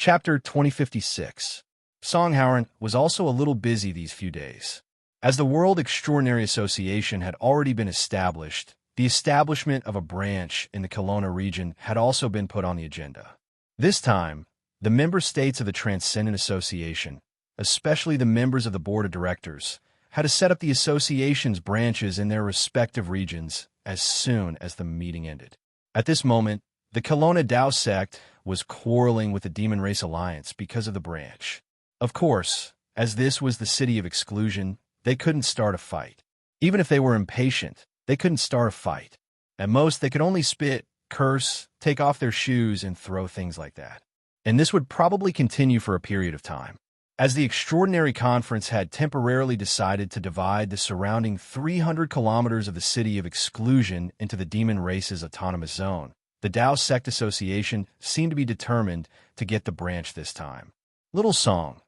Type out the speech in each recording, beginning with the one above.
Chapter 2056. Songhauern was also a little busy these few days. As the World Extraordinary Association had already been established, the establishment of a branch in the Kelowna region had also been put on the agenda. This time, the member states of the Transcendent Association, especially the members of the Board of Directors, had to set up the association's branches in their respective regions as soon as the meeting ended. At this moment, the Kelowna Tao sect was quarreling with the Demon Race Alliance because of the branch. Of course, as this was the city of exclusion, they couldn't start a fight. Even if they were impatient, they couldn't start a fight. At most, they could only spit, curse, take off their shoes, and throw things like that. And this would probably continue for a period of time. As the Extraordinary Conference had temporarily decided to divide the surrounding 300 kilometers of the city of exclusion into the Demon Race's autonomous zone, the Tao Sect Association seemed to be determined to get the branch this time. Little song.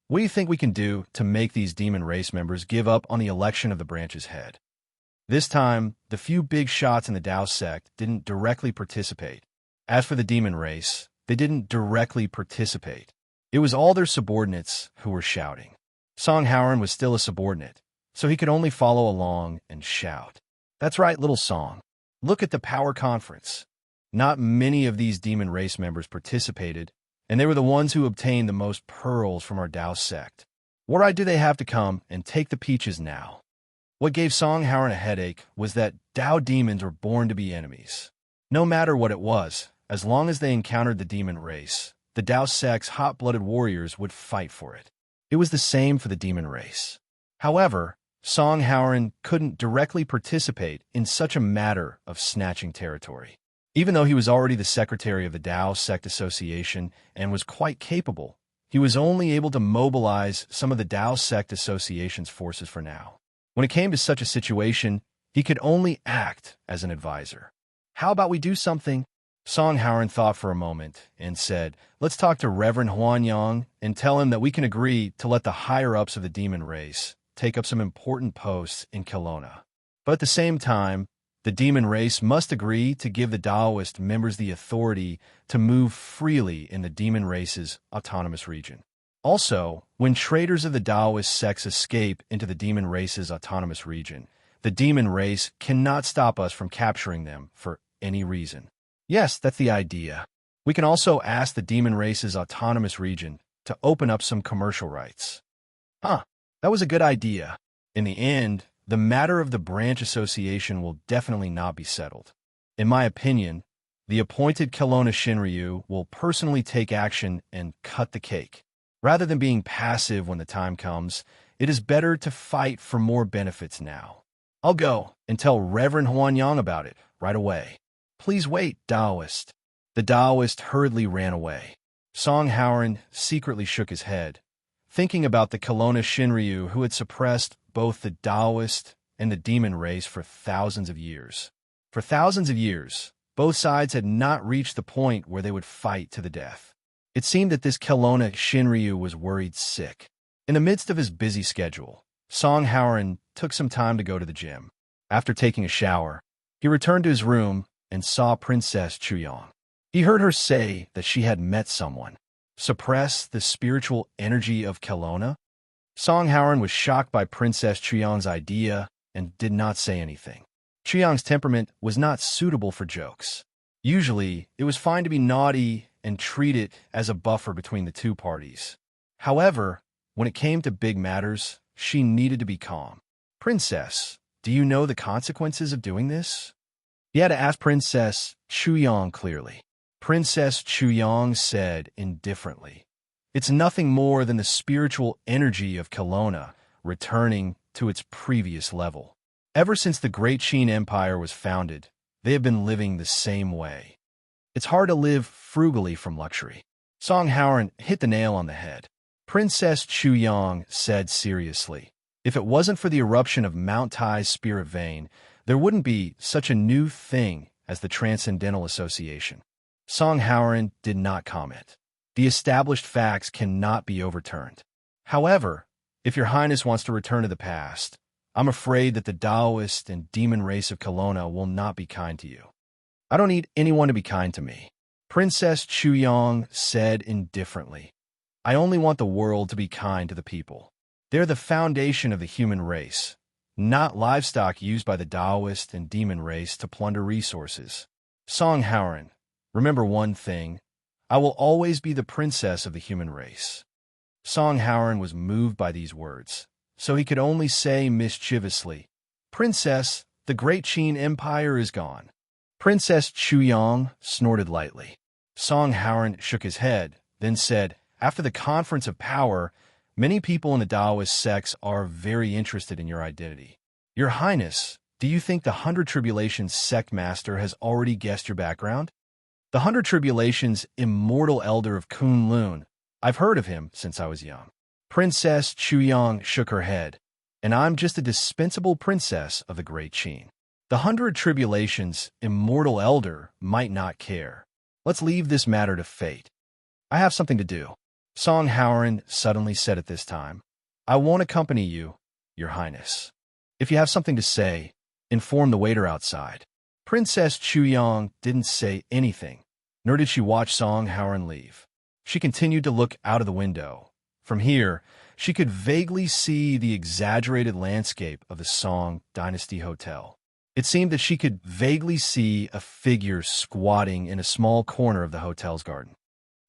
What do you think we can do to make these Demon Race members give up on the election of the branch's head? This time, the few big shots in the Tao sect didn't directly participate. As for the Demon Race, they didn't directly participate. It was all their subordinates who were shouting. Songhauern was still a subordinate, so he could only follow along and shout. That's right, little song. Look at the power conference. Not many of these Demon Race members participated, and they were the ones who obtained the most pearls from our Tao sect. What right do they have to come and take the peaches now? What gave Songhauern a headache was that Tao demons were born to be enemies. No matter what it was, as long as they encountered the Demon Race, the Tao sect's hot-blooded warriors would fight for it. It was the same for the Demon Race. However, Songhauern couldn't directly participate in such a matter of snatching territory. Even though he was already the secretary of the Tao Sect Association and was quite capable, he was only able to mobilize some of the Tao Sect Association's forces for now. When it came to such a situation, he could only act as an advisor. How about we do something? Songhauern thought for a moment and said, let's talk to Reverend Huan Yang and tell him that we can agree to let the higher-ups of the Demon Race take up some important posts in Kelowna. But at the same time, the Demon Race must agree to give the Taoist members the authority to move freely in the Demon Race's autonomous region. Also, when traders of the Taoist sects escape into the Demon Race's autonomous region, the Demon Race cannot stop us from capturing them for any reason. Yes, that's the idea. We can also ask the Demon Race's autonomous region to open up some commercial rights. That was a good idea. In the end, the matter of the branch association will definitely not be settled. In my opinion, the appointed Kelowna Shinryu will personally take action and cut the cake. Rather than being passive when the time comes, it is better to fight for more benefits now. I'll go and tell Reverend Huan Yang about it right away. Please wait, Taoist. The Taoist hurriedly ran away. Songhauern secretly shook his head, thinking about the Kelowna Shinryu who had suppressed both the Taoist and the Demon Race for thousands of years. For thousands of years, both sides had not reached the point where they would fight to the death. It seemed that this Kelowna Shinryu was worried sick. In the midst of his busy schedule, Songhauern took some time to go to the gym. After taking a shower, he returned to his room and saw Princess Chuyang. He heard her say that she had met someone. Suppress the spiritual energy of Kelowna? Songhauern was shocked by Princess Chuyang's idea and did not say anything. Chuyang's temperament was not suitable for jokes. Usually, it was fine to be naughty and treat it as a buffer between the two parties. However, when it came to big matters, she needed to be calm. Princess, do you know the consequences of doing this? He had to ask Princess Chuyang clearly. Princess Chuyang said indifferently, it's nothing more than the spiritual energy of Kelowna returning to its previous level. Ever since the Great Qin Empire was founded, they have been living the same way. It's hard to live frugally from luxury. Songhauern hit the nail on the head. Princess Chuyang said seriously, if it wasn't for the eruption of Mount Tai's spirit vein, there wouldn't be such a new thing as the Transcendental Association. Songhauern did not comment. The established facts cannot be overturned. However, if your Highness wants to return to the past, I'm afraid that the Taoist and Demon Race of Kelowna will not be kind to you. I don't need anyone to be kind to me. Princess Chuyong said indifferently. I only want the world to be kind to the people. They're the foundation of the human race, not livestock used by the Taoist and demon race to plunder resources. Song Howren, remember one thing. I will always be the princess of the human race. Song Howren was moved by these words, so he could only say mischievously, Princess, the great Qin Empire is gone. Princess Chuyong snorted lightly. Song Howren shook his head, then said, After the Conference of Power, many people in the Taoist sects are very interested in your identity. Your Highness, do you think the 100 Tribulations sect master has already guessed your background? The 100 Tribulations immortal elder of Kunlun. I've heard of him since I was young. Princess Chuyong shook her head. And I'm just a dispensable princess of the Great Qin. The 100 Tribulations immortal elder might not care. Let's leave this matter to fate. I have something to do. Song Howren suddenly said at this time. I won't accompany you, Your Highness. If you have something to say, inform the waiter outside. Princess Chuyong didn't say anything, nor did she watch Song Howren leave. She continued to look out of the window. From here, she could vaguely see the exaggerated landscape of the Song Dynasty Hotel. It seemed that she could vaguely see a figure squatting in a small corner of the hotel's garden.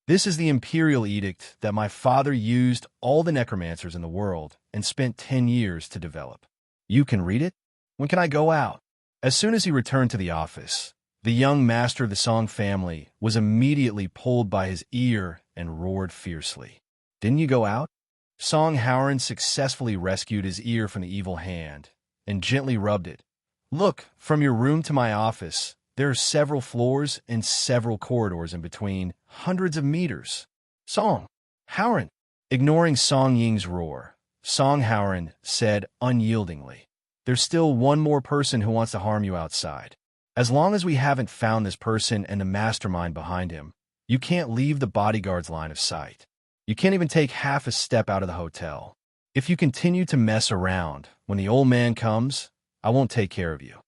This is the imperial edict that my father used all the necromancers in the world and spent 10 years to develop. You can read it? When can I go out? As soon as he returned to the office, the young master of the Song family was immediately pulled by his ear and roared fiercely. Didn't you go out? Song Howren successfully rescued his ear from the evil hand and gently rubbed it. Look, from your room to my office, there are several floors and several corridors in between, hundreds of meters. Song Howren, ignoring Song Ying's roar, Song Howren said unyieldingly, There's still one more person who wants to harm you outside. As long as we haven't found this person and the mastermind behind him, you can't leave the bodyguard's line of sight. You can't even take half a step out of the hotel. If you continue to mess around, when the old man comes, I won't take care of you.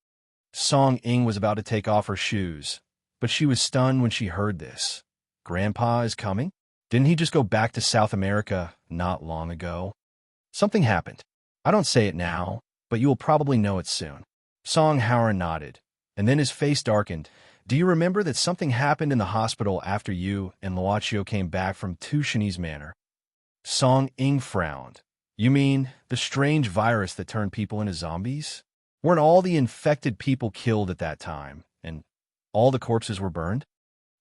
Song Ying was about to take off her shoes, but she was stunned when she heard this. Grandpa is coming? Didn't he just go back to South America not long ago? Something happened. I don't say it now, but you will probably know it soon. Song Howren nodded, and then his face darkened. Do you remember that something happened in the hospital after you and Luochio came back from Tushinese Manor? Song Ying frowned. You mean the strange virus that turned people into zombies? Weren't all the infected people killed at that time, and all the corpses were burned?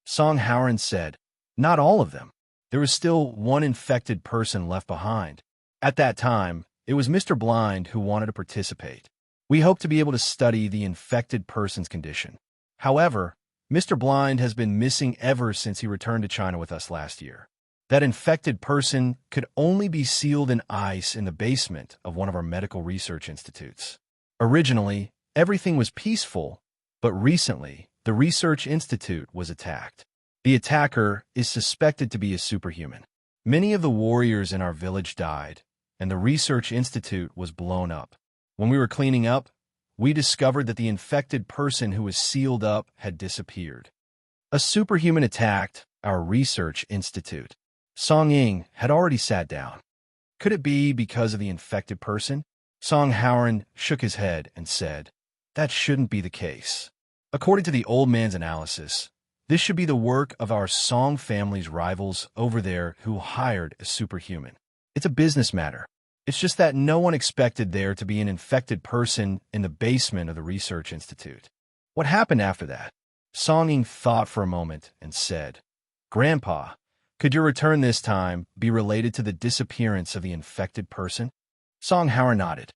Song Howren said, Not all of them. There was still one infected person left behind. At that time, it was Mr. Blind who wanted to participate. We hope to be able to study the infected person's condition. However, Mr. Blind has been missing ever since he returned to China with us last year. That infected person could only be sealed in ice in the basement of one of our medical research institutes. Originally, everything was peaceful, but recently, the research institute was attacked. The attacker is suspected to be a superhuman. Many of the warriors in our village died, and the research institute was blown up. When we were cleaning up, we discovered that the infected person who was sealed up had disappeared. A superhuman attacked our research institute. Song Ying had already sat down. Could it be because of the infected person? Song Howren shook his head and said, That shouldn't be the case. According to the old man's analysis, this should be the work of our Song family's rivals over there who hired a superhuman. It's a business matter. It's just that no one expected there to be an infected person in the basement of the research institute. What happened after that? Song Ying thought for a moment and said, Grandpa, could your return this time be related to the disappearance of the infected person? Song Howren nodded.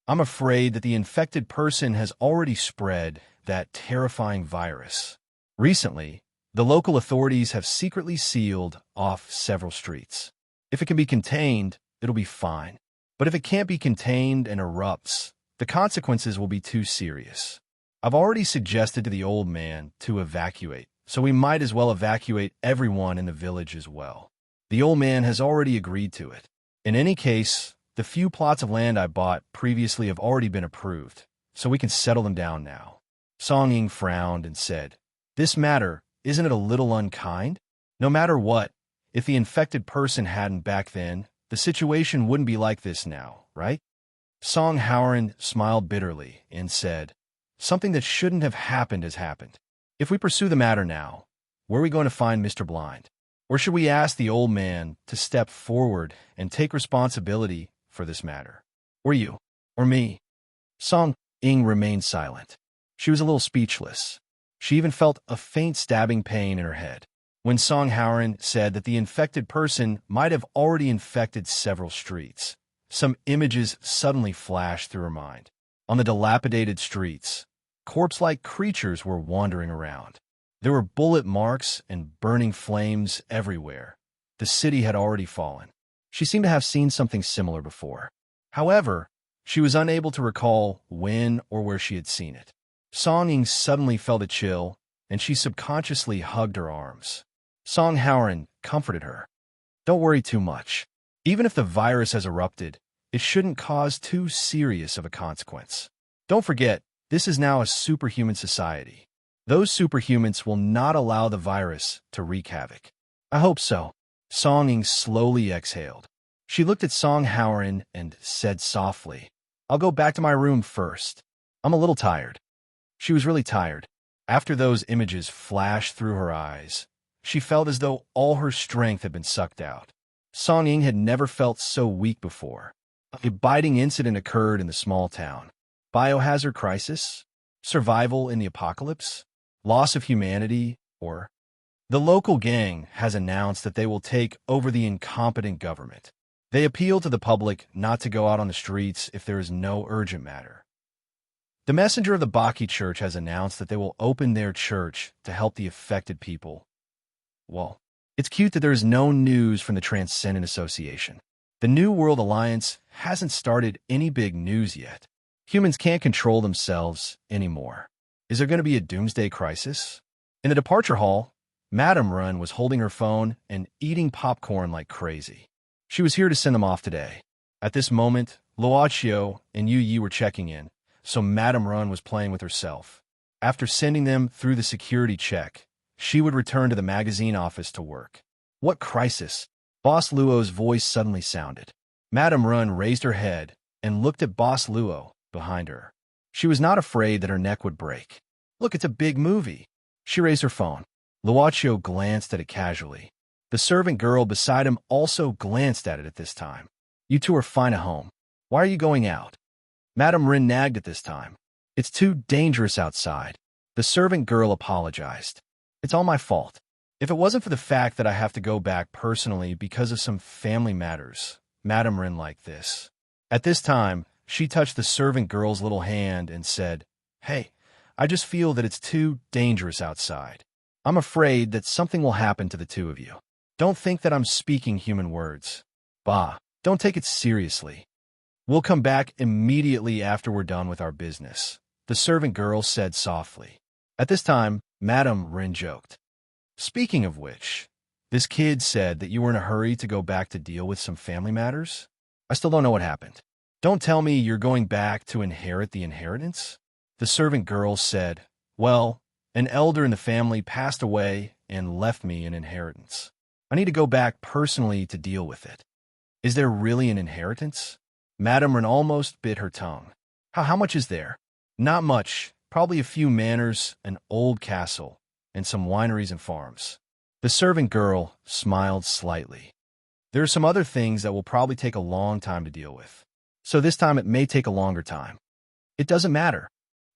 I'm afraid that the infected person has already spread that terrifying virus. Recently, the local authorities have secretly sealed off several streets. If it can be contained, it'll be fine. But if it can't be contained and erupts, the consequences will be too serious. I've already suggested to the old man to evacuate, so we might as well evacuate everyone in the village as well. The old man has already agreed to it. In any case, the few plots of land I bought previously have already been approved, so we can settle them down now. Song Ying frowned and said, This matter isn't it a little unkind? No matter what, if the infected person hadn't back then, the situation wouldn't be like this now, right? Song Howard smiled bitterly and said, something that shouldn't have happened has happened. If we pursue the matter now, where are we going to find Mr. Blind? Or should we ask the old man to step forward and take responsibility for this matter? Or you, or me? Song Ing remained silent. She was a little speechless. She even felt a faint stabbing pain in her head when Song Howard said that the infected person might have already infected several streets. Some images suddenly flashed through her mind. On the dilapidated streets, corpse-like creatures were wandering around. There were bullet marks and burning flames everywhere. The city had already fallen. She seemed to have seen something similar before. However, she was unable to recall when or where she had seen it. Song Ying suddenly felt a chill, and she subconsciously hugged her arms. Song Howard comforted her. Don't worry too much. Even if the virus has erupted, it shouldn't cause too serious of a consequence. Don't forget, this is now a superhuman society. Those superhumans will not allow the virus to wreak havoc. I hope so. Song Ying slowly exhaled. She looked at Song Howard and said softly, I'll go back to my room first. I'm a little tired. She was really tired. After those images flashed through her eyes, she felt as though all her strength had been sucked out. Song Ying had never felt so weak before. A biting incident occurred in the small town. Biohazard crisis? Survival in the apocalypse? Loss of humanity? Or the local gang has announced that they will take over the incompetent government. They appeal to the public not to go out on the streets if there is no urgent matter. The messenger of the Baki Church has announced that they will open their church to help the affected people. Well, it's cute that there is no news from the Transcendent Association. The New World Alliance hasn't started any big news yet. Humans can't control themselves anymore. Is there going to be a doomsday crisis? In the departure hall, Madame Run was holding her phone and eating popcorn like crazy. She was here to send them off today. At this moment, Luochio and Yu Yi were checking in, so Madame Run was playing with herself. After sending them through the security check, she would return to the magazine office to work. What crisis? Boss Luo's voice suddenly sounded. Madame Run raised her head and looked at Boss Luo behind her. She was not afraid that her neck would break. Look, it's a big movie. She raised her phone. Luochio glanced at it casually. The servant girl beside him also glanced at it at this time. You two are fine at home. Why are you going out? Madame Rin nagged at this time. It's too dangerous outside. The servant girl apologized. It's all my fault. If it wasn't for the fact that I have to go back personally because of some family matters, Madame Rin like this. At this time, she touched the servant girl's little hand and said, Hey, I just feel that it's too dangerous outside. I'm afraid that something will happen to the two of you. Don't think that I'm speaking human words. Bah, don't take it seriously. We'll come back immediately after we're done with our business, the servant girl said softly. At this time, Madame Rin joked. Speaking of which, this kid said that you were in a hurry to go back to deal with some family matters? I still don't know what happened. Don't tell me you're going back to inherit the inheritance? The servant girl said, Well, an elder in the family passed away and left me an inheritance. I need to go back personally to deal with it. Is there really an inheritance? Madame Rin almost bit her tongue. How much is there? Not much, probably a few manors, an old castle, and some wineries and farms. The servant girl smiled slightly. There are some other things that will probably take a long time to deal with. So this time it may take a longer time. It doesn't matter.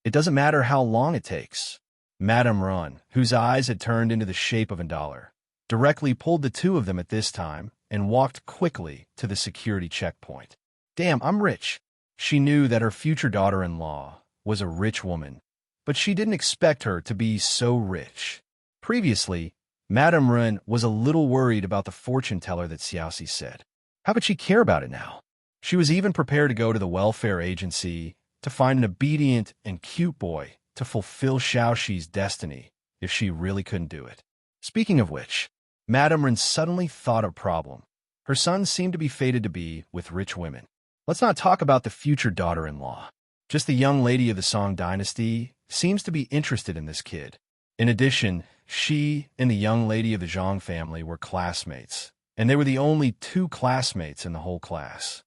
It doesn't matter how long it takes. Madame Run, whose eyes had turned into the shape of a dollar, directly pulled the two of them at this time and walked quickly to the security checkpoint. Damn, I'm rich. She knew that her future daughter-in-law was a rich woman, but she didn't expect her to be so rich. Previously, Madame Run was a little worried about the fortune teller that Xiaoxi said. How could she care about it now? She was even prepared to go to the welfare agency to find an obedient and cute boy to fulfill Xiaoxi's destiny if she really couldn't do it. Speaking of which, Madame Rin suddenly thought of a problem. Her son seemed to be fated to be with rich women. Let's not talk about the future daughter-in-law. Just the young lady of the Song dynasty seems to be interested in this kid. In addition, She and the young lady of the Zhang family were classmates, and they were the only two classmates in the whole class.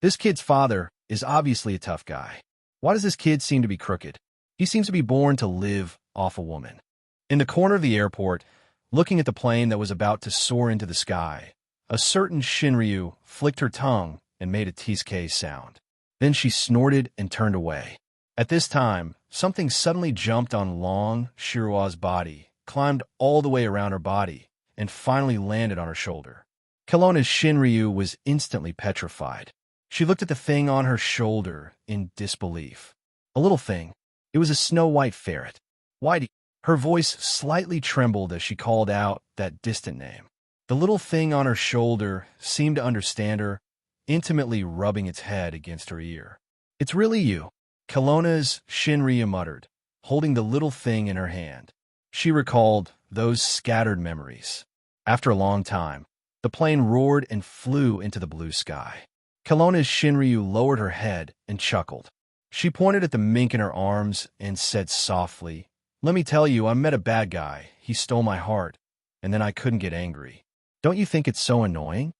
This kid's father is obviously a tough guy. Why does this kid seem to be crooked? He seems to be born to live off a woman. In the corner of the airport, looking at the plane that was about to soar into the sky, a certain Shinryu flicked her tongue and made a tsk sound. Then she snorted and turned away. At this time, something suddenly jumped on Long Shirua's body, climbed all the way around her body, and finally landed on her shoulder. Kelowna's Shinryu was instantly petrified. She looked at the thing on her shoulder in disbelief. A little thing. It was a snow-white ferret. Whitey. Her voice slightly trembled as she called out that distant name. The little thing on her shoulder seemed to understand her, intimately rubbing its head against her ear. It's really you, Kelowna's Shinryu muttered, holding the little thing in her hand. She recalled those scattered memories. After a long time, the plane roared and flew into the blue sky. Kelowna's Shinryu lowered her head and chuckled. She pointed at the mink in her arms and said softly, "Let me tell you, I met a bad guy. He stole my heart, and then I couldn't get angry. Don't you think it's so annoying?"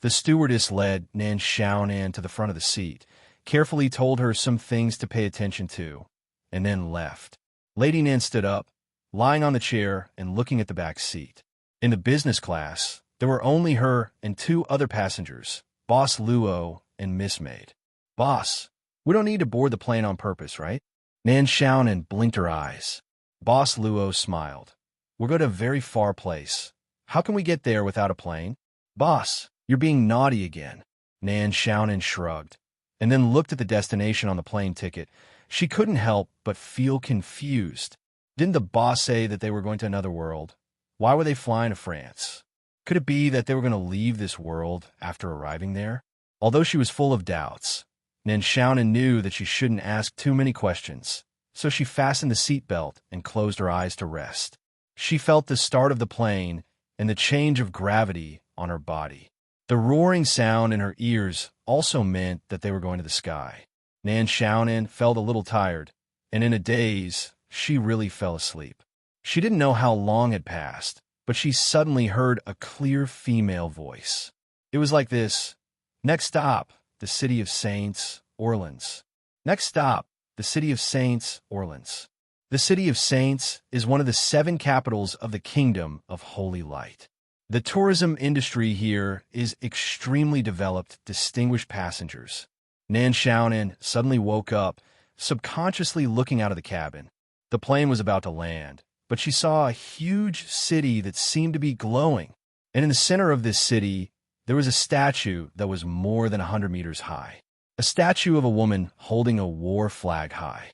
The stewardess led Nan Xiaonan to the front of the seat, carefully told her some things to pay attention to, and then left. Lady Nan stood up, lying on the chair and looking at the back seat. In the business class, there were only her and two other passengers, Boss Luo and Miss Maid. "Boss, we don't need to board the plane on purpose, right?" Nan Xiaonan blinked her eyes. Boss Luo smiled. "We're going to a very far place. How can we get there without a plane?" "Boss, you're being naughty again." Nan Xiaonan shrugged, and then looked at the destination on the plane ticket. She couldn't help but feel confused. Didn't the boss say that they were going to another world? Why were they flying to France? Could it be that they were going to leave this world after arriving there? Although she was full of doubts, Nan Xiaonan knew that she shouldn't ask too many questions, so she fastened the seatbelt and closed her eyes to rest. She felt the start of the plane and the change of gravity on her body. The roaring sound in her ears also meant that they were going to the sky. Nan Xiaonan felt a little tired, and in a daze, she really fell asleep. She didn't know how long had passed, but she suddenly heard a clear female voice. It was like this: "Next stop, the city of Saints, Orleans. Next stop, the city of Saints, Orleans." The city of Saints is one of the 7 capitals of the Kingdom of Holy Light. The tourism industry here is extremely developed, distinguished passengers. Nan Xiaonan suddenly woke up, subconsciously looking out of the cabin. The plane was about to land, but she saw a huge city that seemed to be glowing. And in the center of this city, there was a statue that was more than 100 meters high. A statue of a woman holding a war flag high.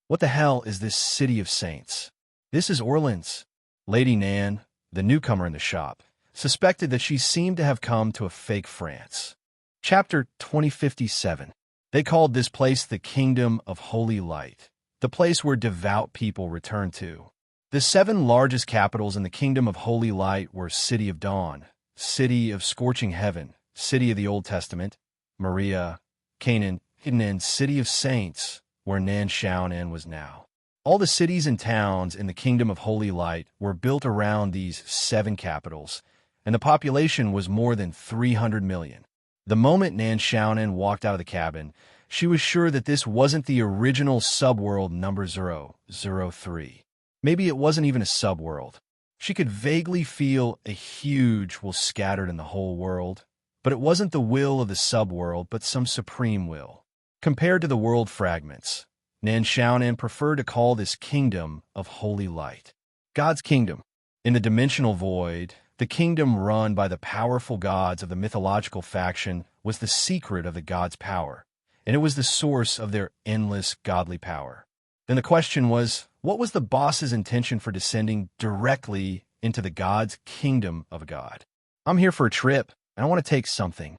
What the hell is this city of saints? This is Orleans. Lady Nan, the newcomer in the shop, suspected that she seemed to have come to a fake France. Chapter 2057. They called this place the Kingdom of Holy Light, the place where devout people return to. The 7 largest capitals in the Kingdom of Holy Light were City of Dawn, City of Scorching Heaven, City of the Old Testament, Maria, Canaan, and City of Saints, where Nan Xiaonan was now. All the cities and towns in the Kingdom of Holy Light were built around these 7 capitals, and the population was more than 300 million. The moment Nan Xiaonan walked out of the cabin, she was sure that this wasn't the original subworld number 003. Maybe it wasn't even a subworld. She could vaguely feel a huge will scattered in the whole world, but it wasn't the will of the subworld, but some supreme will. Compared to the world fragments, Nan Xiaonan preferred to call this Kingdom of Holy Light God's Kingdom. In the dimensional void, the kingdom run by the powerful gods of the mythological faction was the secret of the gods' power, and it was the source of their endless godly power. Then the question was, what was the boss's intention for descending directly into the god's kingdom of a god? "I'm here for a trip, and I want to take something."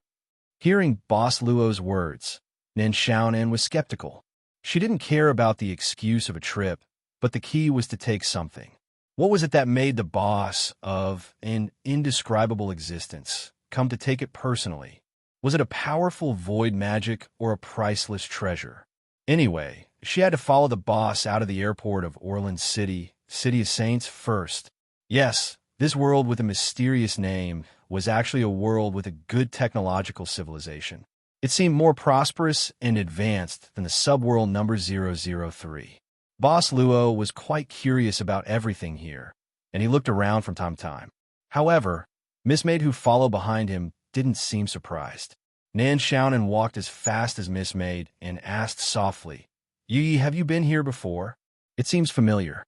Hearing Boss Luo's words, Nan Xiaonan was skeptical. She didn't care about the excuse of a trip, but the key was to take something. What was it that made the boss of an indescribable existence come to take it personally? Was it a powerful void magic or a priceless treasure? Anyway, she had to follow the boss out of the airport of Orleans City, City of Saints first. Yes, this world with a mysterious name was actually a world with a good technological civilization. It seemed more prosperous and advanced than the subworld number 003. Boss Luo was quite curious about everything here, and he looked around from time to time. However, Miss Maid, who followed behind him, didn't seem surprised. Nan Xiaonan walked as fast as Miss Maid and asked softly, "Yi, have you been here before? It seems familiar."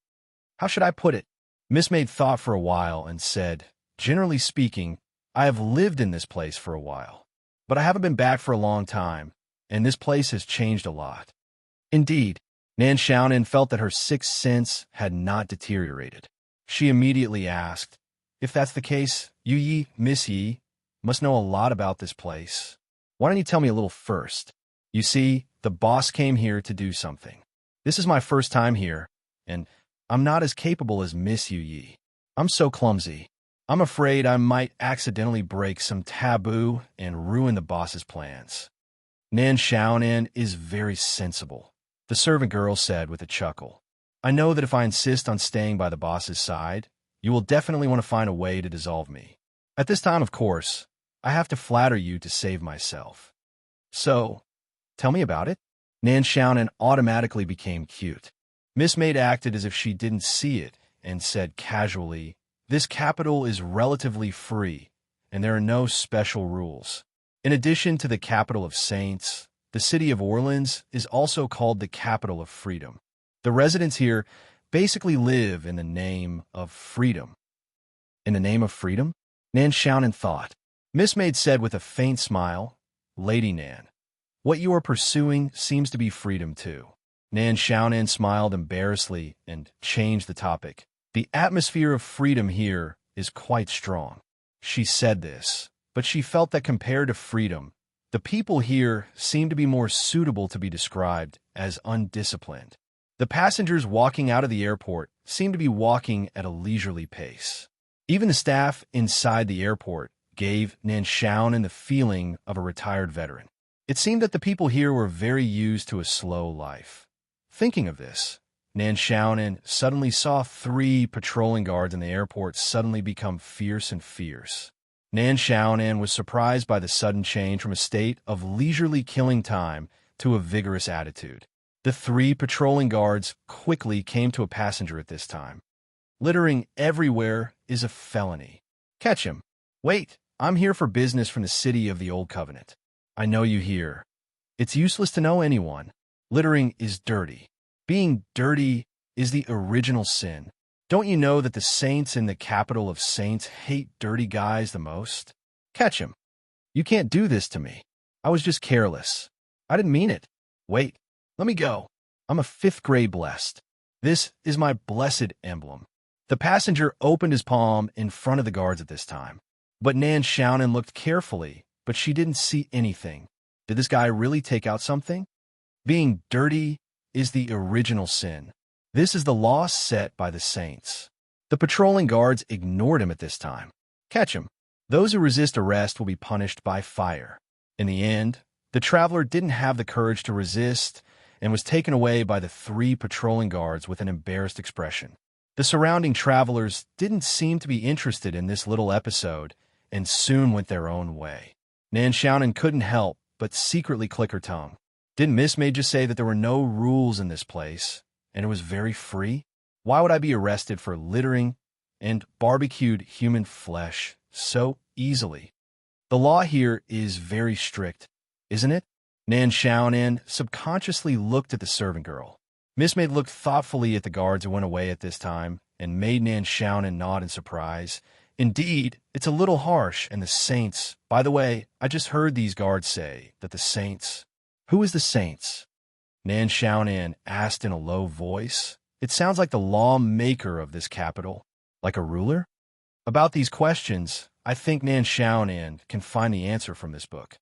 "How should I put it?" Miss Maid thought for a while and said, "Generally speaking, I have lived in this place for a while, but I haven't been back for a long time, and this place has changed a lot." Indeed, Nan Xiaonan felt that her sixth sense had not deteriorated. She immediately asked, "If that's the case, you Yi, Miss Yi, must know a lot about this place. Why don't you tell me a little first? You see, the boss came here to do something. This is my first time here, and I'm not as capable as Miss Yu Yi. I'm so clumsy. I'm afraid I might accidentally break some taboo and ruin the boss's plans." "Nan Xiaonan is very sensible," the servant girl said with a chuckle. "I know that if I insist on staying by the boss's side, you will definitely want to find a way to dissolve me. At this time, of course, I have to flatter you to save myself. So, tell me about it." Nan Xiaonan automatically became cute. Miss Maid acted as if she didn't see it and said casually, "This capital is relatively free, and there are no special rules. In addition to the capital of saints, the city of Orleans is also called the capital of freedom. The residents here basically live in the name of freedom." "In the name of freedom?" Nan Xiaonan thought. Miss Maid said with a faint smile, "Lady Nan, what you are pursuing seems to be freedom too." Nan Xiaonan smiled embarrassedly and changed the topic. "The atmosphere of freedom here is quite strong." She said this, but she felt that compared to freedom, the people here seemed to be more suitable to be described as undisciplined. The passengers walking out of the airport seemed to be walking at a leisurely pace. Even the staff inside the airport gave Nan Xiaonan the feeling of a retired veteran. It seemed that the people here were very used to a slow life. Thinking of this, Nan Xiaonan suddenly saw 3 patrolling guards in the airport suddenly become fierce and fierce. Nan Xiaonan was surprised by the sudden change from a state of leisurely killing time to a vigorous attitude. The 3 patrolling guards quickly came to a passenger at this time. "Littering everywhere is a felony. Catch him." "Wait, I'm here for business from the city of the Old Covenant." "I know you here. It's useless to know anyone. Littering is dirty. Being dirty is the original sin. Don't you know that the saints in the capital of saints hate dirty guys the most? Catch him." "You can't do this to me. I was just careless. I didn't mean it. Wait, let me go. I'm a 5th grade blessed. This is my blessed emblem." The passenger opened his palm in front of the guards at this time. But Nan Xiaonan looked carefully, but she didn't see anything. Did this guy really take out something? Being dirty is the original sin. This is the law set by the saints. The patrolling guards ignored him at this time. "Catch him. Those who resist arrest will be punished by fire." In the end, the traveler didn't have the courage to resist and was taken away by the 3 patrolling guards with an embarrassed expression. The surrounding travelers didn't seem to be interested in this little episode and soon went their own way. Nan Xiaonan couldn't help but secretly click her tongue. Didn't Miss May just say that there were no rules in this place, and it was very free? Why would I be arrested for littering and barbecued human flesh so easily? The law here is very strict, isn't it? Nan Xiaonan subconsciously looked at the servant girl. Miss May looked thoughtfully at the guards who went away at this time and made Nan Xiaonan nod in surprise. "Indeed, it's a little harsh, and the saints— By the way, I just heard these guards say that the saints—" "Who is the saints?" Nan Xiaonan asked in a low voice. "It sounds like the lawmaker of this capital, like a ruler." About these questions, I think Nan Xiaonan can find the answer from this book.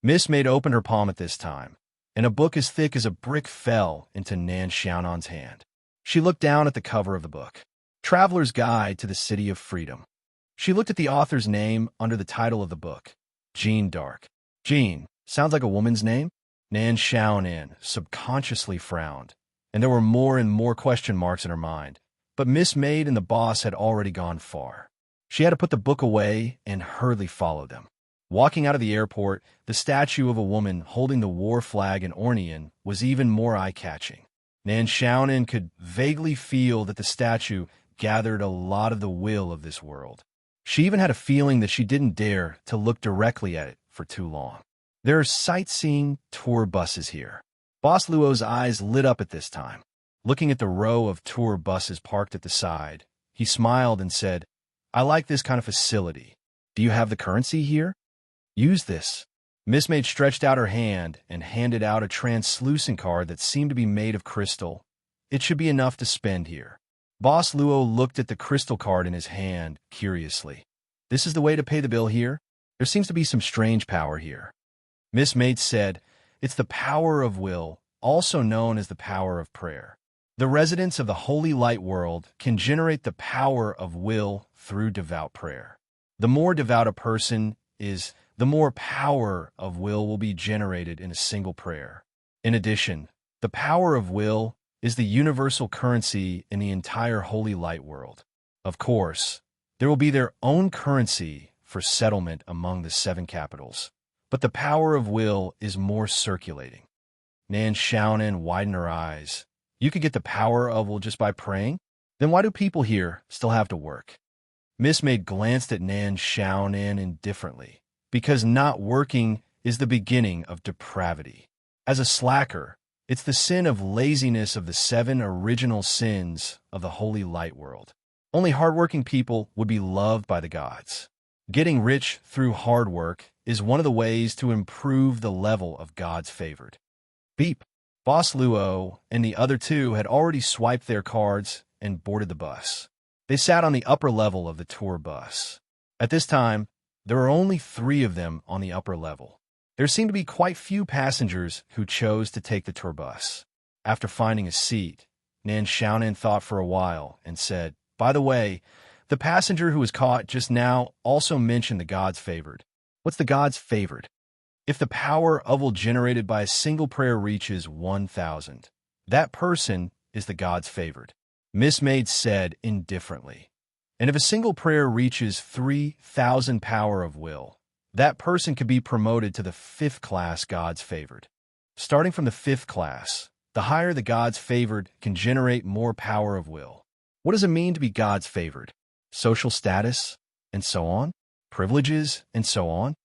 Miss Maid opened her palm at this time, and a book as thick as a brick fell into Nan Xiaonan's hand. She looked down at the cover of the book, Traveler's Guide to the City of Freedom. She looked at the author's name under the title of the book, Jean Dark. Jean, sounds like a woman's name? Nan Xiaonan subconsciously frowned, and there were more and more question marks in her mind. But Miss Maid and the boss had already gone far. She had to put the book away and hurriedly follow them. Walking out of the airport, the statue of a woman holding the war flag in Ornean was even more eye-catching. Nan Xiaonan could vaguely feel that the statue gathered a lot of the will of this world. She even had a feeling that she didn't dare to look directly at it for too long. There are sightseeing tour buses here. Boss Luo's eyes lit up at this time. Looking at the row of tour buses parked at the side, he smiled and said, "I like this kind of facility. Do you have the currency here? Use this." Miss Maid stretched out her hand and handed out a translucent card that seemed to be made of crystal. "It should be enough to spend here." Boss Luo looked at the crystal card in his hand curiously. "This is the way to pay the bill here? There seems to be some strange power here." Miss Maid said, "It's the power of will, also known as the power of prayer. The residents of the holy light world can generate the power of will through devout prayer. The more devout a person is, the more power of will be generated in a single prayer. In addition, the power of will is the universal currency in the entire holy light world. Of course, there will be their own currency for settlement among the 7 capitals, but the power of will is more circulating." Nan Xiaonan widened her eyes. "You could get the power of will just by praying? Then why do people here still have to work?" Miss Maid glanced at Nan Xiaonan indifferently. "Because not working is the beginning of depravity. As a slacker, it's the sin of laziness of the 7 original sins of the holy light world. Only hardworking people would be loved by the gods. Getting rich through hard work is one of the ways to improve the level of God's favored." Beep. Boss Luo and the other 2 had already swiped their cards and boarded the bus. They sat on the upper level of the tour bus. At this time, there were only 3 of them on the upper level. There seemed to be quite few passengers who chose to take the tour bus. After finding a seat, Nan Xiaonan thought for a while and said, "By the way, the passenger who was caught just now also mentioned the gods favored. What's the gods favored? If the power of will generated by a single prayer reaches 1,000, that person is the gods favored," Miss Maid said indifferently. "And if a single prayer reaches 3,000 power of will, that person could be promoted to the 5th class gods favored. Starting from the 5th class, the higher the gods favored can generate more power of will. What does it mean to be gods favored? Social status, and so on? Privileges, and so on?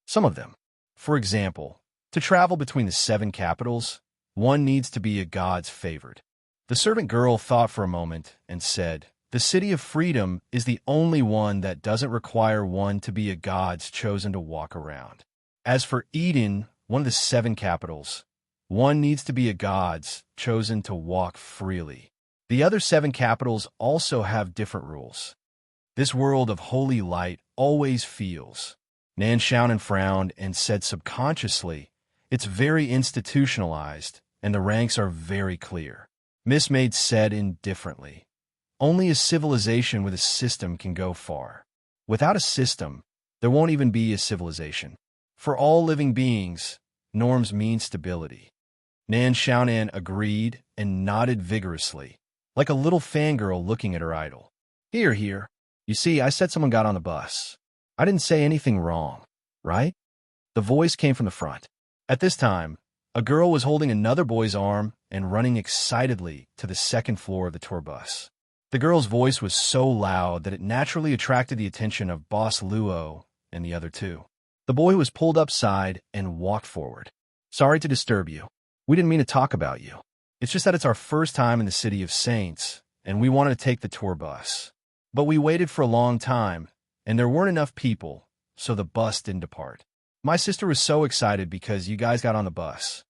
Some of them. For example, to travel between the 7 capitals, one needs to be a god's favored." The servant girl thought for a moment and said, "The city of freedom is the only one that doesn't require one to be a god's chosen to walk around. As for Eden, one of the 7 capitals, one needs to be a god's chosen to walk freely. The other 7 capitals also have different rules. This world of holy light always feels." Nan Xiaonan frowned and said subconsciously, "It's very institutionalized, and the ranks are very clear." Miss Maid said indifferently, "Only a civilization with a system can go far. Without a system, there won't even be a civilization. For all living beings, norms mean stability." Nan Xiaonan agreed and nodded vigorously, like a little fangirl looking at her idol. "Here, here. You see, I said someone got on the bus. I didn't say anything wrong, right?" The voice came from the front. At this time, a girl was holding another boy's arm and running excitedly to the 2nd floor of the tour bus. The girl's voice was so loud that it naturally attracted the attention of Boss Luo and the other 2. The boy was pulled upside and walked forward. "Sorry to disturb you. We didn't mean to talk about you. It's just that it's our first time in the City of Saints, and we wanted to take the tour bus. But we waited for a long time, and there weren't enough people, so the bus didn't depart. My sister was so excited because you guys got on the bus."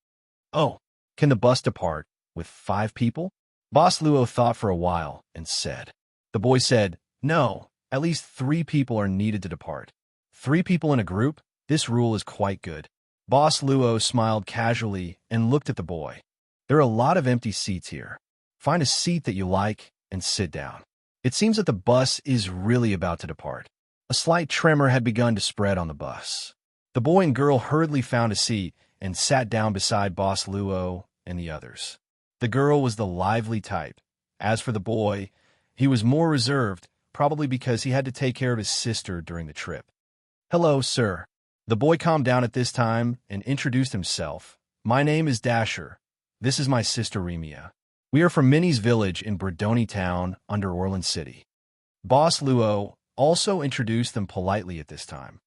"Oh, can the bus depart with 5 people?" Boss Luo thought for a while and said. The boy said, "No, at least 3 people are needed to depart. 3 people in a group? This rule is quite good." Boss Luo smiled casually and looked at the boy. "There are a lot of empty seats here. Find a seat that you like and sit down. It seems that the bus is really about to depart." A slight tremor had begun to spread on the bus. The boy and girl hurriedly found a seat and sat down beside Boss Luo and the others. The girl was the lively type. As for the boy, He was more reserved, probably because he had to take care of his sister during the trip. "Hello, sir." The boy calmed down at this time and introduced himself. "My name is Dasher. This is my sister Remia. We are from Minnie's village in Bredoni Town under Orland City." Boss Luo also introduced them politely at this time.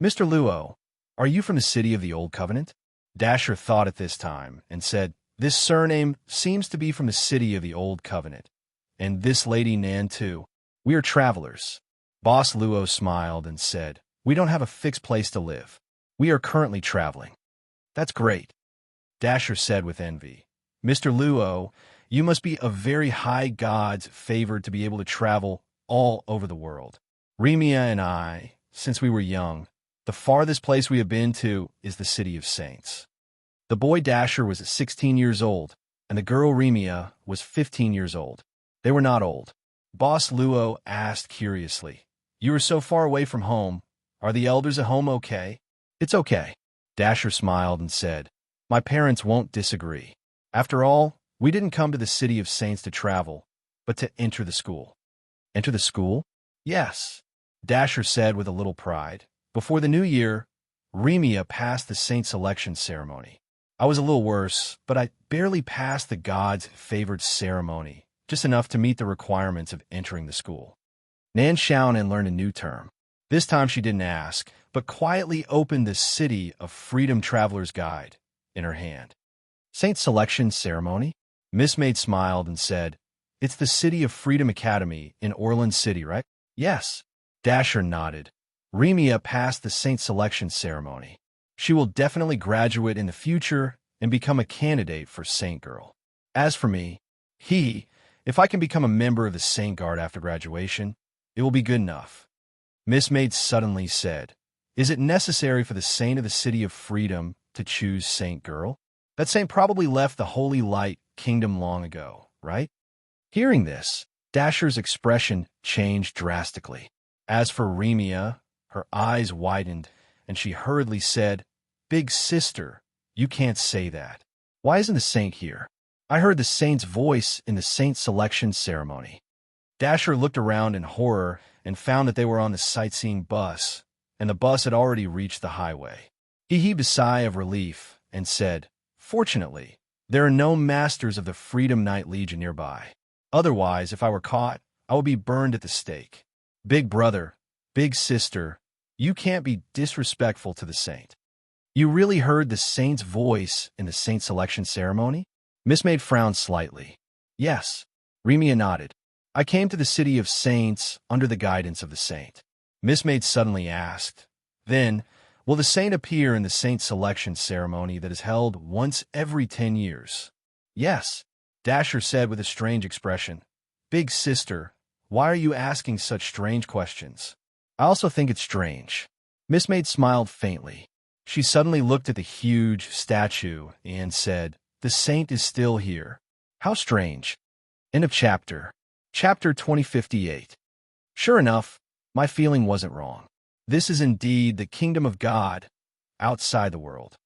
"Mr. Luo, are you from the city of the Old Covenant?" Dasher thought at this time and said, "This surname seems to be from the city of the Old Covenant. And this lady Nan too. We are travelers." Boss Luo smiled and said, "We don't have a fixed place to live. We are currently traveling." "That's great," Dasher said with envy. "Mr. Luo, you must be a very high god's favored to be able to travel all over the world. Remia and I, since we were young, the farthest place we have been to is the City of Saints." The boy Dasher was 16 years old, and the girl Remia was 15 years old. They were not old. Boss Luo asked curiously, "You are so far away from home. Are the elders at home okay?" "It's okay." Dasher smiled and said, "My parents won't disagree. After all, we didn't come to the City of Saints to travel, but to enter the school." "Enter the school?" "Yes," Dasher said with a little pride. "Before the new year, Remia passed the Saint selection ceremony. I was a little worse, but I barely passed the God's favored ceremony, just enough to meet the requirements of entering the school." Nan Xiaonan learned a new term. This time she didn't ask, but quietly opened the City of Freedom Traveler's Guide in her hand. "Saint selection ceremony?" Miss Maid smiled and said, "It's the City of Freedom Academy in Orland City, right?" "Yes." Dasher nodded. "Remia passed the Saint selection ceremony. She will definitely graduate in the future and become a candidate for Saint Girl. As for me, if I can become a member of the Saint Guard after graduation, it will be good enough." Miss Maid suddenly said, "Is it necessary for the Saint of the City of Freedom to choose Saint Girl? That saint probably left the Holy Light Kingdom long ago, right?" Hearing this, Dasher's expression changed drastically. As for Remia, her eyes widened, and she hurriedly said, "Big sister, you can't say that. Why isn't the saint here? I heard the saint's voice in the saint selection ceremony." Dasher looked around in horror and found that they were on the sightseeing bus, and the bus had already reached the highway. He heaved a sigh of relief and said, "Fortunately, there are no masters of the Freedom Knight Legion nearby. Otherwise, if I were caught, I would be burned at the stake. Big brother, big sister, you can't be disrespectful to the saint." "You really heard the saint's voice in the saint selection ceremony?" Miss Maid frowned slightly. "Yes." Remia nodded. "I came to the City of Saints under the guidance of the saint." Miss Maid suddenly asked, "Then, will the saint appear in the saint selection ceremony that is held once every 10 years?" "Yes," Dasher said with a strange expression. "Big sister, why are you asking such strange questions?" "I also think it's strange." Miss Maid smiled faintly. She suddenly looked at the huge statue and said, "The saint is still here. How strange." End of chapter. Chapter 2058. Sure enough, my feeling wasn't wrong. This is indeed the kingdom of God outside the world.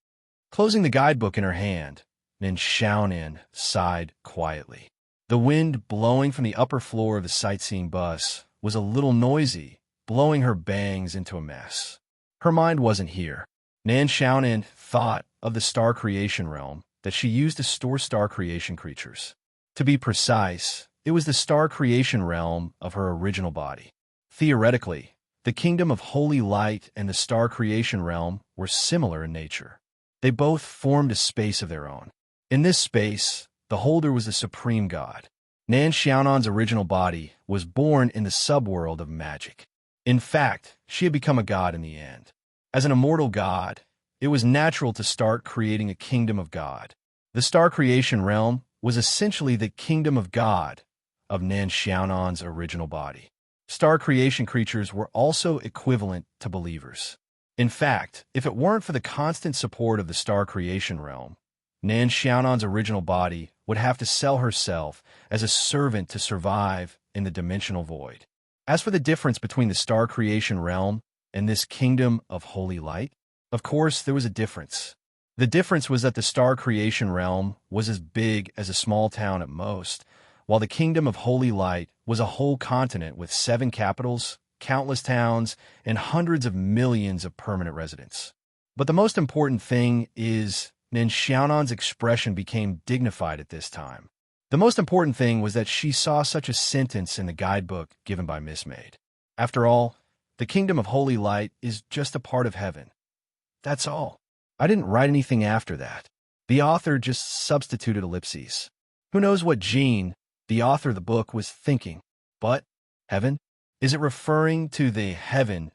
Closing the guidebook in her hand, Nin Xiaonan sighed quietly. The wind blowing from the upper floor of the sightseeing bus was a little noisy, blowing her bangs into a mess. Her mind wasn't here. Nan Xiaonan thought of the star creation realm that she used to store star creation creatures. To be precise, it was the star creation realm of her original body. Theoretically, the kingdom of holy light and the star creation realm were similar in nature. They both formed a space of their own. In this space, the holder was the supreme god. Nan Xiaonan's original body was born in the subworld of magic. In fact, she had become a god in the end. As an immortal god, it was natural to start creating a kingdom of God. The star creation realm was essentially the kingdom of God of Nan Xiaonan's original body. Star creation creatures were also equivalent to believers. In fact, if it weren't for the constant support of the star creation realm, Nan Xiaonan's original body would have to sell herself as a servant to survive in the dimensional void. As for the difference between the star creation realm and this kingdom of holy light, of course, there was a difference. The difference was that the star creation realm was as big as a small town at most, while the Kingdom of Holy Light was a whole continent with 7 capitals, countless towns, and hundreds of millions of permanent residents. But the most important thing is Nan Xiaonan's expression became dignified at this time. The most important thing was that she saw such a sentence in the guidebook given by Miss Maid. After all, the Kingdom of Holy Light is just a part of heaven. That's all. I didn't write anything after that. The author just substituted ellipses. Who knows what Jean, the author of the book, was thinking? But heaven? Is it referring to the heaven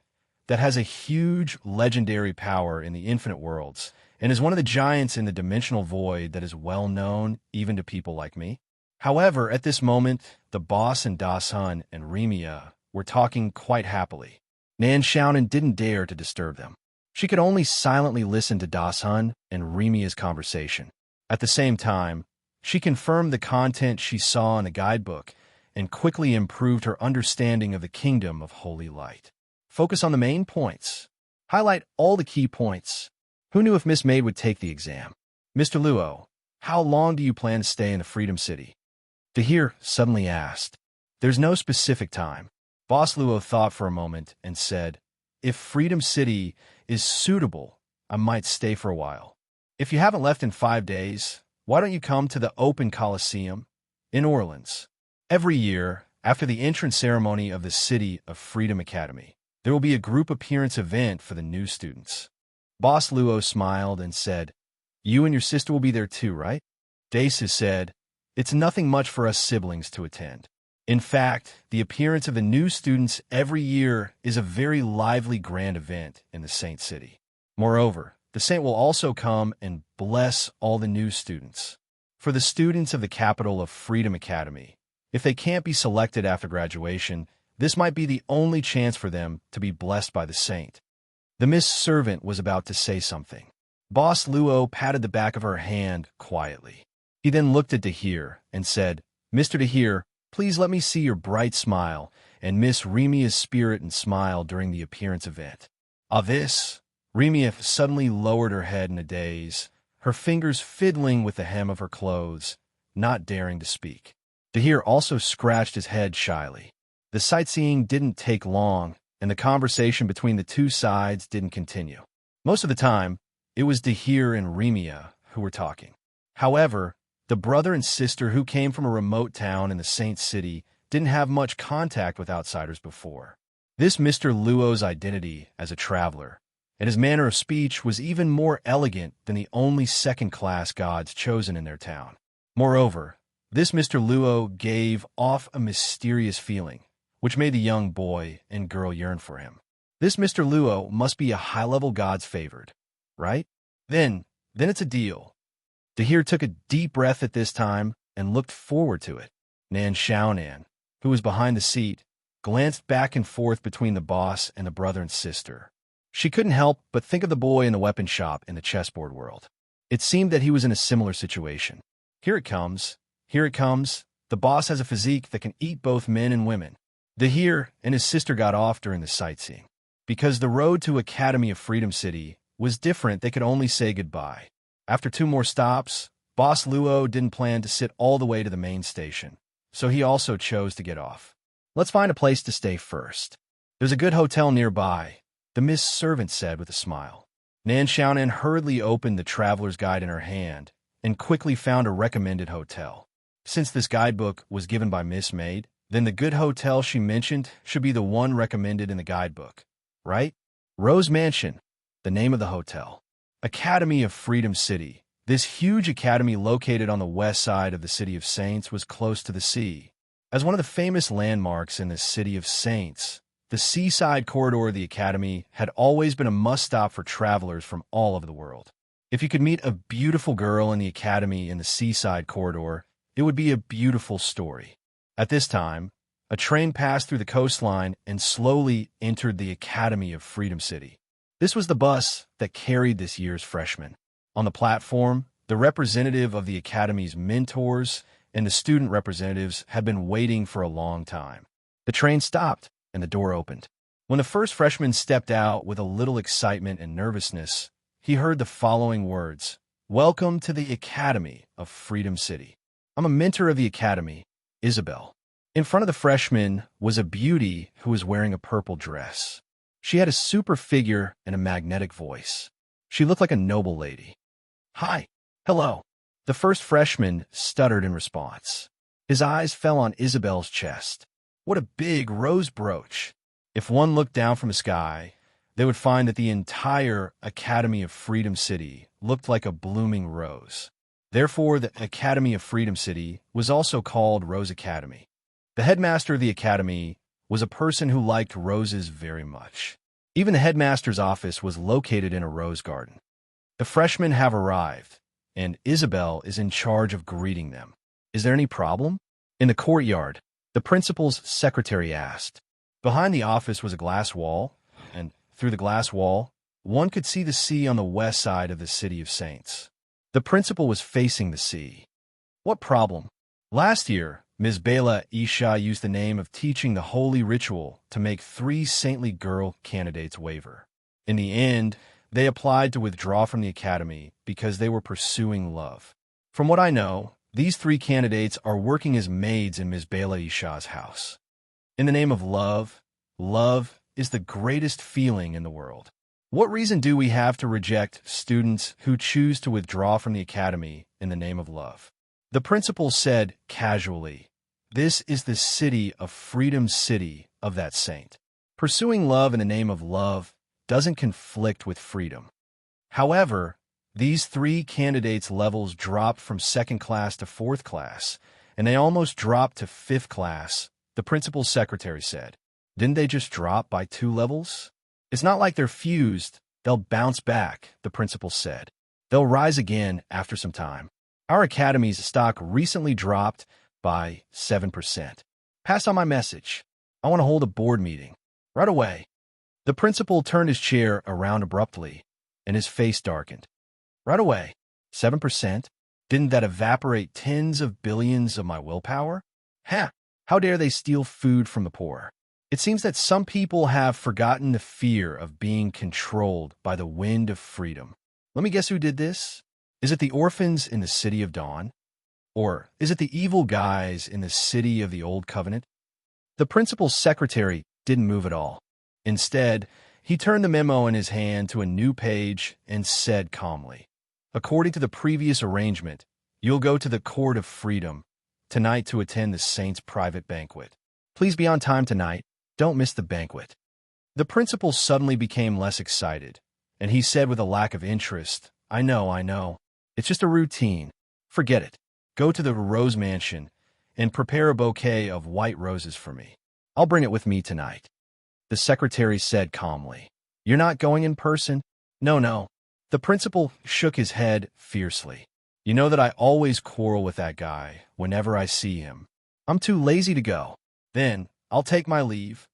that has a huge legendary power in the infinite worlds and is one of the giants in the dimensional void that is well known even to people like me? However, at this moment, the boss and Da Sun and Remia were talking quite happily. Nan Xiaonan didn't dare to disturb them. She could only silently listen to Da Sun and Remia's conversation. At the same time, she confirmed the content she saw in the guidebook and quickly improved her understanding of the Kingdom of Holy Light. Focus on the main points. Highlight all the key points. Who knew if Miss Maid would take the exam? Mr. Luo, how long do you plan to stay in the Freedom City? Dahir suddenly asked. There's no specific time. Boss Luo thought for a moment and said, if Freedom City is suitable, I might stay for a while. If you haven't left in 5 days, why don't you come to the Open Coliseum in Orleans? Every year, after the entrance ceremony of the City of Freedom Academy, there will be a group appearance event for the new students. Boss Luo smiled and said, you and your sister will be there too, right? Daisa said, it's nothing much for us siblings to attend. In fact, the appearance of the new students every year is a very lively grand event in the Saint City. Moreover, the Saint will also come and bless all the new students. For the students of the capital of Freedom Academy, if they can't be selected after graduation, this might be the only chance for them to be blessed by the Saint. The Miss Servant was about to say something. Boss Luo patted the back of her hand quietly. He then looked at Dahir and said, Mr. Dahir, please let me see your bright smile and Miss Remia's spirit and smile during the appearance event. This, Remia suddenly lowered her head in a daze, her fingers fiddling with the hem of her clothes, not daring to speak. Dahir also scratched his head shyly. The sightseeing didn't take long, and the conversation between the two sides didn't continue. Most of the time, it was Dahir and Remia who were talking. However, the brother and sister who came from a remote town in the Saint City didn't have much contact with outsiders before. This Mr. Luo's identity as a traveler, and his manner of speech was even more elegant than the only second-class gods chosen in their town. Moreover, this Mr. Luo gave off a mysterious feeling, which made the young boy and girl yearn for him. This Mr. Luo must be a high-level god's favored, right? Then it's a deal. Dahir took a deep breath at this time and looked forward to it. Nan Xiaonan, who was behind the seat, glanced back and forth between the boss and the brother and sister. She couldn't help but think of the boy in the weapon shop in the chessboard world. It seemed that he was in a similar situation. Here it comes. Here it comes. The boss has a physique that can eat both men and women. Dahir and his sister got off during the sightseeing. Because the road to Academy of Freedom City was different, they could only say goodbye. After 2 more stops, Boss Luo didn't plan to sit all the way to the main station, so he also chose to get off. Let's find a place to stay first. There's a good hotel nearby, the Miss Servant said with a smile. Nan Xiaonan hurriedly opened the traveler's guide in her hand and quickly found a recommended hotel. Since this guidebook was given by Miss Maid, then the good hotel she mentioned should be the one recommended in the guidebook, right? Rose Mansion, the name of the hotel. Academy of Freedom City. This huge academy located on the west side of the City of Saints was close to the sea. As one of the famous landmarks in the City of Saints, the seaside corridor of the academy had always been a must-stop for travelers from all over the world. If you could meet a beautiful girl in the academy in the seaside corridor, it would be a beautiful story. At this time, a train passed through the coastline and slowly entered the Academy of Freedom City. This was the bus that carried this year's freshmen. On the platform, the representative of the Academy's mentors and the student representatives had been waiting for a long time. The train stopped and the door opened. When the first freshman stepped out with a little excitement and nervousness, he heard the following words, "Welcome to the Academy of Freedom City. I'm a mentor of the Academy, Isabel. In front of the freshman was a beauty who was wearing a purple dress. She had a super figure and a magnetic voice. She looked like a noble lady. "Hi. Hello." The first freshman stuttered in response. His eyes fell on Isabel's chest. What a big rose brooch! If one looked down from the sky, they would find that the entire Academy of Freedom City looked like a blooming rose. Therefore, the Academy of Freedom City was also called Rose Academy. The headmaster of the academy was a person who liked roses very much. Even the headmaster's office was located in a rose garden. The freshmen have arrived, and Isabel is in charge of greeting them. "Is there any problem?" In the courtyard, the principal's secretary asked. Behind the office was a glass wall, and through the glass wall, one could see the sea on the west side of the City of Saints. The principal was facing the sea. "What problem?" "Last year, Ms. Bela Isha used the name of teaching the holy ritual to make 3 saintly girl candidates waver. In the end, they applied to withdraw from the academy because they were pursuing love. From what I know, these 3 candidates are working as maids in Ms. Bela Isha's house. In the name of love, love is the greatest feeling in the world. What reason do we have to reject students who choose to withdraw from the academy in the name of love?" The principal said casually, "This is the city of Freedom City of that saint. Pursuing love in the name of love doesn't conflict with freedom." However, these 3 candidates' levels dropped from 2nd class to 4th class, and they almost dropped to 5th class, the principal's secretary said. "Didn't they just drop by 2 levels? It's not like they're fused. They'll bounce back," the principal said. "They'll rise again after some time. Our academy's stock recently dropped by 7%. Pass on my message. I want to hold a board meeting. Right away." The principal turned his chair around abruptly, and his face darkened. "Right away. 7%? Didn't that evaporate tens of billions of my willpower? Ha! How dare they steal food from the poor? It seems that some people have forgotten the fear of being controlled by the wind of freedom. Let me guess who did this? Is it the orphans in the City of Dawn? Or is it the evil guys in the City of the Old Covenant?" The principal's secretary didn't move at all. Instead, he turned the memo in his hand to a new page and said calmly, "According to the previous arrangement, you'll go to the Court of Freedom tonight to attend the saint's private banquet. Please be on time tonight. Don't miss the banquet." The principal suddenly became less excited, and he said with a lack of interest, I know. It's just a routine. Forget it. Go to the Rose Mansion and prepare a bouquet of white roses for me. I'll bring it with me tonight." The secretary said calmly, "You're not going in person?" No. The principal shook his head fiercely. "You know that I always quarrel with that guy whenever I see him. I'm too lazy to go. Then I'll take my leave."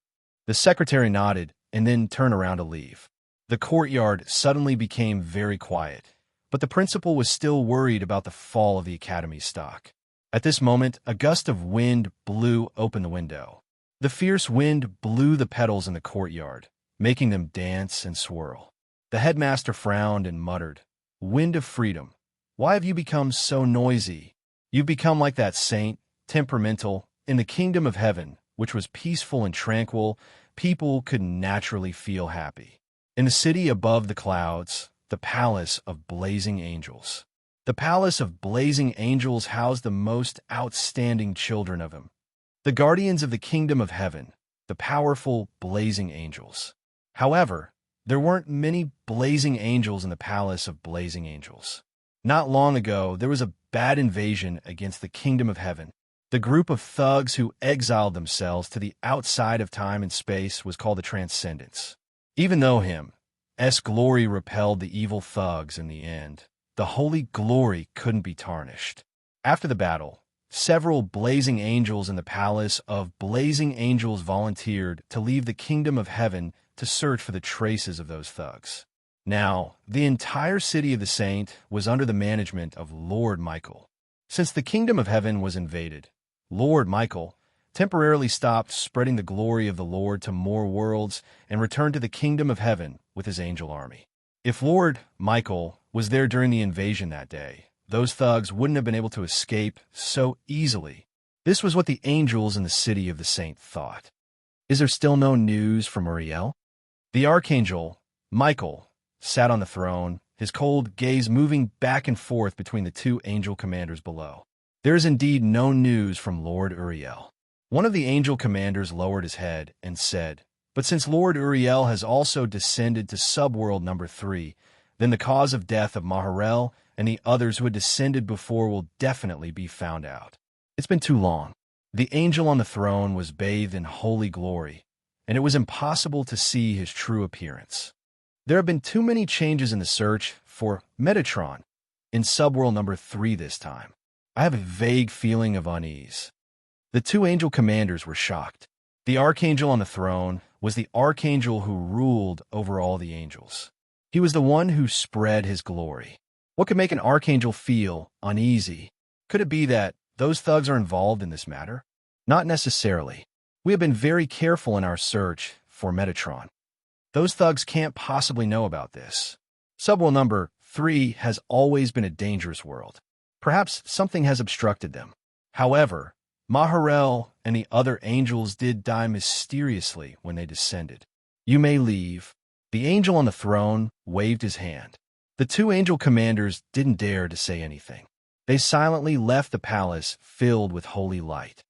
The secretary nodded and then turned around to leave. The courtyard suddenly became very quiet, but the principal was still worried about the fall of the academy's stock. At this moment, a gust of wind blew open the window. The fierce wind blew the petals in the courtyard, making them dance and swirl. The headmaster frowned and muttered, "Wind of freedom, why have you become so noisy? You've become like that saint, temperamental. In the kingdom of heaven, which was peaceful and tranquil, people could naturally feel happy. In the city above the clouds, the palace of blazing angels. The palace of blazing angels housed the most outstanding children of him. The guardians of the kingdom of heaven, the powerful blazing angels. However, there weren't many blazing angels in the palace of blazing angels. Not long ago, there was a bad invasion against the kingdom of heaven. The group of thugs who exiled themselves to the outside of time and space was called the Transcendents. Even though him's glory repelled the evil thugs in the end, the holy glory couldn't be tarnished. After the battle, several blazing angels in the palace of blazing angels volunteered to leave the kingdom of heaven to search for the traces of those thugs. Now, the entire city of the saint was under the management of Lord Michael. Since the kingdom of heaven was invaded, Lord Michael temporarily stopped spreading the glory of the Lord to more worlds and returned to the kingdom of heaven with his angel army. If Lord Michael was there during the invasion that day, those thugs wouldn't have been able to escape so easily. This was what the angels in the city of the saint thought. Is there still no news from Uriel? The archangel, Michael, sat on the throne, his cold gaze moving back and forth between the two angel commanders below. There is indeed no news from Lord Uriel. One of the angel commanders lowered his head and said, "But since Lord Uriel has also descended to subworld number 3, then the cause of death of Maharel and the others who had descended before will definitely be found out. It's been too long." The angel on the throne was bathed in holy glory, and it was impossible to see his true appearance. There have been too many changes in the search for Metatron in subworld number 3 this time. I have a vague feeling of unease. The two angel commanders were shocked. The archangel on the throne was the archangel who ruled over all the angels. He was the one who spread his glory. What could make an archangel feel uneasy? Could it be that those thugs are involved in this matter? Not necessarily. We have been very careful in our search for Metatron. Those thugs can't possibly know about this. Subworld number 3 has always been a dangerous world. Perhaps something has obstructed them. However, Maharel and the other angels did die mysteriously when they descended. You may leave. The angel on the throne waved his hand. The two angel commanders didn't dare to say anything. They silently left the palace filled with holy light.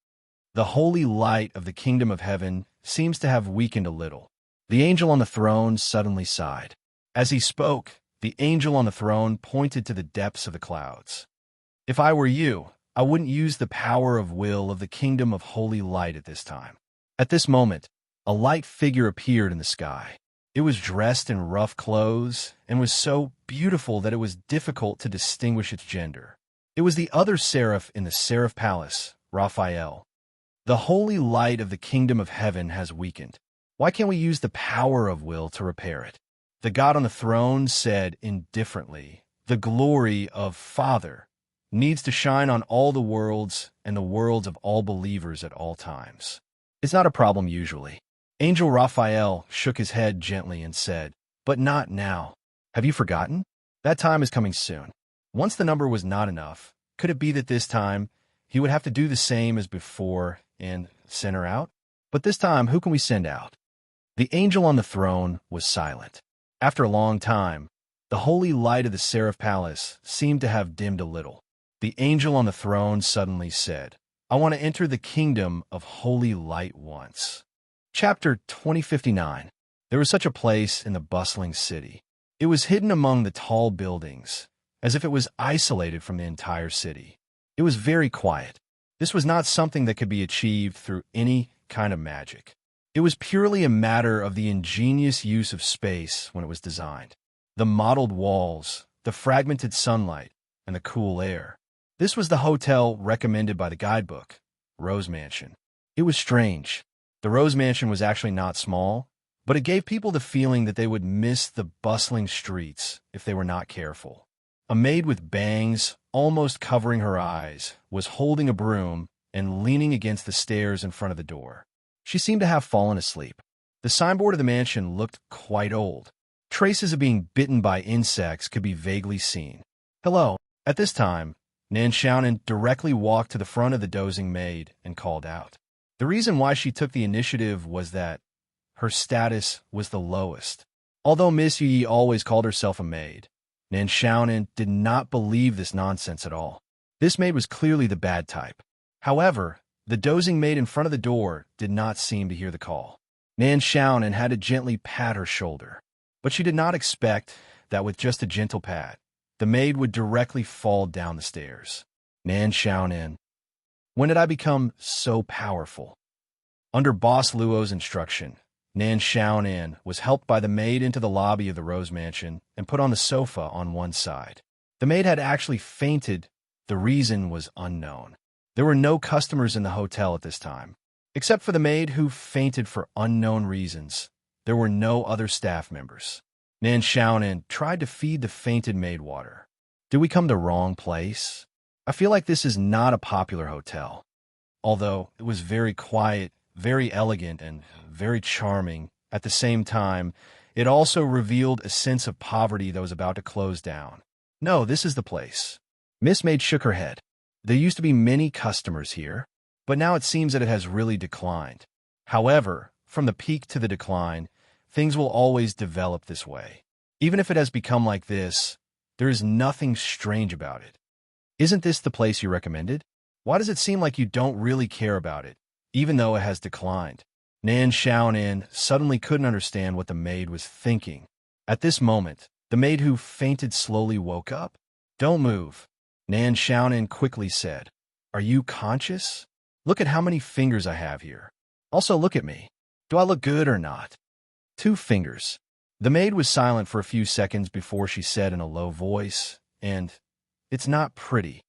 The holy light of the kingdom of heaven seems to have weakened a little. The angel on the throne suddenly sighed. As he spoke, the angel on the throne pointed to the depths of the clouds. If I were you, I wouldn't use the power of will of the kingdom of holy light at this time. At this moment, a light figure appeared in the sky. It was dressed in rough clothes and was so beautiful that it was difficult to distinguish its gender. It was the other seraph in the seraph palace, Raphael. The holy light of the kingdom of heaven has weakened. Why can't we use the power of will to repair it? The God on the throne said indifferently, "The glory of Father needs to shine on all the worlds and the worlds of all believers at all times." It's not a problem usually. Angel Raphael shook his head gently and said, "But not now. Have you forgotten? That time is coming soon." Once the number was not enough, could it be that this time he would have to do the same as before and send her out? But this time, who can we send out? The angel on the throne was silent. After a long time, the holy light of the seraph palace seemed to have dimmed a little. The angel on the throne suddenly said, "I want to enter the kingdom of holy light once." Chapter 2059. There was such a place in the bustling city. It was hidden among the tall buildings, as if it was isolated from the entire city. It was very quiet. This was not something that could be achieved through any kind of magic. It was purely a matter of the ingenious use of space when it was designed. The mottled walls, the fragmented sunlight, and the cool air. This was the hotel recommended by the guidebook, Rose Mansion. It was strange. The Rose Mansion was actually not small, but it gave people the feeling that they would miss the bustling streets if they were not careful. A maid with bangs almost covering her eyes was holding a broom and leaning against the stairs in front of the door. She seemed to have fallen asleep. The signboard of the mansion looked quite old. Traces of being bitten by insects could be vaguely seen. "Hello." At this time, Nan Xiaonan directly walked to the front of the dozing maid and called out. The reason why she took the initiative was that her status was the lowest. Although Miss Yi always called herself a maid, Nan Xiaonan did not believe this nonsense at all. This maid was clearly the bad type. However, the dozing maid in front of the door did not seem to hear the call. Nan Xiaonan had to gently pat her shoulder, but she did not expect that with just a gentle pat, the maid would directly fall down the stairs. Nan Xiaonan. When did I become so powerful? Under Boss Luo's instruction, Nan Xiaonan was helped by the maid into the lobby of the Rose Mansion and put on the sofa on one side. The maid had actually fainted. The reason was unknown. There were no customers in the hotel at this time. Except for the maid who fainted for unknown reasons, there were no other staff members. Nan Xiaonan tried to feed the fainted maid water. Did we come to the wrong place? I feel like this is not a popular hotel. Although it was very quiet, very elegant, and very charming, at the same time, it also revealed a sense of poverty that was about to close down. No, this is the place. Miss Maid shook her head. There used to be many customers here. but now it seems that it has really declined. However, from the peak to the decline, things will always develop this way. Even if it has become like this, there is nothing strange about it. Isn't this the place you recommended? Why does it seem like you don't really care about it, even though it has declined? Nan Xiaonan suddenly couldn't understand what the maid was thinking. At this moment, the maid who fainted slowly woke up. "Don't move," Nan Xiaonan quickly said. "Are you conscious? Look at how many fingers I have here. Also look at me. Do I look good or not?" 2 fingers. The maid was silent for a few seconds before she said in a low voice, "And it's not pretty.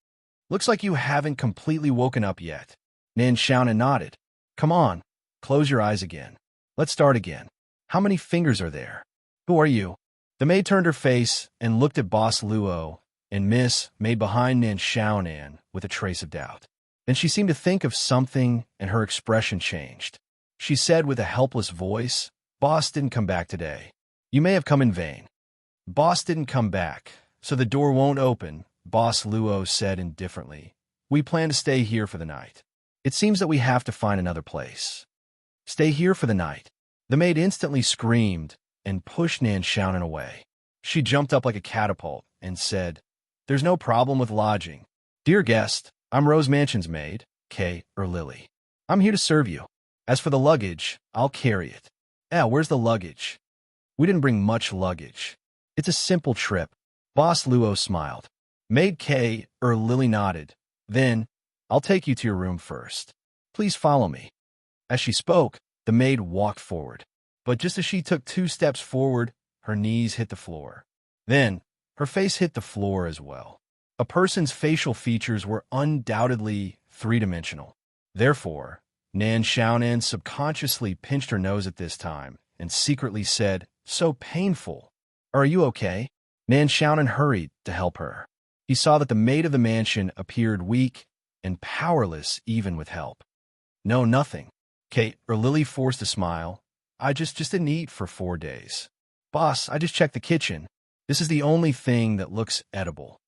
Looks like you haven't completely woken up yet." Nan Xiaonan nodded. "Come on, close your eyes again. Let's start again. How many fingers are there? Who are you?" The maid turned her face and looked at Boss Luo and Miss Maid behind Nan Xiaonan with a trace of doubt. Then she seemed to think of something and her expression changed. She said with a helpless voice, "Boss didn't come back today. You may have come in vain." "Boss didn't come back, so the door won't open," Boss Luo said indifferently. "We plan to stay here for the night. It seems that we have to find another place." "Stay here for the night?" The maid instantly screamed and pushed Nan Xiaonan away. She jumped up like a catapult and said, "There's no problem with lodging. Dear guest, I'm Rose Mansion's maid, Kay or Lily. I'm here to serve you. As for the luggage, I'll carry it." Where's the luggage?" "We didn't bring much luggage. It's a simple trip." Boss Luo smiled. Maid Kay or Lily nodded. "Then, I'll take you to your room first. Please follow me." As she spoke, the maid walked forward. But just as she took 2 steps forward, her knees hit the floor. Then, her face hit the floor as well. A person's facial features were undoubtedly 3-dimensional. Therefore, Nan Xiaonan subconsciously pinched her nose at this time and secretly said, "So painful. Are you okay?" Nan Xiaonan hurried to help her. He saw that the maid of the mansion appeared weak and powerless even with help. "No, nothing." Kate or Lily forced a smile. "I just didn't eat for 4 days. Boss, I just checked the kitchen. This is the only thing that looks edible."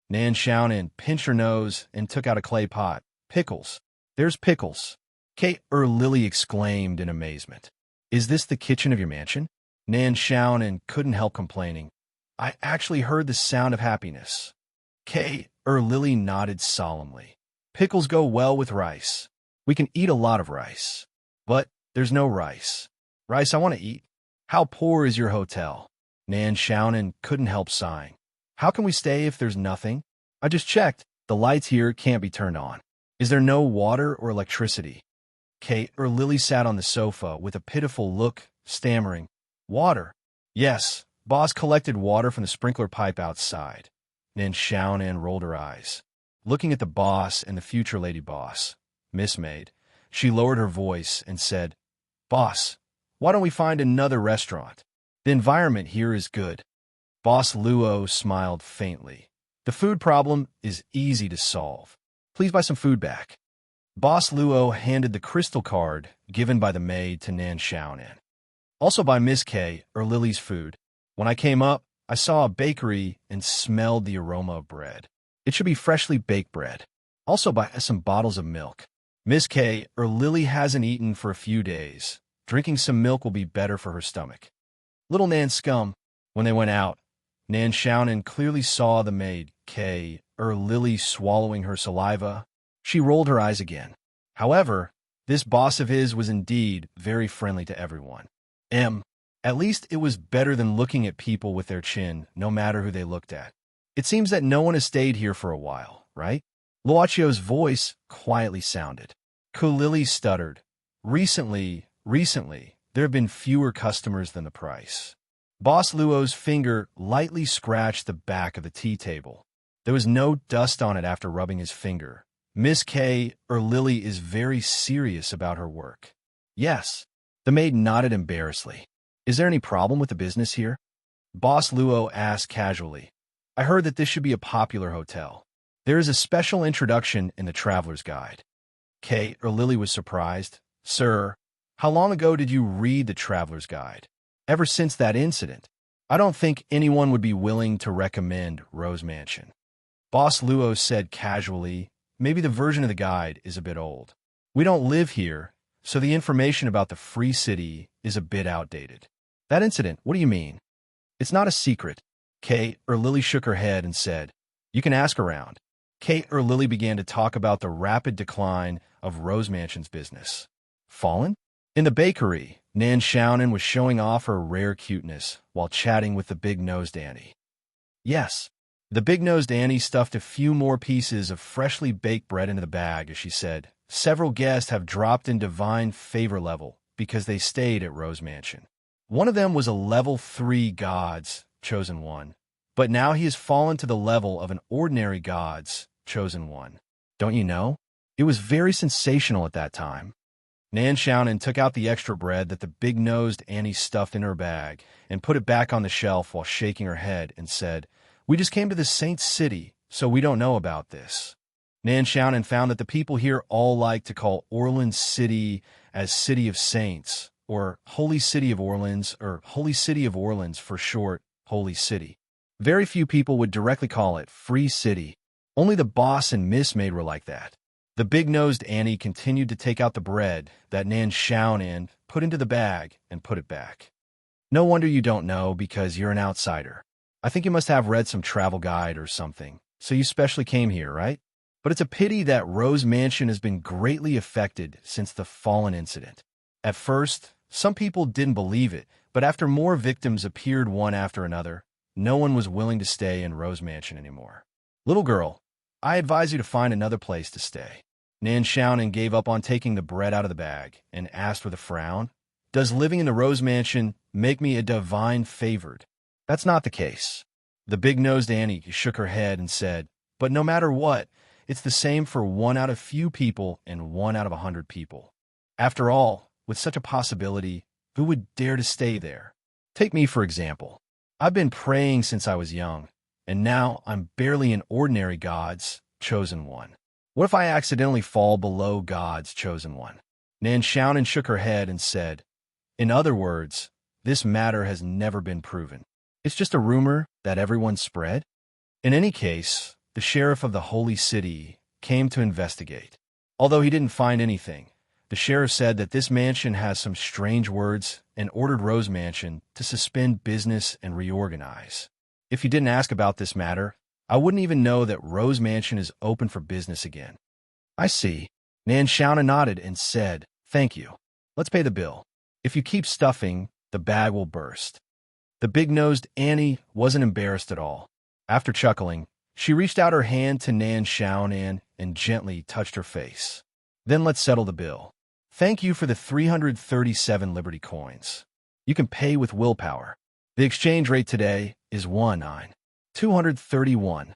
Nan Xiaonan pinched her nose and took out a clay pot. "Pickles. There's pickles." Kate or Lily exclaimed in amazement. "Is this the kitchen of your mansion?" Nan Xiaonan couldn't help complaining. "I actually heard the sound of happiness." Kate or Lily nodded solemnly. "Pickles go well with rice. We can eat a lot of rice. But there's no rice. Rice I want to eat. How poor is your hotel?" Nan Xiaonan couldn't help sighing. "How can we stay if there's nothing? I just checked. The lights here can't be turned on. Is there no water or electricity?" Kate or Lily sat on the sofa with a pitiful look, stammering, "Water. Yes, boss collected water from the sprinkler pipe outside." Nan Xiaonan rolled her eyes. Looking at the boss and the future lady boss, Miss Maid, she lowered her voice and said, "Boss, why don't we find another restaurant? The environment here is good." Boss Luo smiled faintly. "The food problem is easy to solve. Please buy some food back." Boss Luo handed the crystal card given by the maid to Nan Xiaonan. "Also buy Miss K or Lily's food. When I came up, I saw a bakery and smelled the aroma of bread. It should be freshly baked bread. Also buy some bottles of milk. Miss K or Lily hasn't eaten for a few days. Drinking some milk will be better for her stomach." Little Nan scum. When they went out, Nan Xiaonan clearly saw the maid, Kay or Lily, swallowing her saliva. She rolled her eyes again. However, this boss of his was indeed very friendly to everyone. At least it was better than looking at people with their chin, no matter who they looked at. "It seems that no one has stayed here for a while, right?" Luochio's voice quietly sounded. Lily stuttered. Recently, there have been fewer customers than the price." Boss Luo's finger lightly scratched the back of the tea table. There was no dust on it after rubbing his finger. Miss K or Lily is very serious about her work. "Yes." The maid nodded embarrassedly. "Is there any problem with the business here?" Boss Luo asked casually. "I heard that this should be a popular hotel. There is a special introduction in the Traveler's Guide." Kay or Lily was surprised. "Sir, how long ago did you read the Traveler's Guide?" "Ever since that incident. I don't think anyone would be willing to recommend Rose Mansion." Boss Luo said casually, "Maybe the version of the guide is a bit old." We don't live here, so the information about the free city is a bit outdated. That incident, what do you mean? It's not a secret. Kate or Lily shook her head and said, you can ask around. Kate or Lily began to talk about the rapid decline of Rose Mansion's business. Fallen? In the bakery, Nan Shaunen was showing off her rare cuteness while chatting with the big-nosed Annie. Yes. The big-nosed Annie stuffed a few more pieces of freshly baked bread into the bag as she said, several guests have dropped in divine favor level because they stayed at Rose Mansion. One of them was a level 3 God's Chosen One, but now he has fallen to the level of an ordinary God's Chosen One. Don't you know? It was very sensational at that time. Nan Shaunen took out the extra bread that the big-nosed Annie stuffed in her bag and put it back on the shelf while shaking her head and said, we just came to the Saint City, so we don't know about this. Nan Shaunen found that the people here all like to call Orleans City as City of Saints, or Holy City of Orleans, or Holy City of Orleans for short, Holy City. Very few people would directly call it Free City. Only the boss and Miss Maid were like that. The big-nosed Annie continued to take out the bread that Nan Shaunen put into the bag and put it back. No wonder you don't know because you're an outsider. I think you must have read some travel guide or something, so you specially came here, right? But it's a pity that Rose Mansion has been greatly affected since the Fallen incident. At first, some people didn't believe it, but after more victims appeared one after another, no one was willing to stay in Rose Mansion anymore. Little girl, I advise you to find another place to stay. Nan Shaunen gave up on taking the bread out of the bag and asked with a frown, does living in the Rose Mansion make me a divine favored? That's not the case. The big-nosed Annie shook her head and said, but no matter what, it's the same for 1 out of few people and 1 out of 100 people. After all, with such a possibility, who would dare to stay there? Take me, for example. I've been praying since I was young, and now I'm barely an ordinary God's Chosen One. What if I accidentally fall below God's Chosen One? Nan Shaunen shook her head and said, in other words, this matter has never been proven. It's just a rumor that everyone spread? In any case, the sheriff of the Holy City came to investigate. Although he didn't find anything, the sheriff said that this mansion has some strange words and ordered Rose Mansion to suspend business and reorganize. If you didn't ask about this matter, I wouldn't even know that Rose Mansion is open for business again. I see. Nan Shaunen nodded and said, thank you. Let's pay the bill. If you keep stuffing, the bag will burst. The big-nosed Annie wasn't embarrassed at all. After chuckling, she reached out her hand to Nan Shaunen and gently touched her face. Then let's settle the bill. Thank you for the 337 Liberty coins. You can pay with willpower. The exchange rate today is 231.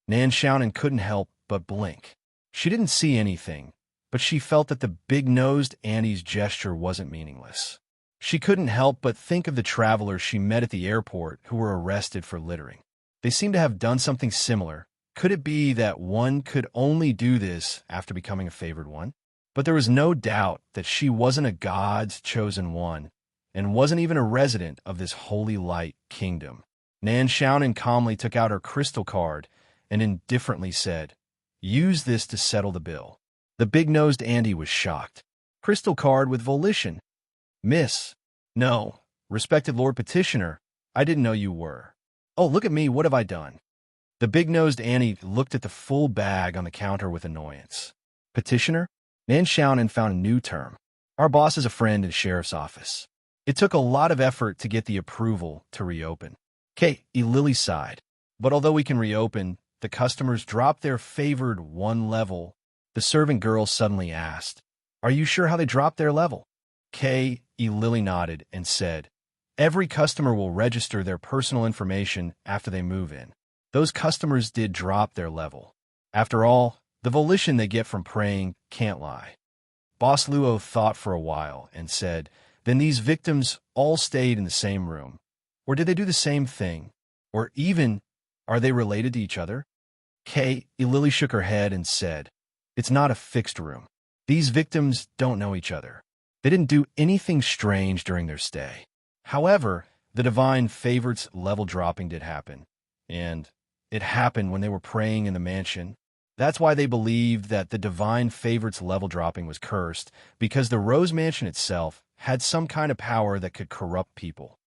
Nan Shaunen couldn't help but blink. She didn't see anything, but she felt that the big-nosed Annie's gesture wasn't meaningless. She couldn't help but think of the travelers she met at the airport who were arrested for littering. They seemed to have done something similar. Could it be that one could only do this after becoming a favored one? But there was no doubt that she wasn't a God's Chosen One and wasn't even a resident of this holy light kingdom. Nan Shaunen calmly took out her crystal card and indifferently said, use this to settle the bill. The big-nosed Andy was shocked. Crystal card with volition. Miss. No, respected Lord Petitioner, I didn't know you were. Oh, look at me, what have I done? The big-nosed Annie looked at the full bag on the counter with annoyance. Petitioner? Nan Shaunen found a new term. Our boss is a friend in the sheriff's office. It took a lot of effort to get the approval to reopen. Kate, Lily sighed. But although we can reopen, the customers dropped their favored 1 level. The servant girl suddenly asked, are you sure how they dropped their level? Lily nodded and said, every customer will register their personal information after they move in. Those customers did drop their level. After all, the volition they get from praying can't lie. Boss Luo thought for a while and said, then these victims all stayed in the same room. Or did they do the same thing? Or even, are they related to each other? Lily shook her head and said, it's not a fixed room. These victims don't know each other. They didn't do anything strange during their stay. However, the divine favorites level dropping did happen, and it happened when they were praying in the mansion. That's why they believed that the divine favorite's level dropping was cursed, because the Rose Mansion itself had some kind of power that could corrupt people.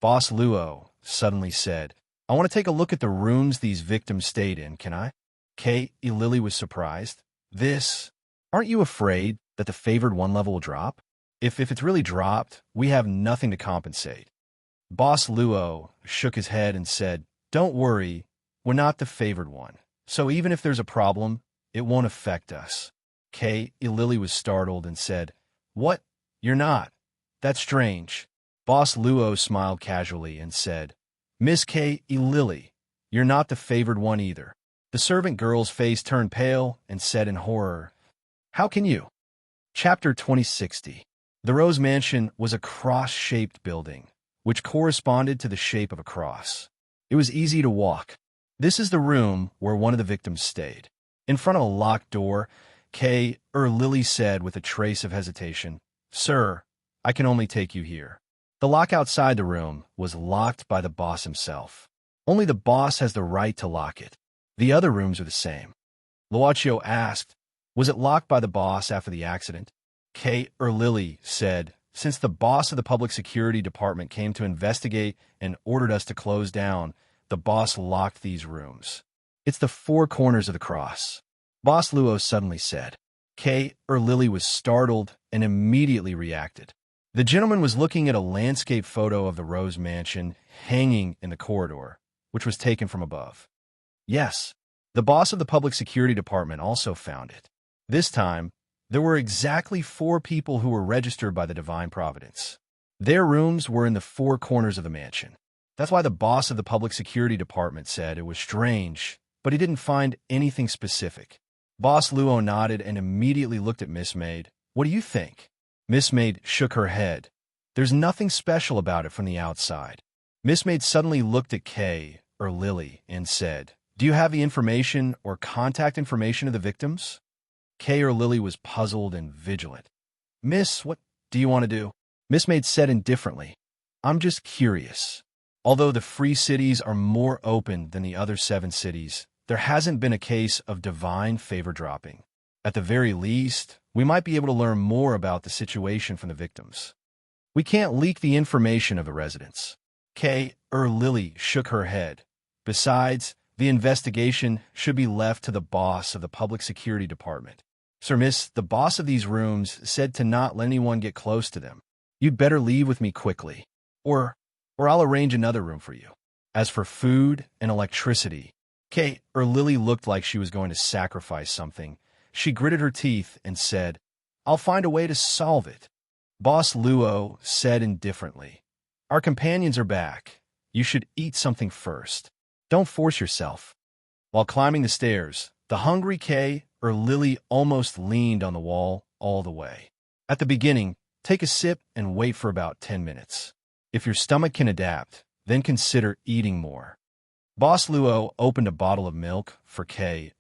Boss Luo suddenly said, I want to take a look at the rooms these victims stayed in, can I? Lily was surprised. Aren't you afraid that the favored one level will drop? If it's really dropped, we have nothing to compensate. Boss Luo shook his head and said, Don't worry, we're not the favored one. So even if there's a problem, it won't affect us. Lily was startled and said, What? You're not? That's strange. Boss Luo smiled casually and said, Miss Lily, you're not the favored one either. The servant girl's face turned pale and said in horror, How can you? Chapter 2060. The Rose Mansion was a cross-shaped building, which corresponded to the shape of a cross. It was easy to walk. This is the room where one of the victims stayed. In front of a locked door, Lily said with a trace of hesitation, Sir, I can only take you here. The lock outside the room was locked by the boss himself. Only the boss has the right to lock it. The other rooms are the same. Luochio asked, Was it locked by the boss after the accident? Lily said, Since the boss of the public security department came to investigate and ordered us to close down, the boss locked these rooms. It's the four corners of the cross. Boss Luo suddenly said. Lily was startled and immediately reacted. The gentleman was looking at a landscape photo of the Rose Mansion hanging in the corridor, which was taken from above. Yes, the boss of the public security department also found it. This time, there were exactly 4 people who were registered by the Divine Providence. Their rooms were in the 4 corners of the mansion. That's why the boss of the public security department said it was strange, but he didn't find anything specific. Boss Luo nodded and immediately looked at Miss Maid. What do you think? Miss Maid shook her head. There's nothing special about it from the outside. Miss Maid suddenly looked at Lily and said, Do you have the information or contact information of the victims? Lily was puzzled and vigilant. Miss, what do you want to do? Miss Maid said indifferently, I'm just curious. Although the free cities are more open than the other 7 cities, there hasn't been a case of divine favor dropping. At the very least, we might be able to learn more about the situation from the victims. We can't leak the information of the residents. Lily shook her head. Besides, the investigation should be left to the boss of the public security department. Sir Miss, the boss of these rooms said to not let anyone get close to them. You'd better leave with me quickly, or I'll arrange another room for you. As for food and electricity, Lily looked like she was going to sacrifice something. She gritted her teeth and said, I'll find a way to solve it. Boss Luo said indifferently, Our companions are back. You should eat something first. Don't force yourself. While climbing the stairs, the hungry Lily almost leaned on the wall all the way. At the beginning, take a sip and wait for about 10 minutes. If your stomach can adapt, then consider eating more. Boss Luo opened a bottle of milk for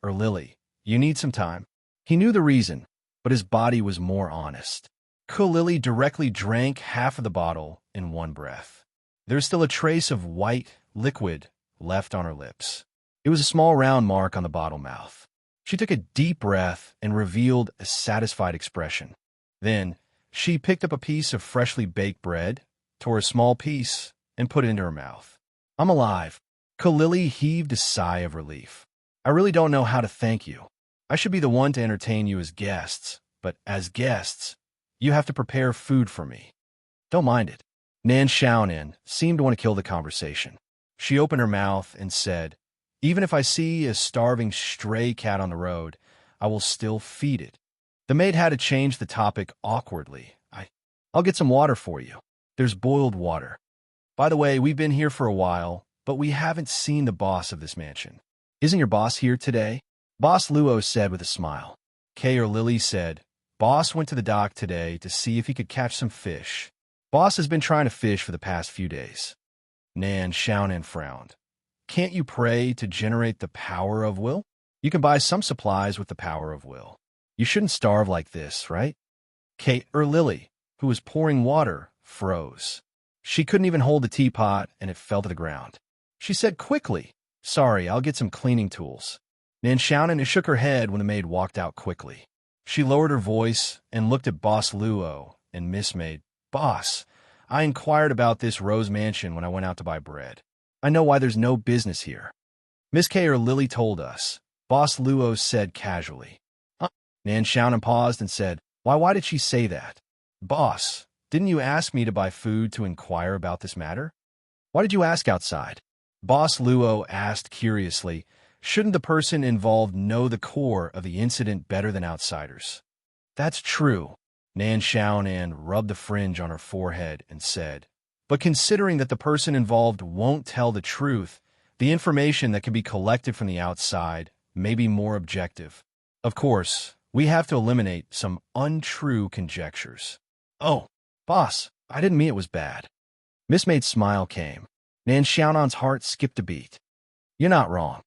Lily. You need some time. He knew the reason, but his body was more honest. Lily directly drank half of the bottle in one breath. There's still a trace of white liquid left on her lips. It was a small round mark on the bottle mouth. She took a deep breath and revealed a satisfied expression. Then, she picked up a piece of freshly baked bread, tore a small piece, and put it into her mouth. I'm alive. Lily heaved a sigh of relief. I really don't know how to thank you. I should be the one to entertain you as guests, but as guests, you have to prepare food for me. Don't mind it. Nan Xiaonan seemed to want to kill the conversation. She opened her mouth and said, Even if I see a starving stray cat on the road, I will still feed it. The maid had to change the topic awkwardly. I'll get some water for you. There's boiled water. By the way, we've been here for a while, but we haven't seen the boss of this mansion. Isn't your boss here today? Boss Luo said with a smile. Lily said, Boss went to the dock today to see if he could catch some fish. Boss has been trying to fish for the past few days. Nan Xiaonan frowned. Can't you pray to generate the power of will? You can buy some supplies with the power of will. You shouldn't starve like this, right? Lily, who was pouring water, froze. She couldn't even hold the teapot, and it fell to the ground. She said quickly, Sorry, I'll get some cleaning tools. Nan Xiaonan shook her head when the maid walked out quickly. She lowered her voice and looked at Boss Luo and Miss Maid. Boss, I inquired about this Rose Mansion when I went out to buy bread. I know why there's no business here. Miss K or Lily told us, Boss Luo said casually. Nan Xiaonan paused and said, Why did she say that? Boss, didn't you ask me to buy food to inquire about this matter? Why did you ask outside? Boss Luo asked curiously, shouldn't the person involved know the core of the incident better than outsiders? That's true. Nan Xiaonan rubbed the fringe on her forehead and said, but considering that the person involved won't tell the truth, the information that can be collected from the outside may be more objective. Of course, we have to eliminate some untrue conjectures. Oh, boss, I didn't mean it was bad. Miss Maid's smile came. Nan Xiaonan's heart skipped a beat. You're not wrong.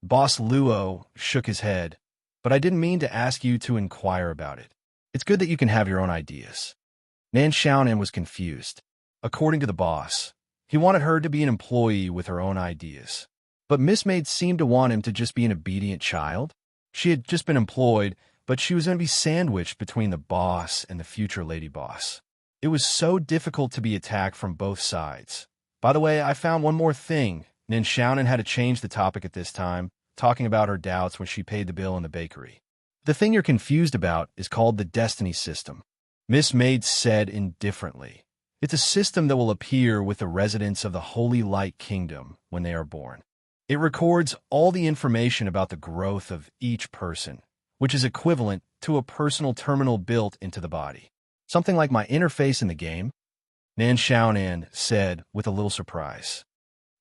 Boss Luo shook his head, but I didn't mean to ask you to inquire about it. It's good that you can have your own ideas. Nan Xiaonan was confused. According to the boss, he wanted her to be an employee with her own ideas. But Miss Maid seemed to want him to just be an obedient child. She had just been employed, but she was going to be sandwiched between the boss and the future lady boss. It was so difficult to be attacked from both sides. By the way, I found one more thing. Nan Xiaonan had to change the topic at this time, talking about her doubts when she paid the bill in the bakery. The thing you're confused about is called the destiny system. Miss Maid said indifferently. It's a system that will appear with the residents of the Holy Light Kingdom when they are born. It records all the information about the growth of each person, which is equivalent to a personal terminal built into the body. Something like my interface in the game? Nan Xiaonan said with a little surprise.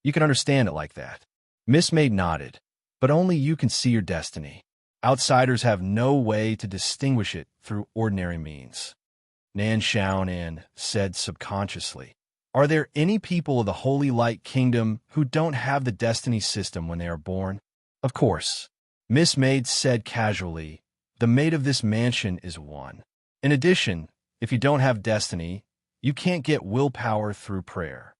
You can understand it like that. Miss Maid nodded, but only you can see your destiny. Outsiders have no way to distinguish it through ordinary means. Nan Xiaonan said subconsciously, Are there any people of the Holy Light Kingdom who don't have the destiny system when they are born? Of course. Miss Maid said casually, The maid of this mansion is one. In addition, if you don't have destiny, you can't get willpower through prayer.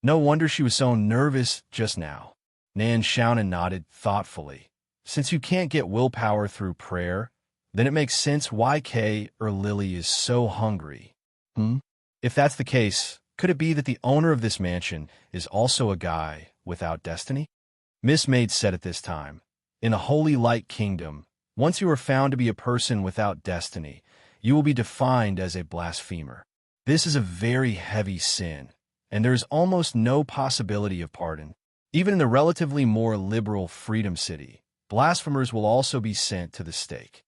No wonder she was so nervous just now. Nan Xiaonan nodded thoughtfully. Since you can't get willpower through prayer, then it makes sense why Kay or Lily is so hungry. If that's the case, could it be that the owner of this mansion is also a guy without destiny? Miss Maid said at this time, In the Holy Light Kingdom, once you are found to be a person without destiny, you will be defined as a blasphemer. This is a very heavy sin, and there is almost no possibility of pardon. Even in the relatively more liberal Freedom City, blasphemers will also be sent to the stake.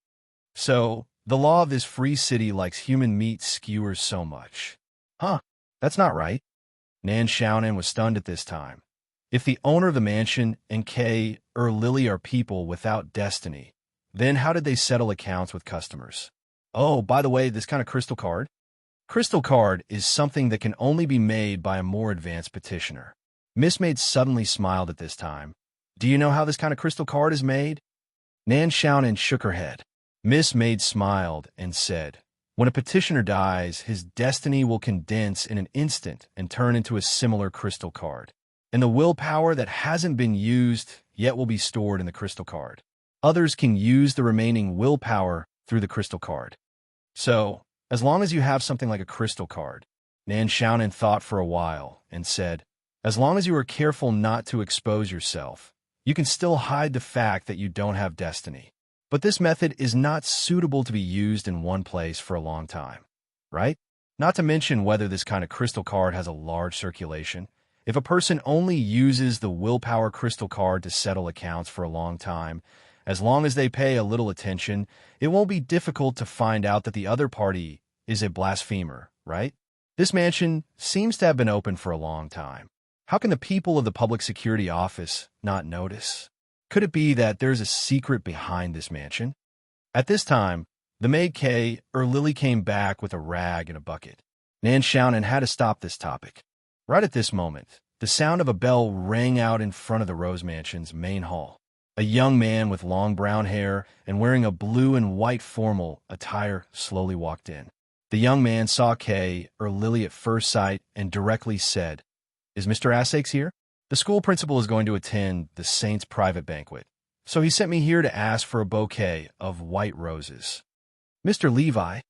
So, the law of this free city likes human meat skewers so much. That's not right. Nan Xiaonan was stunned at this time. If the owner of the mansion and Kay or Lily are people without destiny, then how did they settle accounts with customers? Oh, by the way, this kind of crystal card? Crystal card is something that can only be made by a more advanced petitioner. Miss Maid suddenly smiled at this time. Do you know how this kind of crystal card is made? Nan Xiaonan shook her head. Miss Maid smiled and said, When a petitioner dies, his destiny will condense in an instant and turn into a similar crystal card. And the willpower that hasn't been used yet will be stored in the crystal card. Others can use the remaining willpower through the crystal card. So, as long as you have something like a crystal card, Nan Xiaonan thought for a while and said, as long as you are careful not to expose yourself, you can still hide the fact that you don't have destiny. But this method is not suitable to be used in one place for a long time, right? Not to mention whether this kind of crystal card has a large circulation. If a person only uses the willpower crystal card to settle accounts for a long time, as long as they pay a little attention, it won't be difficult to find out that the other party is a blasphemer, right? This mansion seems to have been open for a long time. How can the people of the Public Security Office not notice? Could it be that there's a secret behind this mansion? At this time, the maid Kay or Lily came back with a rag and a bucket. Nan Xiaonan had to stop this topic. Right at this moment, the sound of a bell rang out in front of the Rose Mansion's main hall. A young man with long brown hair and wearing a blue and white formal attire slowly walked in. The young man saw Kay or Lily at first sight and directly said, "Is Mr. Assakes here? The school principal is going to attend the Saint's private banquet. So he sent me here to ask for a bouquet of white roses. Mr. Levi,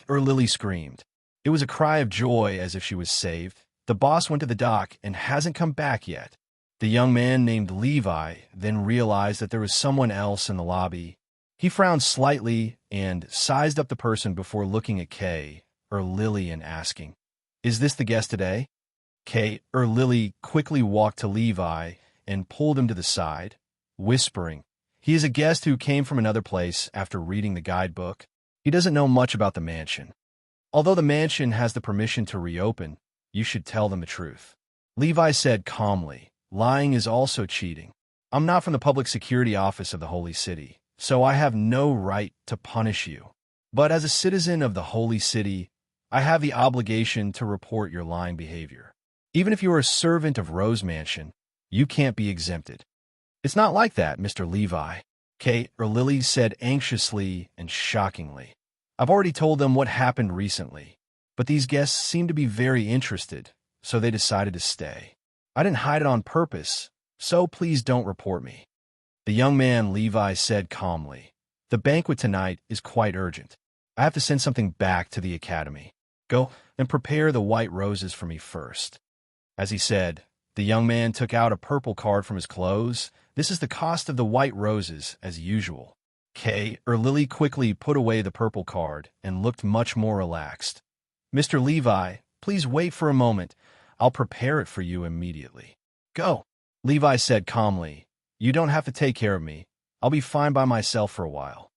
Lily screamed. It was a cry of joy as if she was saved. The boss went to the dock and hasn't come back yet. The young man named Levi then realized that there was someone else in the lobby. He frowned slightly and sized up the person before looking at Lily and asking, "Is this the guest today?" Lily quickly walked to Levi and pulled him to the side, whispering, "He is a guest who came from another place after reading the guidebook. He doesn't know much about the mansion. Although the mansion has the permission to reopen, you should tell them the truth." Levi said calmly, "Lying is also cheating. I'm not from the public security office of the Holy City, so I have no right to punish you. But as a citizen of the Holy City, I have the obligation to report your lying behavior. Even if you are a servant of Rose Mansion, you can't be exempted." "It's not like that, Mr. Levi," Lily said anxiously and shockingly. "I've already told them what happened recently, but these guests seem to be very interested, so they decided to stay. I didn't hide it on purpose, so please don't report me." The young man, Levi, said calmly, "The banquet tonight is quite urgent. I have to send something back to the academy. Go and prepare the white roses for me first." As he said, the young man took out a purple card from his clothes. "This is the cost of the white roses, as usual." Lily quickly put away the purple card and looked much more relaxed. "Mr. Levi, please wait for a moment. I'll prepare it for you immediately." "Go," Levi said calmly. "You don't have to take care of me. I'll be fine by myself for a while."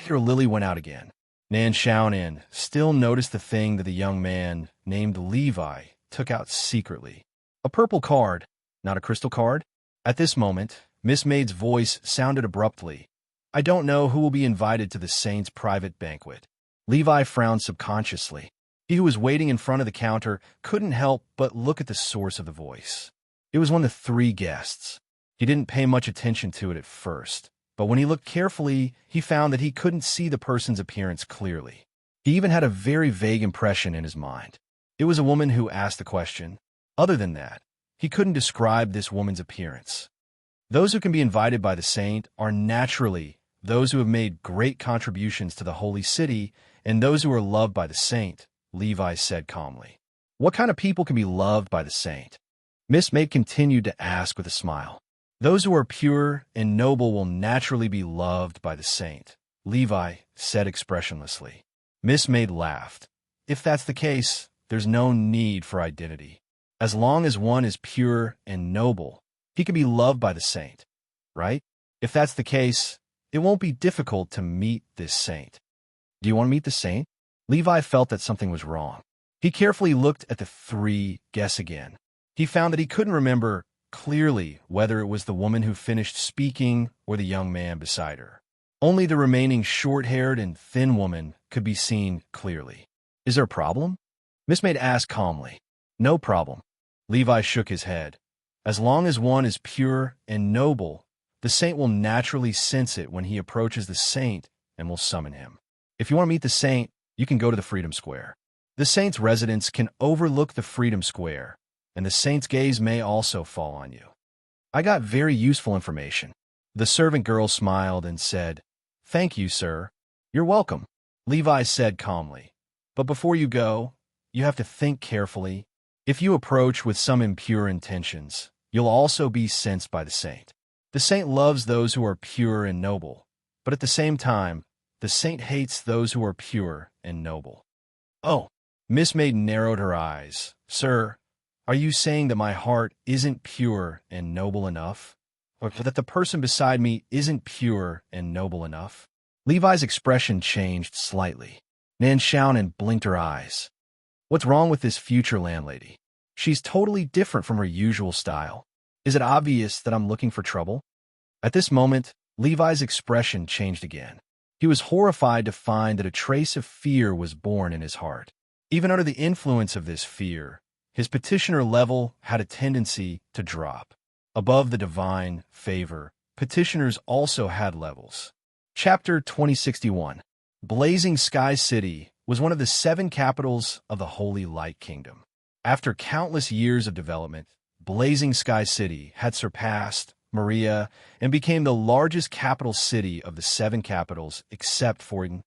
Lily went out again. Nan Xiaonan still noticed the thing that the young man named Levi took out secretly. A purple card, not a crystal card. At this moment, Miss Maid's voice sounded abruptly. "I don't know who will be invited to the Saint's private banquet." Levi frowned subconsciously. He who was waiting in front of the counter couldn't help but look at the source of the voice. It was one of the 3 guests. He didn't pay much attention to it at first, but when he looked carefully, he found that he couldn't see the person's appearance clearly. He even had a very vague impression in his mind. It was a woman who asked the question. Other than that, he couldn't describe this woman's appearance. Those who can be invited by the Saint are naturally those who have made great contributions to the Holy City and those who are loved by the Saint, Levi said calmly. "What kind of people can be loved by the Saint?" Miss Maid continued to ask with a smile. "Those who are pure and noble will naturally be loved by the Saint," Levi said expressionlessly. Miss Maid laughed. "If that's the case, there's no need for identity. As long as one is pure and noble, he can be loved by the Saint, right? If that's the case, it won't be difficult to meet this Saint." "Do you want to meet the Saint?" Levi felt that something was wrong. He carefully looked at the 3 guests again. He found that he couldn't remember clearly whether it was the woman who finished speaking or the young man beside her. Only the remaining short-haired and thin woman could be seen clearly. "Is there a problem?" Miss Maid asked calmly. "No problem." Levi shook his head. "As long as one is pure and noble, the Saint will naturally sense it when he approaches the Saint and will summon him. If you want to meet the Saint, you can go to the Freedom Square. The Saint's residence can overlook the Freedom Square, and the Saint's gaze may also fall on you." "I got very useful information." The servant girl smiled and said, "Thank you, sir." "You're welcome," Levi said calmly. "But before you go, you have to think carefully. If you approach with some impure intentions, you'll also be sensed by the Saint. The Saint loves those who are pure and noble, but at the same time, the Saint hates those who are pure and noble." "Oh," Miss Maid narrowed her eyes. "Sir, are you saying that my heart isn't pure and noble enough? Or that the person beside me isn't pure and noble enough?" Levi's expression changed slightly. Nan Xiaonan blinked her eyes. "What's wrong with this future landlady? She's totally different from her usual style. Is it obvious that I'm looking for trouble?" At this moment, Levi's expression changed again. He was horrified to find that a trace of fear was born in his heart. Even under the influence of this fear, his petitioner level had a tendency to drop. Above the divine favor, petitioners also had levels. Chapter 2061. Blazing Sky City was one of the 7 capitals of the Holy Light Kingdom. After countless years of development, Blazing Sky City had surpassed Maria, and became the largest capital city of the 7 capitals except for Eden.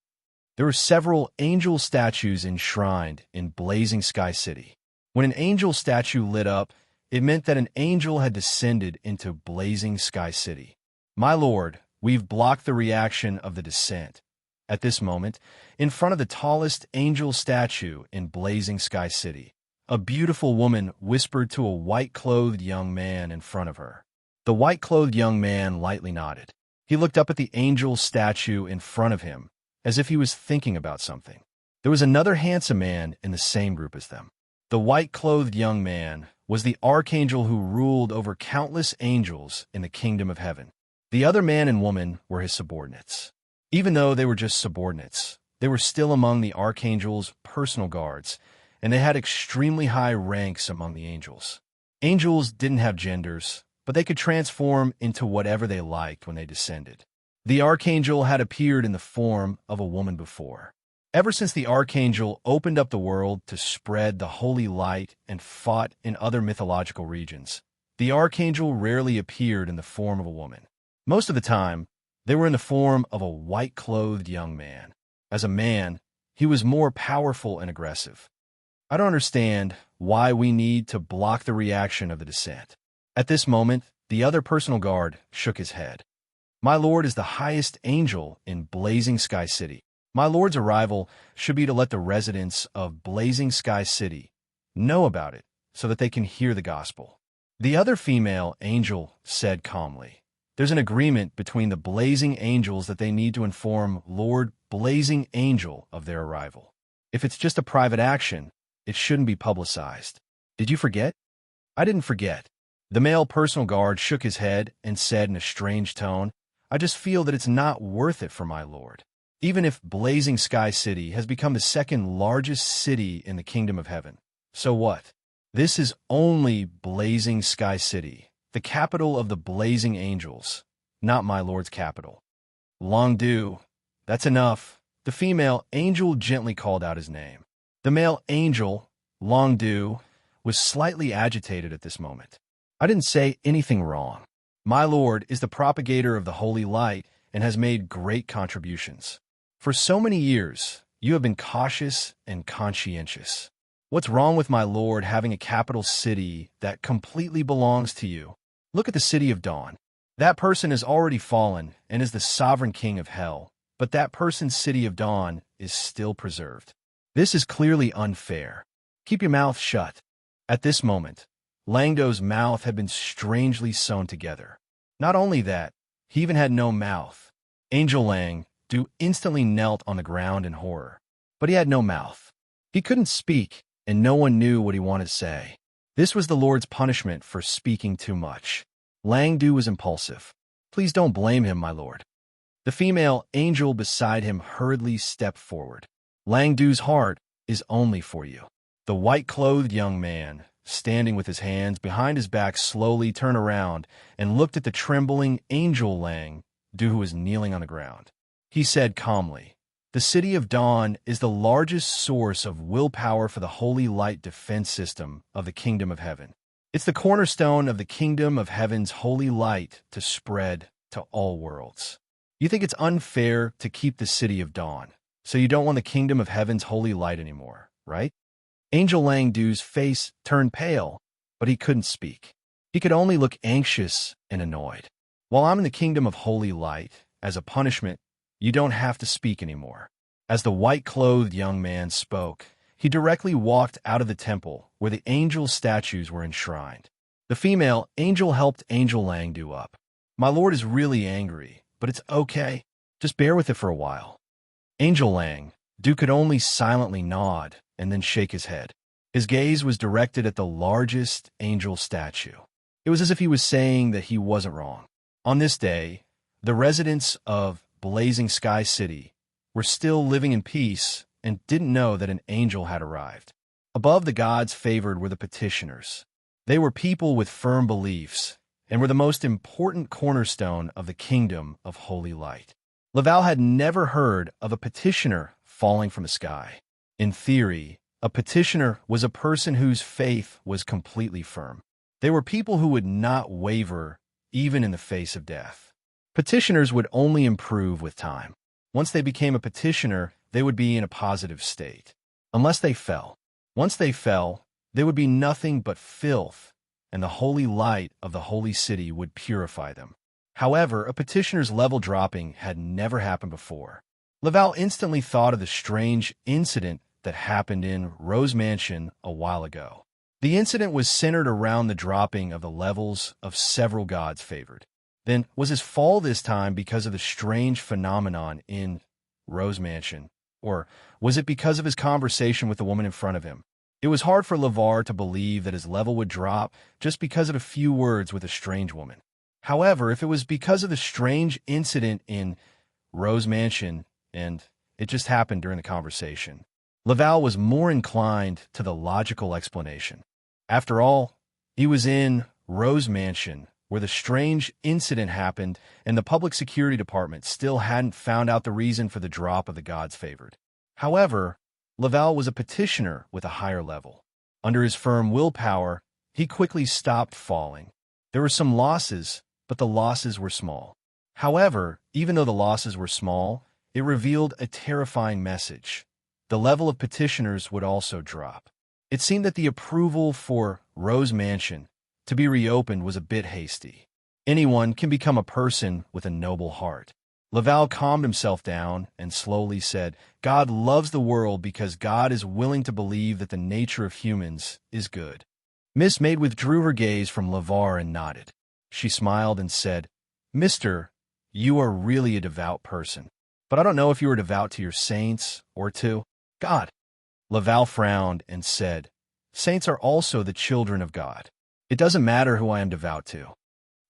There were several angel statues enshrined in Blazing Sky City. When an angel statue lit up, it meant that an angel had descended into Blazing Sky City. My lord, we've blocked the reaction of the descent. At this moment, in front of the tallest angel statue in Blazing Sky City, a beautiful woman whispered to a white-clothed young man in front of her. The white-clothed young man lightly nodded. He looked up at the angel statue in front of him, as if he was thinking about something. There was another handsome man in the same group as them. The white-clothed young man was the archangel who ruled over countless angels in the kingdom of heaven. The other man and woman were his subordinates. Even though they were just subordinates, they were still among the archangel's personal guards, and they had extremely high ranks among the angels. Angels didn't have genders, but they could transform into whatever they liked when they descended. The archangel had appeared in the form of a woman before. Ever since the archangel opened up the world to spread the holy light and fought in other mythological regions, the archangel rarely appeared in the form of a woman. Most of the time, they were in the form of a white-clothed young man. As a man, he was more powerful and aggressive. I don't understand why we need to block the reaction of the descent. At this moment, the other personal guard shook his head. My lord is the highest angel in Blazing Sky City. My lord's arrival should be to let the residents of Blazing Sky City know about it so that they can hear the gospel. The other female angel said calmly, there's an agreement between the Blazing Angels that they need to inform Lord Blazing Angel of their arrival. If it's just a private action, it shouldn't be publicized. Did you forget? I didn't forget. The male personal guard shook his head and said in a strange tone, I just feel that it's not worth it for my lord. Even if Blazing Sky City has become the second largest city in the kingdom of heaven. So what? This is only Blazing Sky City, the capital of the Blazing Angels, not my lord's capital. Long due. That's enough. The female angel gently called out his name. The male angel, Long due, was slightly agitated at this moment. I didn't say anything wrong. My lord is the propagator of the holy light and has made great contributions. For so many years, you have been cautious and conscientious. What's wrong with my lord having a capital city that completely belongs to you? Look at the city of Dawn. That person has already fallen and is the sovereign king of hell, but that person's city of Dawn is still preserved. This is clearly unfair. Keep your mouth shut. At this moment, Langdo's mouth had been strangely sewn together. Not only that, he even had no mouth. Angel Langdo instantly knelt on the ground in horror. But he had no mouth. He couldn't speak, and no one knew what he wanted to say. This was the Lord's punishment for speaking too much. Langdo was impulsive. Please don't blame him, my lord. The female angel beside him hurriedly stepped forward. Langdo's heart is only for you. The white-clothed young man, standing with his hands behind his back, slowly turned around and looked at the trembling angel Langdo who was kneeling on the ground. He said calmly, the city of Dawn is the largest source of willpower for the holy light defense system of the kingdom of heaven. It's the cornerstone of the kingdom of heaven's holy light to spread to all worlds. You think it's unfair to keep the city of Dawn, so you don't want the kingdom of heaven's holy light anymore, right? Angel Langdo's face turned pale, but he couldn't speak. He could only look anxious and annoyed. While I'm in the kingdom of holy light, as a punishment, you don't have to speak anymore. As the white-clothed young man spoke, he directly walked out of the temple where the angel statues were enshrined. The female angel helped Angel Langdo up. My lord is really angry, but it's okay. Just bear with it for a while. Angel Langdo could only silently nod and then shake his head. His gaze was directed at the largest angel statue. It was as if he was saying that he wasn't wrong. On this day, the residents of Blazing Sky City were still living in peace and didn't know that an angel had arrived. Above the gods favored were the petitioners. They were people with firm beliefs and were the most important cornerstone of the kingdom of holy light. Laval had never heard of a petitioner falling from the sky. In theory, a petitioner was a person whose faith was completely firm. They were people who would not waver even in the face of death. Petitioners would only improve with time. Once they became a petitioner, they would be in a positive state. Unless they fell. Once they fell, they would be nothing but filth, and the holy light of the holy city would purify them. However, a petitioner's level dropping had never happened before. Laval instantly thought of the strange incident that happened in Rose Mansion a while ago. The incident was centered around the dropping of the levels of several gods favored. Then, was his fall this time because of the strange phenomenon in Rose Mansion? Or was it because of his conversation with the woman in front of him? It was hard for Lavar to believe that his level would drop just because of a few words with a strange woman. However, if it was because of the strange incident in Rose Mansion, and it just happened during the conversation, Laval was more inclined to the logical explanation. After all, he was in Rose Mansion, where the strange incident happened, and the public security department still hadn't found out the reason for the drop of the gods favored. However, Laval was a petitioner with a higher level. Under his firm willpower, he quickly stopped falling. There were some losses, but the losses were small. However, even though the losses were small, it revealed a terrifying message. The level of petitioners would also drop. It seemed that the approval for Rose Mansion to be reopened was a bit hasty. Anyone can become a person with a noble heart. Laval calmed himself down and slowly said, God loves the world because God is willing to believe that the nature of humans is good. Miss Maid withdrew her gaze from Lavar and nodded. She smiled and said, Mister, you are really a devout person. But I don't know if you are devout to your saints or to God. Laval frowned and said, Saints are also the children of God. It doesn't matter who I am devout to.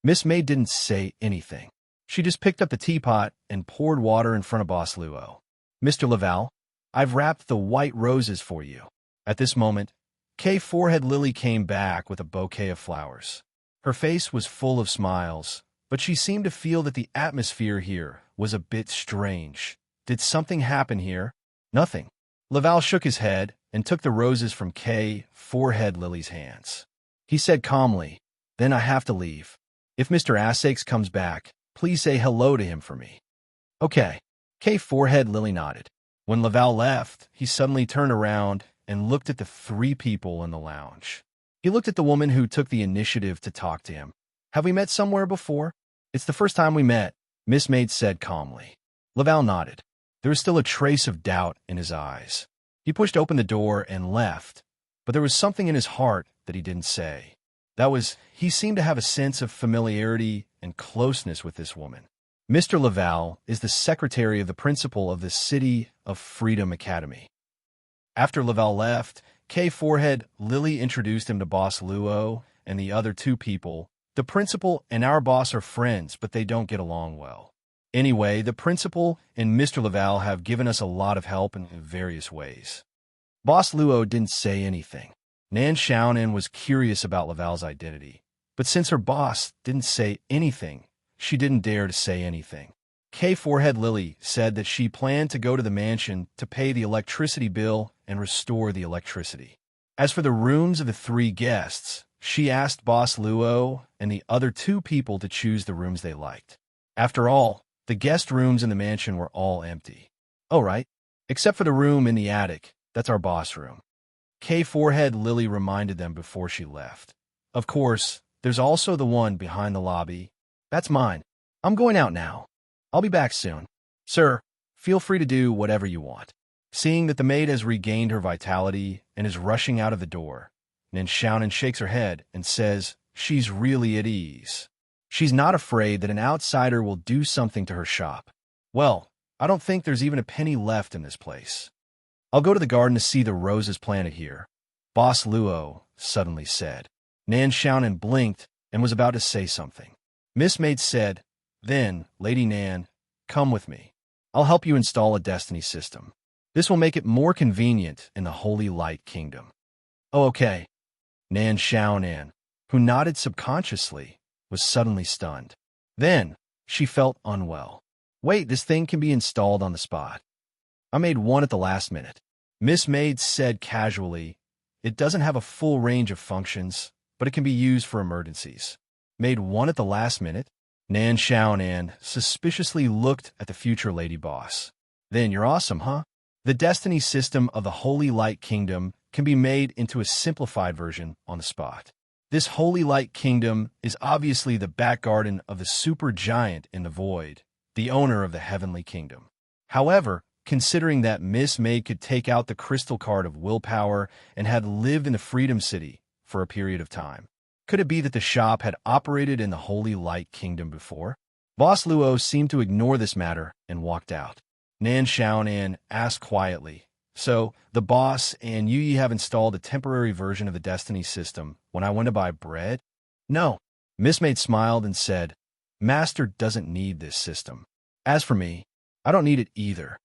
Miss Maid didn't say anything. She just picked up the teapot and poured water in front of Boss Luo. Mr. Laval, I've wrapped the white roses for you. At this moment, Kay Forehead Lily came back with a bouquet of flowers. Her face was full of smiles, but she seemed to feel that the atmosphere here was a bit strange. Did something happen here? Nothing. Laval shook his head and took the roses from Kay Forehead Lily's hands. He said calmly, Then I have to leave. If Mr. Asakes comes back, please say hello to him for me. Okay. Kay Forehead Lily nodded. When Laval left, he suddenly turned around and looked at the three people in the lounge. He looked at the woman who took the initiative to talk to him. Have we met somewhere before? It's the first time we met, Miss Maid said calmly. Laval nodded. There was still a trace of doubt in his eyes. He pushed open the door and left, but there was something in his heart that he didn't say. That was, he seemed to have a sense of familiarity and closeness with this woman. Mr. Laval is the secretary of the principal of the City of Freedom Academy. After Laval left, Kay Forehead Lily introduced him to Boss Luo and the other two people. The principal and our boss are friends, but they don't get along well. Anyway, the principal and Mr. Laval have given us a lot of help in various ways. Boss Luo didn't say anything. Nan Xiaonan was curious about Laval's identity, but since her boss didn't say anything, she didn't dare to say anything. Kay Forehead Lily said that she planned to go to the mansion to pay the electricity bill and restore the electricity. As for the rooms of the three guests, she asked Boss Luo and the other two people to choose the rooms they liked. After all, the guest rooms in the mansion were all empty. Oh, right. Except for the room in the attic. That's our boss room. Kay Forehead Lily reminded them before she left. Of course, there's also the one behind the lobby. That's mine. I'm going out now. I'll be back soon. Sir, feel free to do whatever you want. Seeing that the maid has regained her vitality and is rushing out of the door, Nan Xiaonan shakes her head and says she's really at ease. She's not afraid that an outsider will do something to her shop. Well, I don't think there's even a penny left in this place. I'll go to the garden to see the roses planted here, Boss Luo suddenly said. Nan Xiaonan blinked and was about to say something. Miss Maid said, Then, Lady Nan, come with me. I'll help you install a destiny system. This will make it more convenient in the Holy Light Kingdom. Oh, okay. Nan Xiaonan, who nodded subconsciously, was suddenly stunned. Then, she felt unwell. Wait, this thing can be installed on the spot. I made one at the last minute. Miss Maid said casually, It doesn't have a full range of functions, but it can be used for emergencies. Made one at the last minute? Nan Xiaonan suspiciously looked at the future lady boss. Then you're awesome, huh? The destiny system of the Holy Light Kingdom can be made into a simplified version on the spot. This Holy Light Kingdom is obviously the back garden of the super giant in the void, the owner of the Heavenly Kingdom. However, considering that Miss May could take out the crystal card of willpower and had lived in the Freedom City for a period of time, could it be that the shop had operated in the Holy Light Kingdom before? Boss Luo seemed to ignore this matter and walked out. Nan Xiaonan asked quietly, "So, the boss and you have installed a temporary version of the Destiny system when I went to buy bread?" "No." Miss Maid smiled and said, "Master doesn't need this system. As for me, I don't need it either."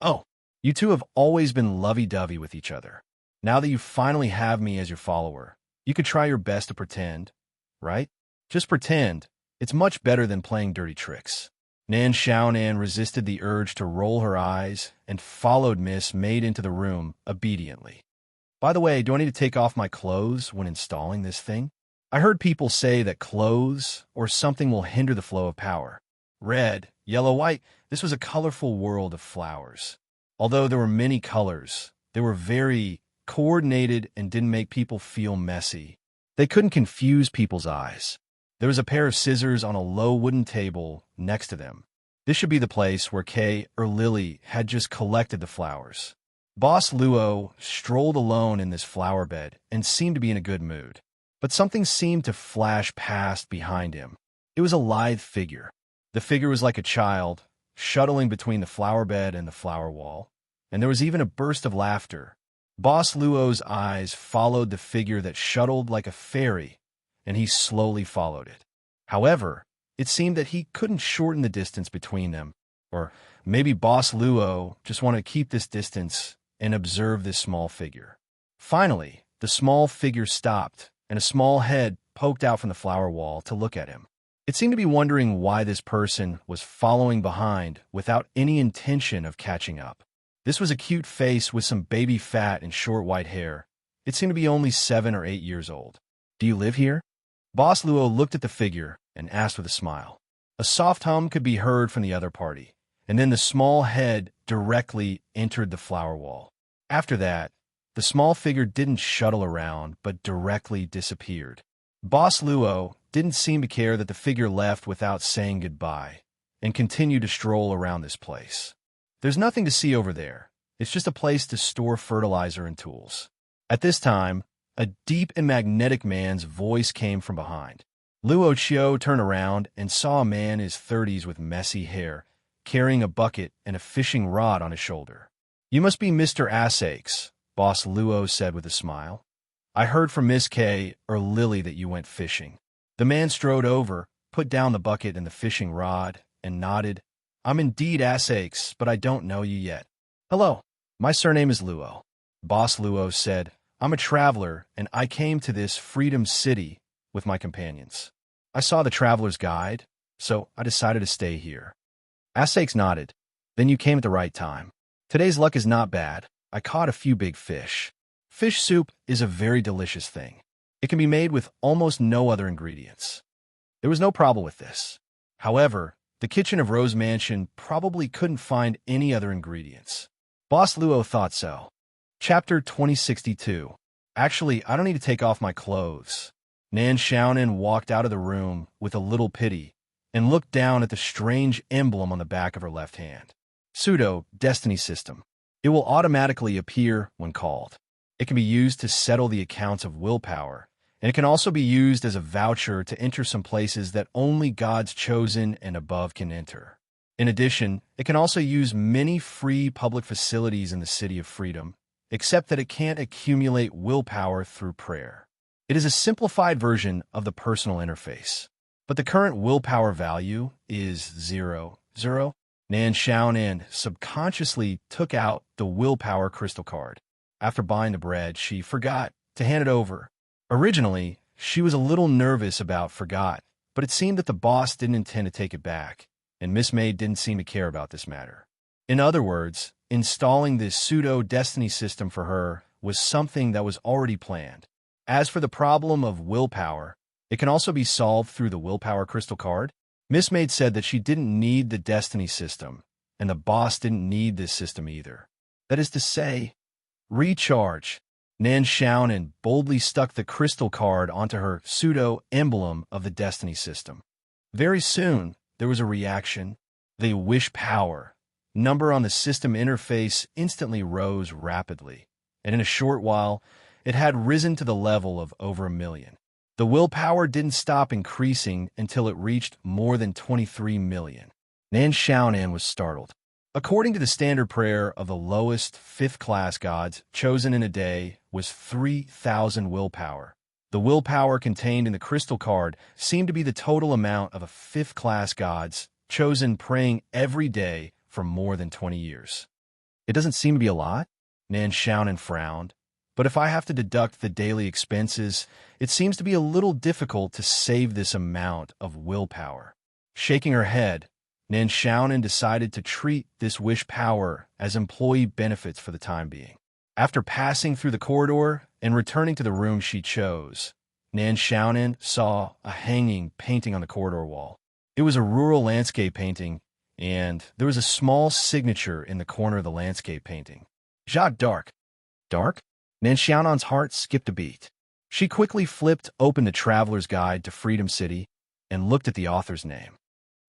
"Oh, you two have always been lovey-dovey with each other. Now that you finally have me as your follower, you could try your best to pretend, right? Just pretend. It's much better than playing dirty tricks." Nan Xiaonan resisted the urge to roll her eyes and followed Miss Maid into the room obediently. "By the way, do I need to take off my clothes when installing this thing? I heard people say that clothes or something will hinder the flow of power." Red, yellow, white. This was a colorful world of flowers. Although there were many colors, they were very coordinated and didn't make people feel messy. They couldn't confuse people's eyes. There was a pair of scissors on a low wooden table next to them. This should be the place where Kay or Lily had just collected the flowers. Boss Luo strolled alone in this flower bed and seemed to be in a good mood. But something seemed to flash past behind him. It was a lithe figure. The figure was like a child, shuttling between the flower bed and the flower wall, and there was even a burst of laughter. Boss Luo's eyes followed the figure that shuttled like a fairy, and he slowly followed it. However, it seemed that he couldn't shorten the distance between them, or maybe Boss Luo just wanted to keep this distance and observe this small figure. Finally, the small figure stopped, and a small head poked out from the flower wall to look at him. It seemed to be wondering why this person was following behind without any intention of catching up. This was a cute face with some baby fat and short white hair. It seemed to be only 7 or 8 years old. "Do you live here?" Boss Luo looked at the figure and asked with a smile. A soft hum could be heard from the other party, and then the small head directly entered the flower wall. After that, the small figure didn't shuttle around, but directly disappeared. Boss Luo didn't seem to care that the figure left without saying goodbye, and continued to stroll around this place. There's nothing to see over there. It's just a place to store fertilizer and tools. At this time, a deep and magnetic man's voice came from behind. Luo Qiu turned around and saw a man in his 30s with messy hair, carrying a bucket and a fishing rod on his shoulder. "You must be Mr. Assake's," Boss Luo said with a smile. "I heard from Miss Kay or Lily that you went fishing." The man strode over, put down the bucket and the fishing rod, and nodded. "I'm indeed Assake's, but I don't know you yet." "Hello, my surname is Luo," Boss Luo said. "I'm a traveler, and I came to this Freedom City with my companions. I saw the traveler's guide, so I decided to stay here." Asakes nodded. "Then you came at the right time. Today's luck is not bad. I caught a few big fish." Fish soup is a very delicious thing. It can be made with almost no other ingredients. There was no problem with this. However, the kitchen of Rose Mansion probably couldn't find any other ingredients. Boss Luo thought so. Chapter 2062. Actually, I don't need to take off my clothes. Nan Xiaonan walked out of the room with a little pity and looked down at the strange emblem on the back of her left hand. Pseudo Destiny System. It will automatically appear when called. It can be used to settle the accounts of willpower, and it can also be used as a voucher to enter some places that only God's chosen and above can enter. In addition, it can also use many free public facilities in the City of Freedom, except that it can't accumulate willpower through prayer. It is a simplified version of the personal interface, but the current willpower value is 0, 0. Nan Xiaonan subconsciously took out the willpower crystal card. After buying the bread, she forgot to hand it over. Originally, she was a little nervous about forgot, but it seemed that the boss didn't intend to take it back, and Miss May didn't seem to care about this matter. In other words, installing this pseudo-destiny system for her was something that was already planned. As for the problem of willpower, It can also be solved through the willpower crystal card. Miss Maid said that she didn't need the destiny system, and the boss didn't need this system either. That is to say, recharge. Nan Xiaonan boldly stuck the crystal card onto her pseudo-emblem of the destiny system. Very soon, there was a reaction. The wish power number on the system interface instantly rose rapidly, and in a short while, it had risen to the level of over 1 million. The willpower didn't stop increasing until it reached more than 23 million. Nan Xiaonan was startled. According to the standard prayer of the lowest fifth-class gods chosen in a day was 3,000 willpower. The willpower contained in the crystal card seemed to be the total amount of a fifth-class gods chosen praying every day for more than 20 years. It doesn't seem to be a lot, Nan Xiaonan frowned. But if I have to deduct the daily expenses, it seems to be a little difficult to save this amount of willpower. Shaking her head, Nan Xiaonan decided to treat this wish power as employee benefits for the time being. After passing through the corridor and returning to the room she chose, Nan Xiaonan saw a hanging painting on the corridor wall. It was a rural landscape painting, and there was a small signature in the corner of the landscape painting. Jacques Dark. Dark? Nan Xiaonan's heart skipped a beat. She quickly flipped open the Traveler's Guide to Freedom City and looked at the author's name.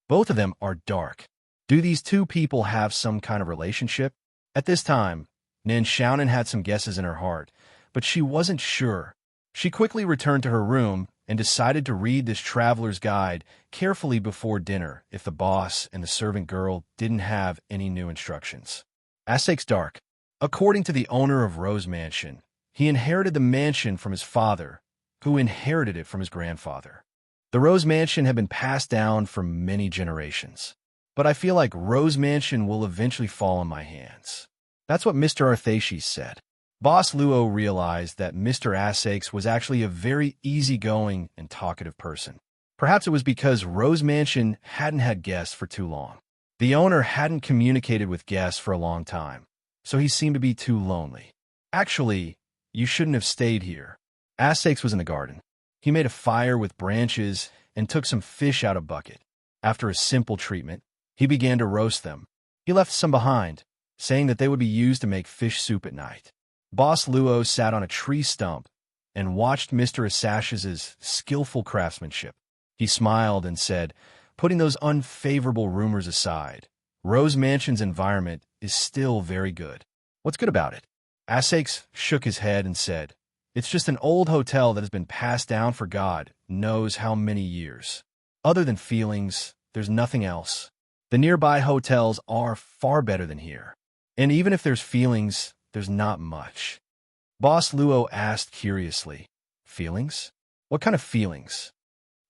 Both of them are dark. Do these two people have some kind of relationship? At this time, Nan Xiaonan had some guesses in her heart, but she wasn't sure. She quickly returned to her room and decided to read this Traveler's Guide carefully before dinner if the boss and the servant girl didn't have any new instructions. Asak's Dark. According to the owner of Rose Mansion, he inherited the mansion from his father, who inherited it from his grandfather. The Rose Mansion had been passed down for many generations, but I feel like Rose Mansion will eventually fall in my hands. That's what Mr. Arthashes said. Boss Luo realized that Mr. Asak's was actually a very easygoing and talkative person. Perhaps it was because Rose Mansion hadn't had guests for too long. The owner hadn't communicated with guests for a long time, so he seemed to be too lonely. Actually, you shouldn't have stayed here. Asak's was in the garden. He made a fire with branches and took some fish out of a bucket. After a simple treatment, he began to roast them. He left some behind, saying that they would be used to make fish soup at night. Boss Luo sat on a tree stump and watched Mr. Asash's skillful craftsmanship. He smiled and said, putting those unfavorable rumors aside, Rose Mansion's environment is still very good. What's good about it? Asak's shook his head and said, it's just an old hotel that has been passed down for God knows how many years. Other than feelings, there's nothing else. The nearby hotels are far better than here. And even if there's feelings, there's not much. Boss Luo asked curiously, feelings? What kind of feelings?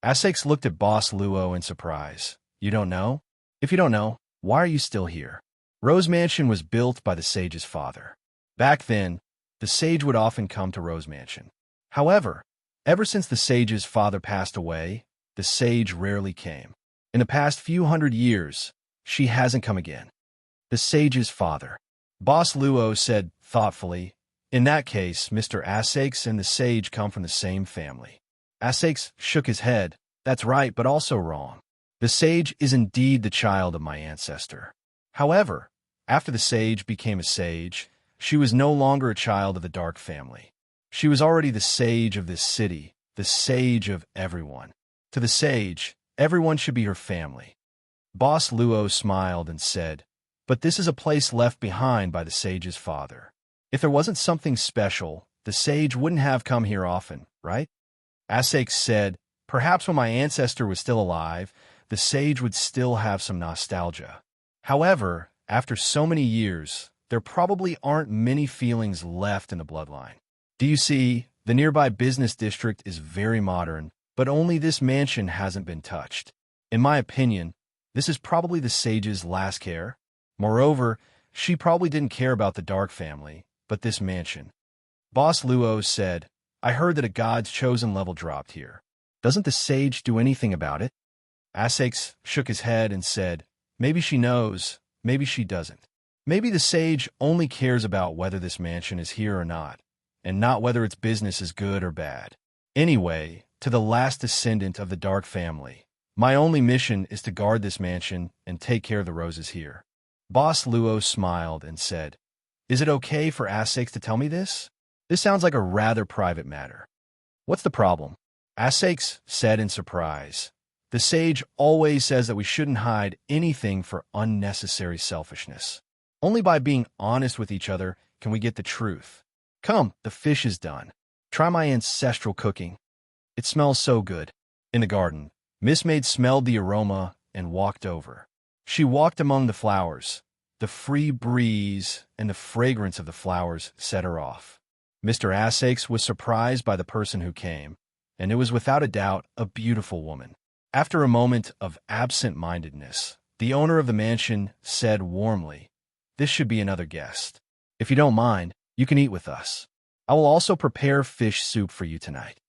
Asak's looked at Boss Luo in surprise. You don't know? If you don't know, why are you still here? Rose Mansion was built by the sage's father. Back then, the sage would often come to Rose Mansion. However, ever since the sage's father passed away, the sage rarely came. In the past few hundred years, she hasn't come again. The sage's father. Boss Luo said thoughtfully, in that case, Mr. Asak's and the sage come from the same family. Asak's shook his head. That's right, but also wrong. The sage is indeed the child of my ancestor. However, after the sage became a sage, she was no longer a child of the Dark family. She was already the sage of this city, the sage of everyone. To the sage, everyone should be her family. Boss Luo smiled and said, but this is a place left behind by the sage's father. If there wasn't something special, the sage wouldn't have come here often, right? Asak said, perhaps when my ancestor was still alive, the sage would still have some nostalgia. However, after so many years, there probably aren't many feelings left in the bloodline. Do you see, the nearby business district is very modern, but only this mansion hasn't been touched. In my opinion, this is probably the sage's last care. Moreover, she probably didn't care about the Dark family, but this mansion. Boss Luo said, I heard that a god's chosen level dropped here. Doesn't the sage do anything about it? Asak's shook his head and said, maybe she knows, maybe she doesn't. Maybe the sage only cares about whether this mansion is here or not, and not whether its business is good or bad. Anyway, to the last descendant of the Dark family, my only mission is to guard this mansion and take care of the roses here." Boss Luo smiled and said, "Is it okay for Asakes to tell me this? This sounds like a rather private matter." "What's the problem?" Asakes said in surprise. "The sage always says that we shouldn't hide anything for unnecessary selfishness. Only by being honest with each other can we get the truth. Come, the fish is done. Try my ancestral cooking. It smells so good." In the garden, Miss Maid smelled the aroma and walked over. She walked among the flowers. The free breeze and the fragrance of the flowers set her off. Mr. Asakes was surprised by the person who came, and it was without a doubt a beautiful woman. After a moment of absent-mindedness, the owner of the mansion said warmly, "This should be another guest. If you don't mind, you can eat with us. I will also prepare fish soup for you tonight.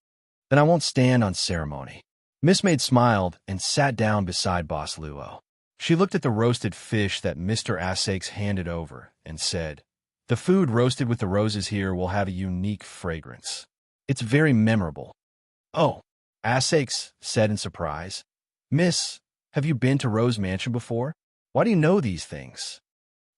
Then I won't stand on ceremony." Miss Maid smiled and sat down beside Boss Luo. She looked at the roasted fish that Mr. Asakes handed over and said, "The food roasted with the roses here will have a unique fragrance. It's very memorable." "Oh," Asakes said in surprise. "Miss, have you been to Rose Mansion before? Why do you know these things?"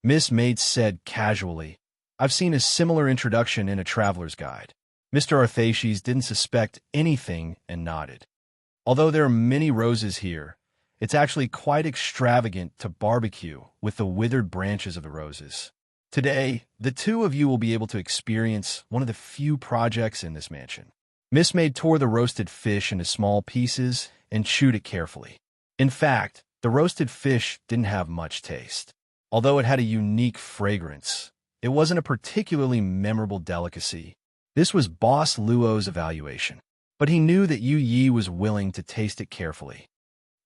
Miss Maid said casually, "I've seen a similar introduction in a traveler's guide." Mr. Arthaces didn't suspect anything and nodded. "Although there are many roses here, it's actually quite extravagant to barbecue with the withered branches of the roses. Today, the two of you will be able to experience one of the few projects in this mansion." Miss Maid tore the roasted fish into small pieces and chewed it carefully. In fact, the roasted fish didn't have much taste. Although it had a unique fragrance, it wasn't a particularly memorable delicacy. This was Boss Luo's evaluation, but he knew that Yu Yi was willing to taste it carefully.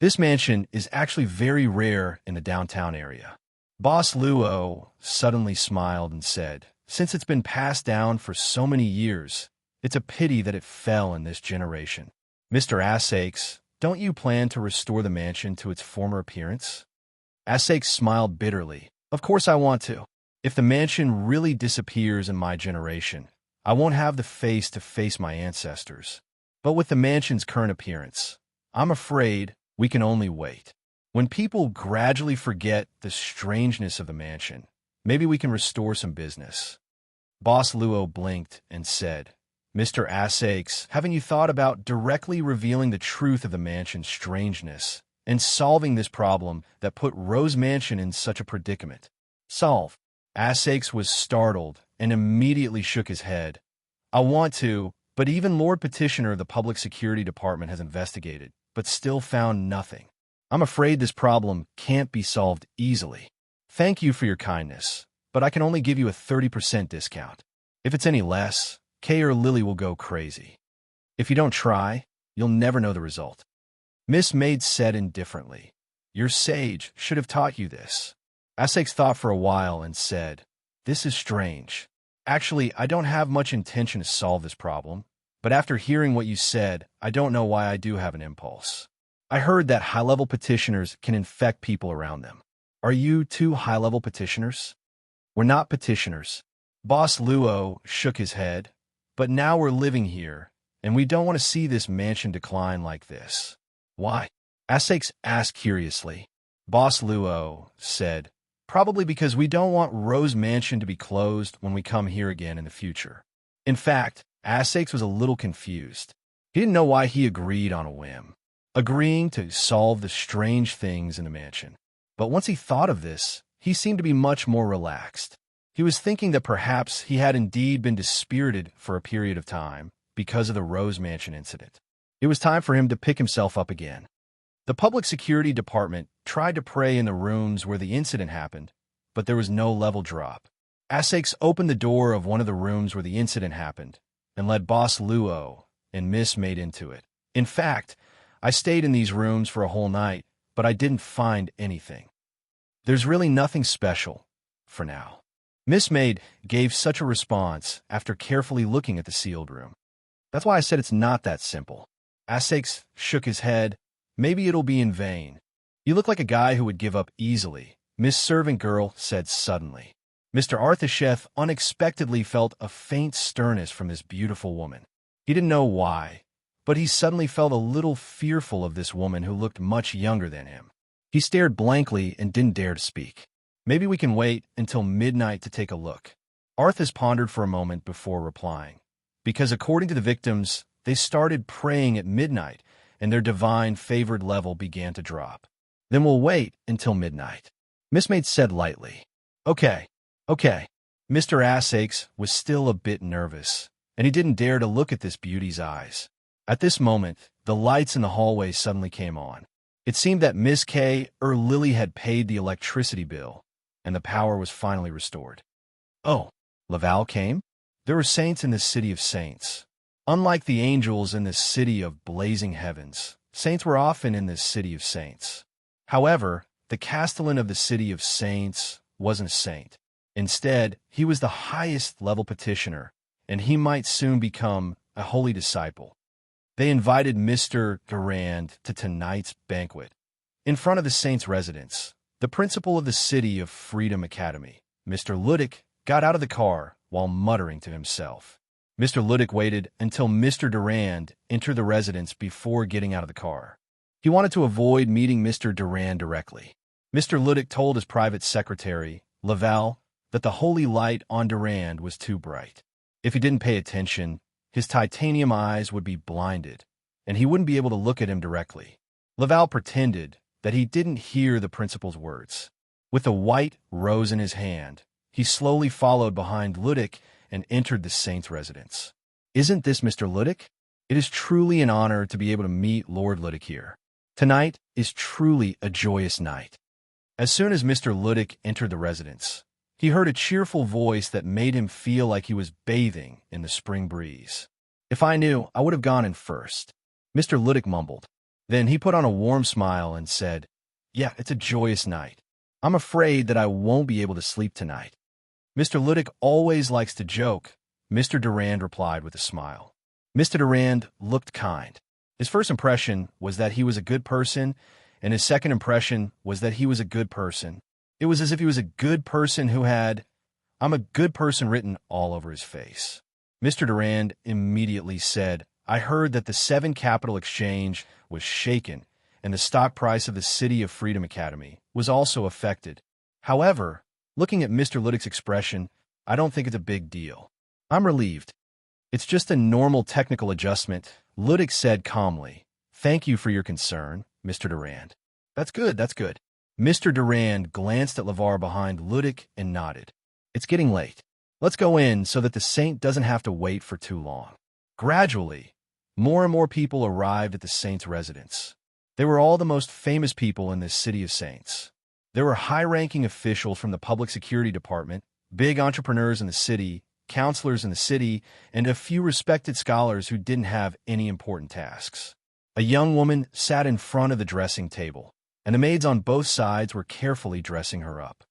This mansion is actually very rare in the downtown area. Boss Luo suddenly smiled and said, "Since it's been passed down for so many years, it's a pity that it fell in this generation." "Mr. Asakes, don't you plan to restore the mansion to its former appearance?" Asakes smiled bitterly. "Of course I want to. If the mansion really disappears in my generation, I won't have the face to face my ancestors. But with the mansion's current appearance, I'm afraid we can only wait. When people gradually forget the strangeness of the mansion, maybe we can restore some business." Boss Luo blinked and said, "Mr. Asakes, haven't you thought about directly revealing the truth of the mansion's strangeness and solving this problem that put Rose Mansion in such a predicament?" "Solve?" Asakes was startled and immediately shook his head. "I want to, but even Lord Petitioner of the Public Security Department has investigated, but still found nothing. I'm afraid this problem can't be solved easily. Thank you for your kindness, but I can only give you a 30% discount. If it's any less, Kay or Lily will go crazy. If you don't try, you'll never know the result." Miss Maid said indifferently, "Your sage should have taught you this." Asakes thought for a while and said, "This is strange. Actually, I don't have much intention to solve this problem, but after hearing what you said, I don't know why I do have an impulse. I heard that high-level petitioners can infect people around them. Are you two high-level petitioners?" "We're not petitioners." Boss Luo shook his head, "But now we're living here, and we don't want to see this mansion decline like this." "Why?" Asakes asked curiously. Boss Luo said, "Probably because we don't want Rose Mansion to be closed when we come here again in the future." In fact, Asakes was a little confused. He didn't know why he agreed on a whim, agreeing to solve the strange things in the mansion. But once he thought of this, he seemed to be much more relaxed. He was thinking that perhaps he had indeed been dispirited for a period of time because of the Rose Mansion incident. It was time for him to pick himself up again. The Public Security Department tried to pray in the rooms where the incident happened, but there was no level drop. Asakes opened the door of one of the rooms where the incident happened and led Boss Luo and Miss Maid into it. "In fact, I stayed in these rooms for a whole night, but I didn't find anything. There's really nothing special, for now." Miss Maid gave such a response after carefully looking at the sealed room. "That's why I said it's not that simple." Asakes shook his head. "Maybe it'll be in vain." "You look like a guy who would give up easily," Miss Servant Girl said suddenly. Mr. Arthasheth unexpectedly felt a faint sternness from this beautiful woman. He didn't know why, but he suddenly felt a little fearful of this woman who looked much younger than him. He stared blankly and didn't dare to speak. Maybe we can wait until midnight to take a look. Arthas pondered for a moment before replying, because according to the victims, they started praying at midnight, and their divine favored level began to drop. Then we'll wait until midnight. Miss Maid said lightly. Okay. Mr. Assaches was still a bit nervous, and he didn't dare to look at this beauty's eyes. At this moment, the lights in the hallway suddenly came on. It seemed that Miss K. Lily had paid the electricity bill, and the power was finally restored. Oh, Laval came? There were saints in this city of saints. Unlike the angels in this city of blazing heavens, saints were often in this city of saints. However, the castellan of the city of saints wasn't a saint. Instead, he was the highest level petitioner, and he might soon become a holy disciple. They invited Mr. Durand to tonight's banquet. In front of the saint's residence, the principal of the City of Freedom Academy, Mr. Ludick, got out of the car while muttering to himself. Mr. Ludick waited until Mr. Durand entered the residence before getting out of the car. He wanted to avoid meeting Mr. Durand directly. Mr. Ludick told his private secretary, Laval, that the holy light on Durand was too bright. If he didn't pay attention, his titanium eyes would be blinded, and he wouldn't be able to look at him directly. Laval pretended that he didn't hear the principal's words. With a white rose in his hand, he slowly followed behind Ludick and entered the saint's residence. Isn't this Mr. Ludick? It is truly an honor to be able to meet Lord Ludick here. Tonight is truly a joyous night. As soon as Mr. Ludick entered the residence, he heard a cheerful voice that made him feel like he was bathing in the spring breeze. If I knew, I would have gone in first, Mr. Ludick mumbled. Then he put on a warm smile and said, Yeah, it's a joyous night. I'm afraid that I won't be able to sleep tonight. Mr. Ludick always likes to joke, Mr. Durand replied with a smile. Mr. Durand looked kind. His first impression was that he was a good person, and his second impression was that he was a good person. It was as if he was a good person who had, I'm a good person written all over his face. Mr. Durand immediately said, I heard that the 7 Capital Exchange was shaken, and the stock price of the City of Freedom Academy was also affected. However, looking at Mr. Ludick's expression, I don't think it's a big deal. I'm relieved. It's just a normal technical adjustment, Ludick said calmly. Thank you for your concern, Mr. Durand. That's good. Mr. Durand glanced at Lavar behind Ludick and nodded. It's getting late. Let's go in so that the saint doesn't have to wait for too long. Gradually, more and more people arrived at the saint's residence. They were all the most famous people in this city of saints. There were high-ranking officials from the public security department, big entrepreneurs in the city, counselors in the city, and a few respected scholars who didn't have any important tasks. A young woman sat in front of the dressing table, and the maids on both sides were carefully dressing her up.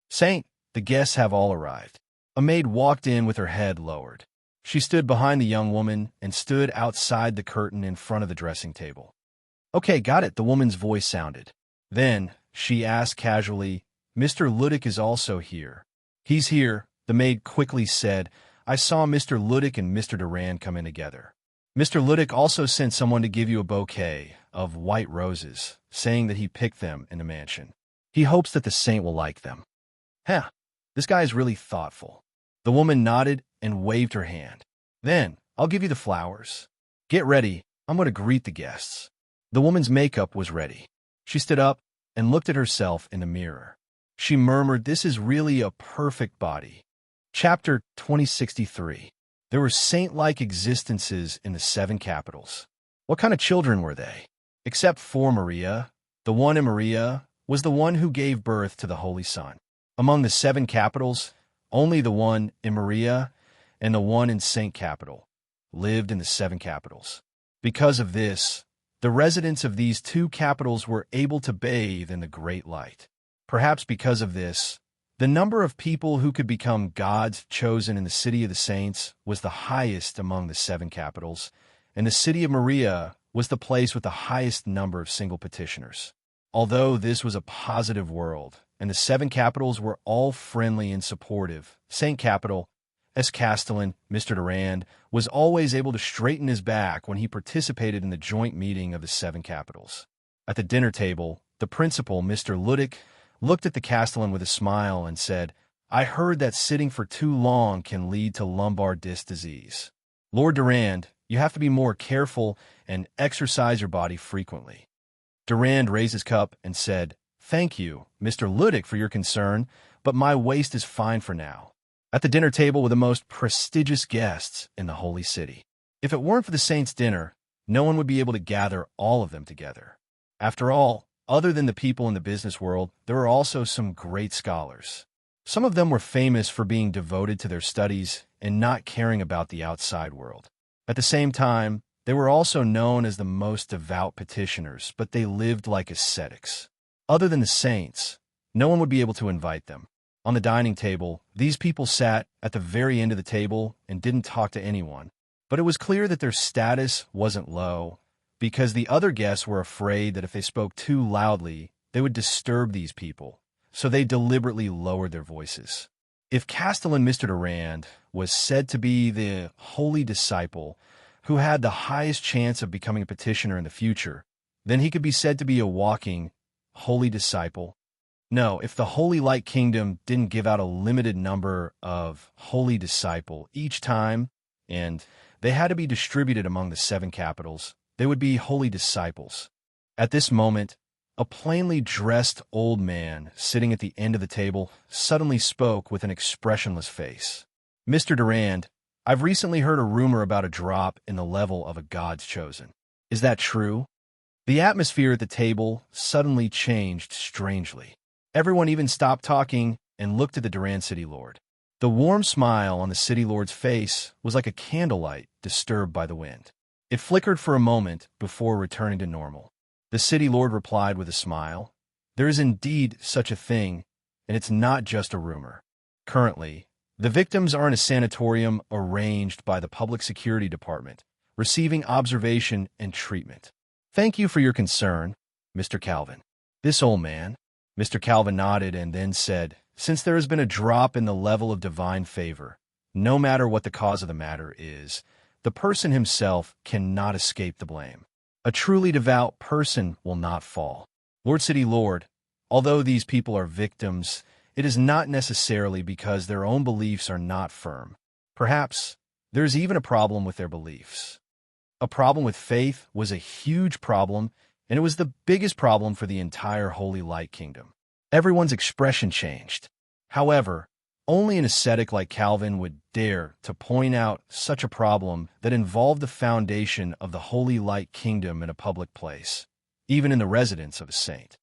Saint, the guests have all arrived. A maid walked in with her head lowered. She stood behind the young woman and stood outside the curtain in front of the dressing table. Okay, got it, the woman's voice sounded. Then, she asked casually, Mr. Ludick is also here. He's here, the maid quickly said. I saw Mr. Ludick and Mr. Durand come in together. Mr. Ludick also sent someone to give you a bouquet of white roses, saying that he picked them in the mansion. He hopes that the saint will like them. This guy is really thoughtful. The woman nodded and waved her hand. Then, I'll give you the flowers. Get ready, I'm going to greet the guests. The woman's makeup was ready. She stood up and looked at herself in the mirror. She murmured, this is really a perfect body. Chapter 2063. There were saint-like existences in the 7 capitals. What kind of children were they? Except for Maria, the one in Maria was the one who gave birth to the Holy Son. Among the 7 capitals, only the one in Maria and the one in Saint Capital lived in the 7 capitals. Because of this, the residents of these 2 capitals were able to bathe in the great light. Perhaps because of this, the number of people who could become gods chosen in the city of the saints was the highest among the 7 capitals, and the city of Maria was the place with the highest number of single petitioners. Although this was a positive world, and the 7 capitals were all friendly and supportive, Saint Capital, as Castellan, Mr. Durand, was always able to straighten his back when he participated in the joint meeting of the 7 capitals. At the dinner table, the principal, Mr. Ludick, looked at the Castellan with a smile and said, "I heard that sitting for too long can lead to lumbar disc disease. Lord Durand, you have to be more careful and exercise your body frequently." Durand raised his cup and said, "Thank you, Mr. Ludick, for your concern, but my waist is fine for now." At the dinner table were the most prestigious guests in the Holy City. If it weren't for the saints' dinner, no one would be able to gather all of them together. After all, other than the people in the business world, there were also some great scholars. Some of them were famous for being devoted to their studies and not caring about the outside world. At the same time, they were also known as the most devout petitioners, but they lived like ascetics. Other than the saints, no one would be able to invite them. On the dining table, these people sat at the very end of the table and didn't talk to anyone. But it was clear that their status wasn't low, because the other guests were afraid that if they spoke too loudly, they would disturb these people, so they deliberately lowered their voices. If Castellan Mr. Durand was said to be the holy disciple who had the highest chance of becoming a petitioner in the future, then he could be said to be a walking holy disciple. No, if the Holy Light Kingdom didn't give out a limited number of holy disciple each time, and they had to be distributed among the 7 capitals, they would be holy disciples. At this moment, a plainly dressed old man sitting at the end of the table suddenly spoke with an expressionless face. "Mr. Durand, I've recently heard a rumor about a drop in the level of a God's chosen. Is that true?" The atmosphere at the table suddenly changed strangely. Everyone even stopped talking and looked at the Durand City Lord. The warm smile on the City Lord's face was like a candlelight disturbed by the wind. It flickered for a moment before returning to normal. The City Lord replied with a smile, "There is indeed such a thing, and it's not just a rumor. Currently, the victims are in a sanatorium arranged by the Public Security Department, receiving observation and treatment. Thank you for your concern, Mr. Calvin." This old man, Mr. Calvin nodded and then said, "Since there has been a drop in the level of divine favor, no matter what the cause of the matter is, the person himself cannot escape the blame. A truly devout person will not fall. Lord City Lord, although these people are victims, it is not necessarily because their own beliefs are not firm. Perhaps there is even a problem with their beliefs. A problem with faith was a huge problem, and it was the biggest problem for the entire Holy Light Kingdom." Everyone's expression changed. However, only an ascetic like Calvin would dare to point out such a problem that involved the foundation of the Holy Light Kingdom in a public place, even in the residence of a saint.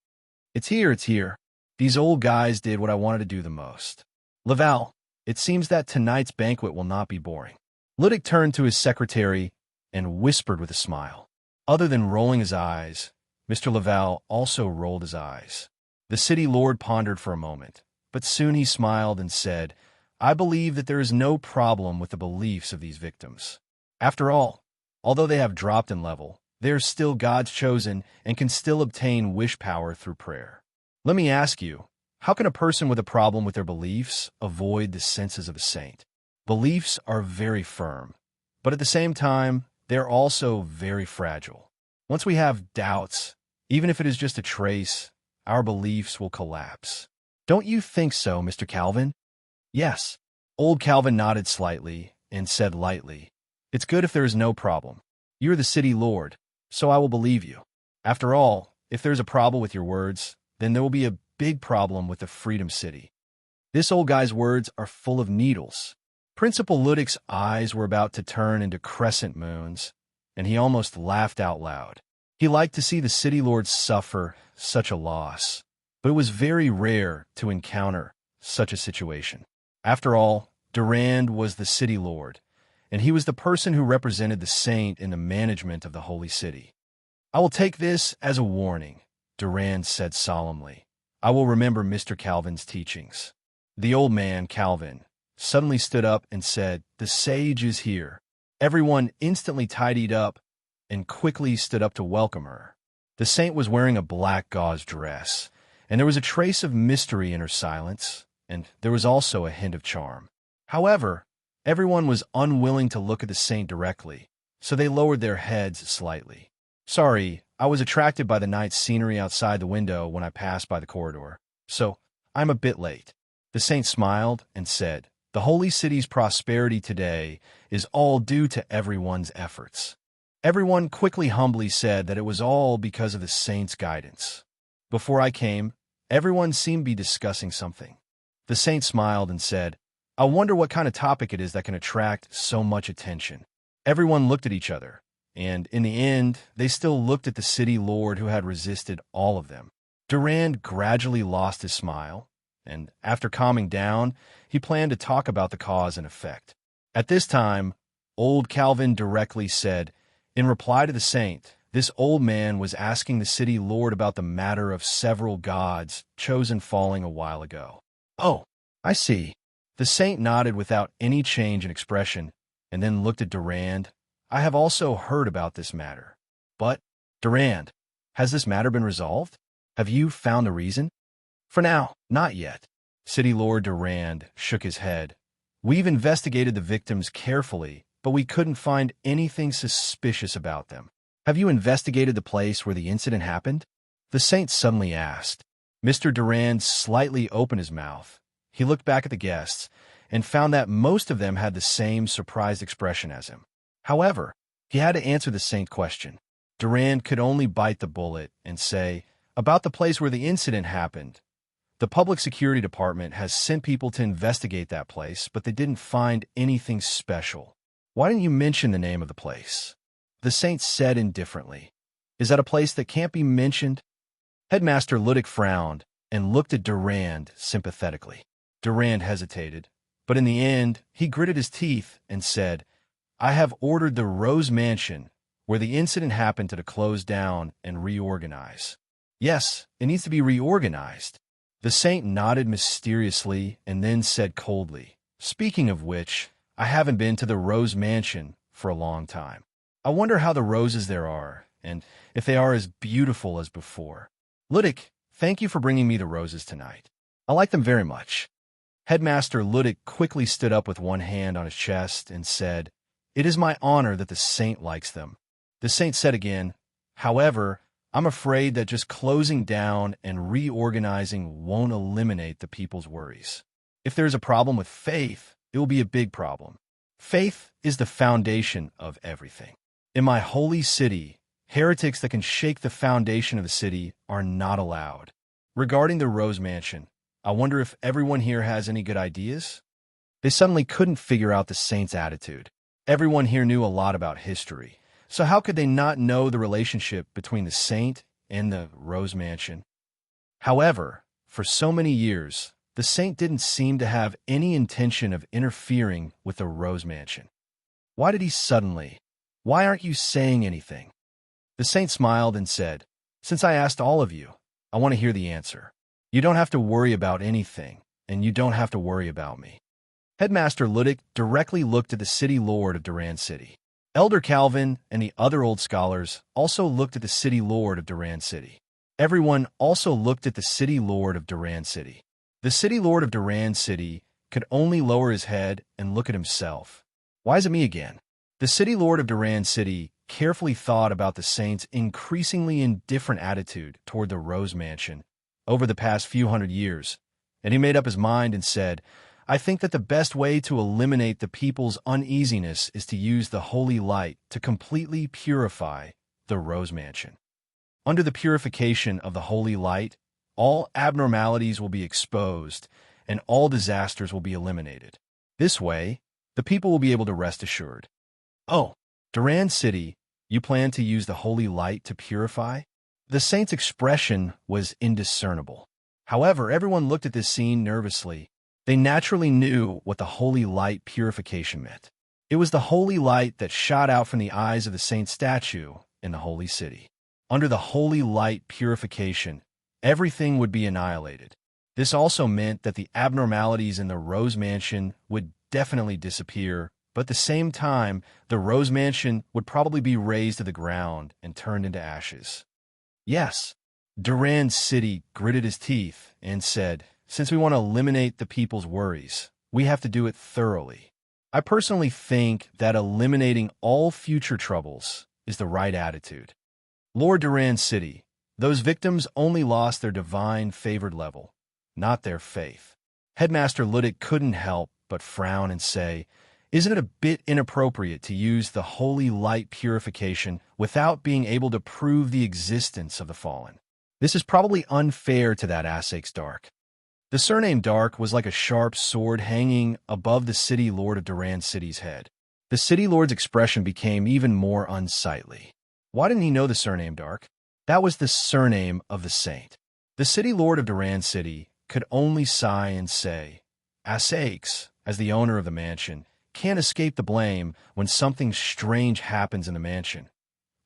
It's here. These old guys did what I wanted to do the most. Laval, it seems that tonight's banquet will not be boring." Ludick turned to his secretary and whispered with a smile. Other than rolling his eyes, Mr. Laval also rolled his eyes. The City Lord pondered for a moment, but soon he smiled and said, "I believe that there is no problem with the beliefs of these victims. After all, although they have dropped in level, they are still God's chosen and can still obtain wish power through prayer. Let me ask you, how can a person with a problem with their beliefs avoid the senses of a saint? Beliefs are very firm, but at the same time, they are also very fragile. Once we have doubts, even if it is just a trace, our beliefs will collapse. Don't you think so, Mr. Calvin?" "Yes." Old Calvin nodded slightly and said lightly, "It's good if there is no problem. You're the City Lord, so I will believe you. After all, if there's a problem with your words, then there will be a big problem with the Freedom City." This old guy's words are full of needles. Principal Ludick's eyes were about to turn into crescent moons, and he almost laughed out loud. He liked to see the City Lord suffer such a loss, but it was very rare to encounter such a situation. After all, Durand was the City Lord, and he was the person who represented the saint in the management of the Holy City. "I will take this as a warning," Durand said solemnly. "I will remember Mr. Calvin's teachings." The old man, Calvin, suddenly stood up and said, "The sage is here." Everyone instantly tidied up and quickly stood up to welcome her. The saint was wearing a black gauze dress, and there was a trace of mystery in her silence, and there was also a hint of charm. However, Everyone was unwilling to look at the saint directly, so they lowered their heads slightly. Sorry, I was attracted by the night scenery outside the window when I passed by the corridor, so I'm a bit late. The saint smiled and said, "The holy city's prosperity today is all due to everyone's efforts." Everyone quickly humbly said that it was all because of the saint's guidance. Before I came, everyone seemed to be discussing something. The saint smiled and said, "I wonder what kind of topic it is that can attract so much attention." Everyone looked at each other, and in the end, they still looked at the city lord who had resisted all of them. Durand gradually lost his smile, and after calming down, he planned to talk about the cause and effect. At this time, old Calvin directly said, in reply to the saint, this old man was asking the city lord about the matter of several gods chosen falling a while ago. "Oh, I see." The saint nodded without any change in expression, and then looked at Durand. "I have also heard about this matter. But, Durand, has this matter been resolved? Have you found the reason?" "For now, not yet." City Lord Durand shook his head. "We've investigated the victims carefully, but we couldn't find anything suspicious about them." "Have you investigated the place where the incident happened?" the saint suddenly asked. Mr. Durand slightly opened his mouth. He looked back at the guests and found that most of them had the same surprised expression as him. However, he had to answer the saint question. Durand could only bite the bullet and say, "About the place where the incident happened. The Public Security Department has sent people to investigate that place, but they didn't find anything special." "Why didn't you mention the name of the place?" the saint said indifferently. "Is that a place that can't be mentioned?" Headmaster Ludick frowned and looked at Durand sympathetically. Durand hesitated, but in the end, he gritted his teeth and said, "I have ordered the Rose Mansion, where the incident happened, to close down and reorganize." "Yes, it needs to be reorganized." The saint nodded mysteriously and then said coldly, "Speaking of which, I haven't been to the Rose Mansion for a long time. I wonder how the roses there are, and if they are as beautiful as before." "Ludick, thank you for bringing me the roses tonight. I like them very much." Headmaster Ludick quickly stood up with one hand on his chest and said, "It is my honor that the saint likes them." The saint said again, "However, I'm afraid that just closing down and reorganizing won't eliminate the people's worries. If there's a problem with faith, it will be a big problem. Faith is the foundation of everything. In my holy city, heretics that can shake the foundation of the city are not allowed. Regarding the Rose Mansion, I wonder if everyone here has any good ideas?" They suddenly couldn't figure out the saint's attitude. Everyone here knew a lot about history, so how could they not know the relationship between the saint and the Rose Mansion? However, for so many years, the saint didn't seem to have any intention of interfering with the Rose Mansion. Why did he suddenly? "Why aren't you saying anything?" The saint smiled and said, "Since I asked all of you, I want to hear the answer. You don't have to worry about anything, and you don't have to worry about me." Headmaster Ludick directly looked at the city lord of Durand City. Elder Calvin and the other old scholars also looked at the city lord of Durand City. Everyone also looked at the city lord of Durand City. The city lord of Durand City could only lower his head and look at himself. "Why is it me again?" The city lord of Durand City carefully thought about the saint's increasingly indifferent attitude toward the Rose Mansion over the past few hundred years, and he made up his mind and said, "I think that the best way to eliminate the people's uneasiness is to use the holy light to completely purify the Rose Mansion. Under the purification of the holy light, all abnormalities will be exposed and all disasters will be eliminated. This way, the people will be able to rest assured." "Oh, Durand City, you plan to use the holy light to purify?" The saint's expression was indiscernible. However, everyone looked at this scene nervously. They naturally knew what the holy light purification meant. It was the holy light that shot out from the eyes of the saint's statue in the holy city. Under the holy light purification, everything would be annihilated. This also meant that the abnormalities in the Rose Mansion would definitely disappear, but at the same time, the Rose Mansion would probably be razed to the ground and turned into ashes. "Yes." Durand City gritted his teeth and said, "Since we want to eliminate the people's worries, we have to do it thoroughly." I personally think that eliminating all future troubles is the right attitude. Lord Duran City, those victims only lost their divine favored level, not their faith. Headmaster Ludick couldn't help but frown and say, "Isn't it a bit inappropriate to use the holy light purification without being able to prove the existence of the fallen? This is probably unfair to that Assake's Dark." The surname Dark was like a sharp sword hanging above the city lord of Duran City's head. The city lord's expression became even more unsightly. Why didn't he know the surname Dark? That was the surname of the saint. The city lord of Duran City could only sigh and say, "Assake's, as the owner of the mansion, can't escape the blame when something strange happens in the mansion."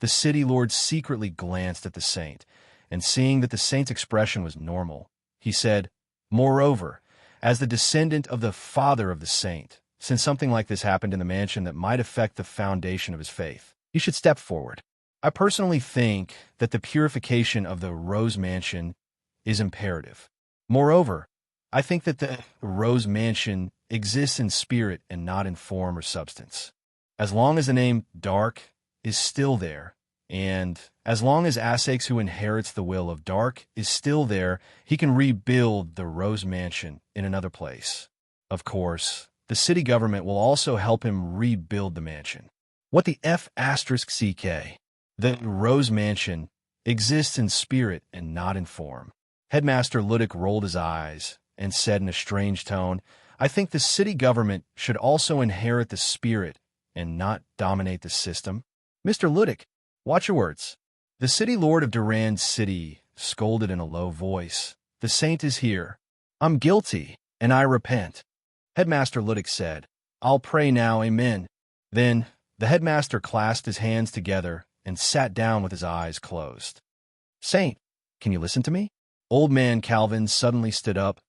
The city lord secretly glanced at the saint, and seeing that the saint's expression was normal, he said, "Moreover, as the descendant of the father of the saint, since something like this happened in the mansion that might affect the foundation of his faith, he should step forward. I personally think that the purification of the Rose Mansion is imperative. Moreover, I think that the Rose Mansion exists in spirit and not in form or substance. As long as the name Dark is still there, and as long as Assake's, who inherits the will of Dark, is still there, he can rebuild the Rose Mansion in another place. Of course, the city government will also help him rebuild the mansion. What the F***CK? The Rose Mansion exists in spirit and not in form." Headmaster Ludick rolled his eyes and said in a strange tone, "I think the city government should also inherit the spirit and not dominate the system." "Mr. Ludick, watch your words." The city lord of Duran City scolded in a low voice, "The saint is here. I'm guilty, and I repent." Headmaster Ludick said, "I'll pray now, amen." Then the headmaster clasped his hands together and sat down with his eyes closed. "Saint, can you listen to me?" Old man Calvin suddenly stood up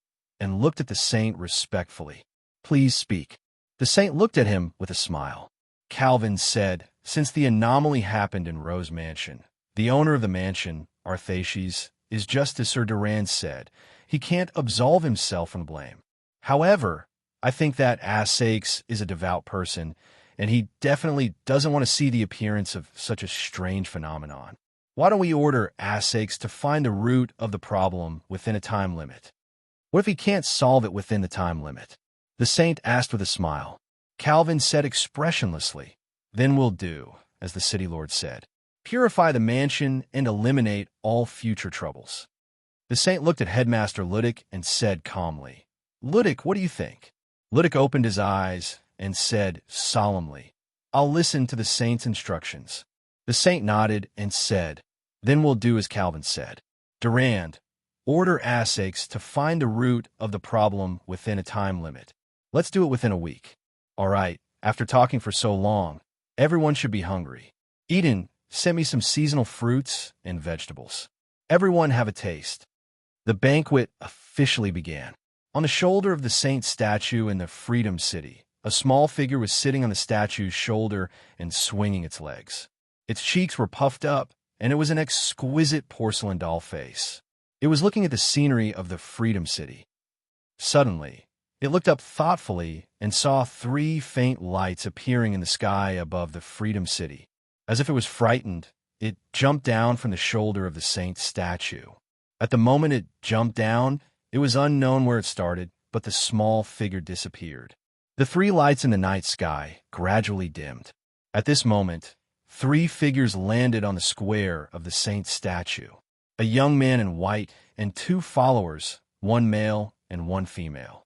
and looked at the saint respectfully. "Please speak." The saint looked at him with a smile. Calvin said, "Since the anomaly happened in Rose Mansion, the owner of the mansion, Arthaces, is just as Sir Duran said. He can't absolve himself from blame. However, I think that Assake's is a devout person, and he definitely doesn't want to see the appearance of such a strange phenomenon. Why don't we order Assake's to find the root of the problem within a time limit? What if he can't solve it within the time limit?" The saint asked with a smile. Calvin said expressionlessly, "Then we'll do, as the city lord said. Purify the mansion and eliminate all future troubles." The saint looked at Headmaster Ludick and said calmly, "Ludick, what do you think?" Ludick opened his eyes and said solemnly, "I'll listen to the saint's instructions." The saint nodded and said, "Then we'll do as Calvin said. Durand, order Assake's to find the root of the problem within a time limit. Let's do it within a week." "All right, after talking for so long, everyone should be hungry. Eden, send me some seasonal fruits and vegetables. Everyone have a taste." The banquet officially began. On the shoulder of the saint's statue in the Freedom City, a small figure was sitting on the statue's shoulder and swinging its legs. Its cheeks were puffed up, and it was an exquisite porcelain doll face. It was looking at the scenery of the Freedom City. Suddenly, it looked up thoughtfully and saw 3 faint lights appearing in the sky above the Freedom City. As if it was frightened, it jumped down from the shoulder of the saint's statue. At the moment it jumped down, it was unknown where it started, but the small figure disappeared. The 3 lights in the night sky gradually dimmed. At this moment, 3 figures landed on the square of the saint's statue. A young man in white and 2 followers, 1 male and 1 female.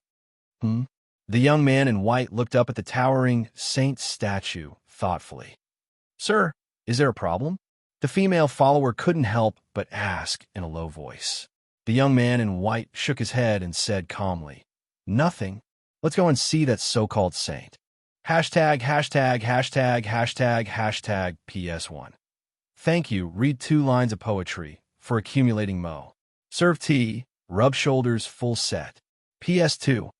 The young man in white looked up at the towering saint's statue thoughtfully. "Sir, is there a problem?" The female follower couldn't help but ask in a low voice. The young man in white shook his head and said calmly, "Nothing. Let's go and see that so-called saint. Hashtag, hashtag, hashtag, hashtag, hashtag, PS1. Thank you, read 2 lines of poetry for accumulating mo. Serve tea, rub shoulders full set. PS2,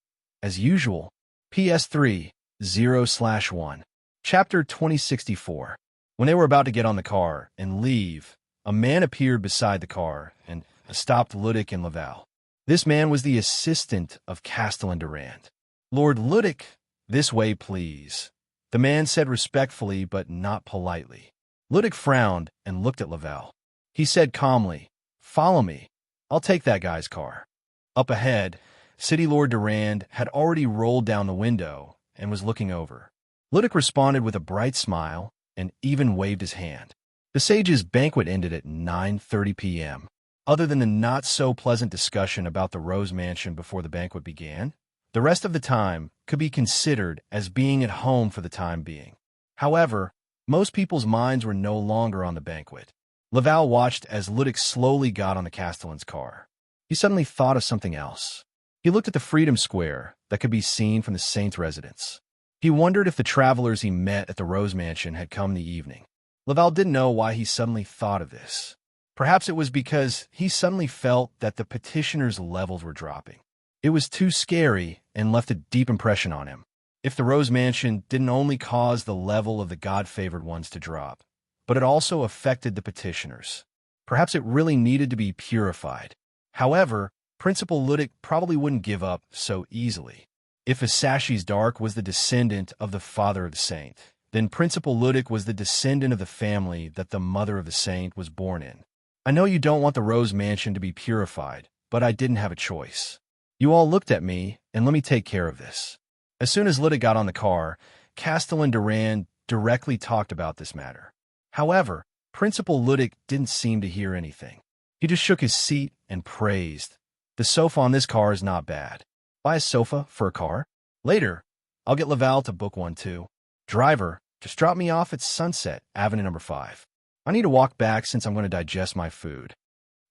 as usual. PS3, 0/1. Chapter 2064. When they were about to get on the car and leave, a man appeared beside the car and stopped Ludick and Laval. This man was the assistant of Castellan Durand. "Lord Ludick, This way, please. The man said respectfully but not politely. Ludic frowned and looked at Lavelle. He said calmly, "Follow me. I'll take that guy's car." Up ahead, City Lord Durand had already rolled down the window and was looking over. Ludic responded with a bright smile and even waved his hand. The sage's banquet ended at 9:30 p.m. Other than the not-so-pleasant discussion about the Rose Mansion before the banquet began, the rest of the time could be considered as being at home for the time being. However, most people's minds were no longer on the banquet. Laval watched as Ludic slowly got on the Castellan's car. He suddenly thought of something else. He looked at the Freedom Square that could be seen from the Saint's residence. He wondered if the travelers he met at the Rose Mansion had come in the evening. Laval didn't know why he suddenly thought of this. Perhaps it was because he suddenly felt that the petitioners' levels were dropping. It was too scary and left a deep impression on him. If the Rose Mansion didn't only cause the level of the God-favored ones to drop, but it also affected the petitioners. Perhaps it really needed to be purified. However, Principal Ludic probably wouldn't give up so easily. If Asashi's Dark was the descendant of the father of the saint, then Principal Ludic was the descendant of the family that the mother of the saint was born in. I know you don't want the Rose Mansion to be purified, but I didn't have a choice. You all looked at me, and let me take care of this. As soon as Ludic got on the car, Castellan Durand directly talked about this matter. However, Principal Ludic didn't seem to hear anything. He just shook his seat and praised. "The sofa on this car is not bad. Buy a sofa for a car? Later, I'll get Laval to book one too. Driver, just drop me off at Sunset, Avenue number 5. I need to walk back since I'm going to digest my food."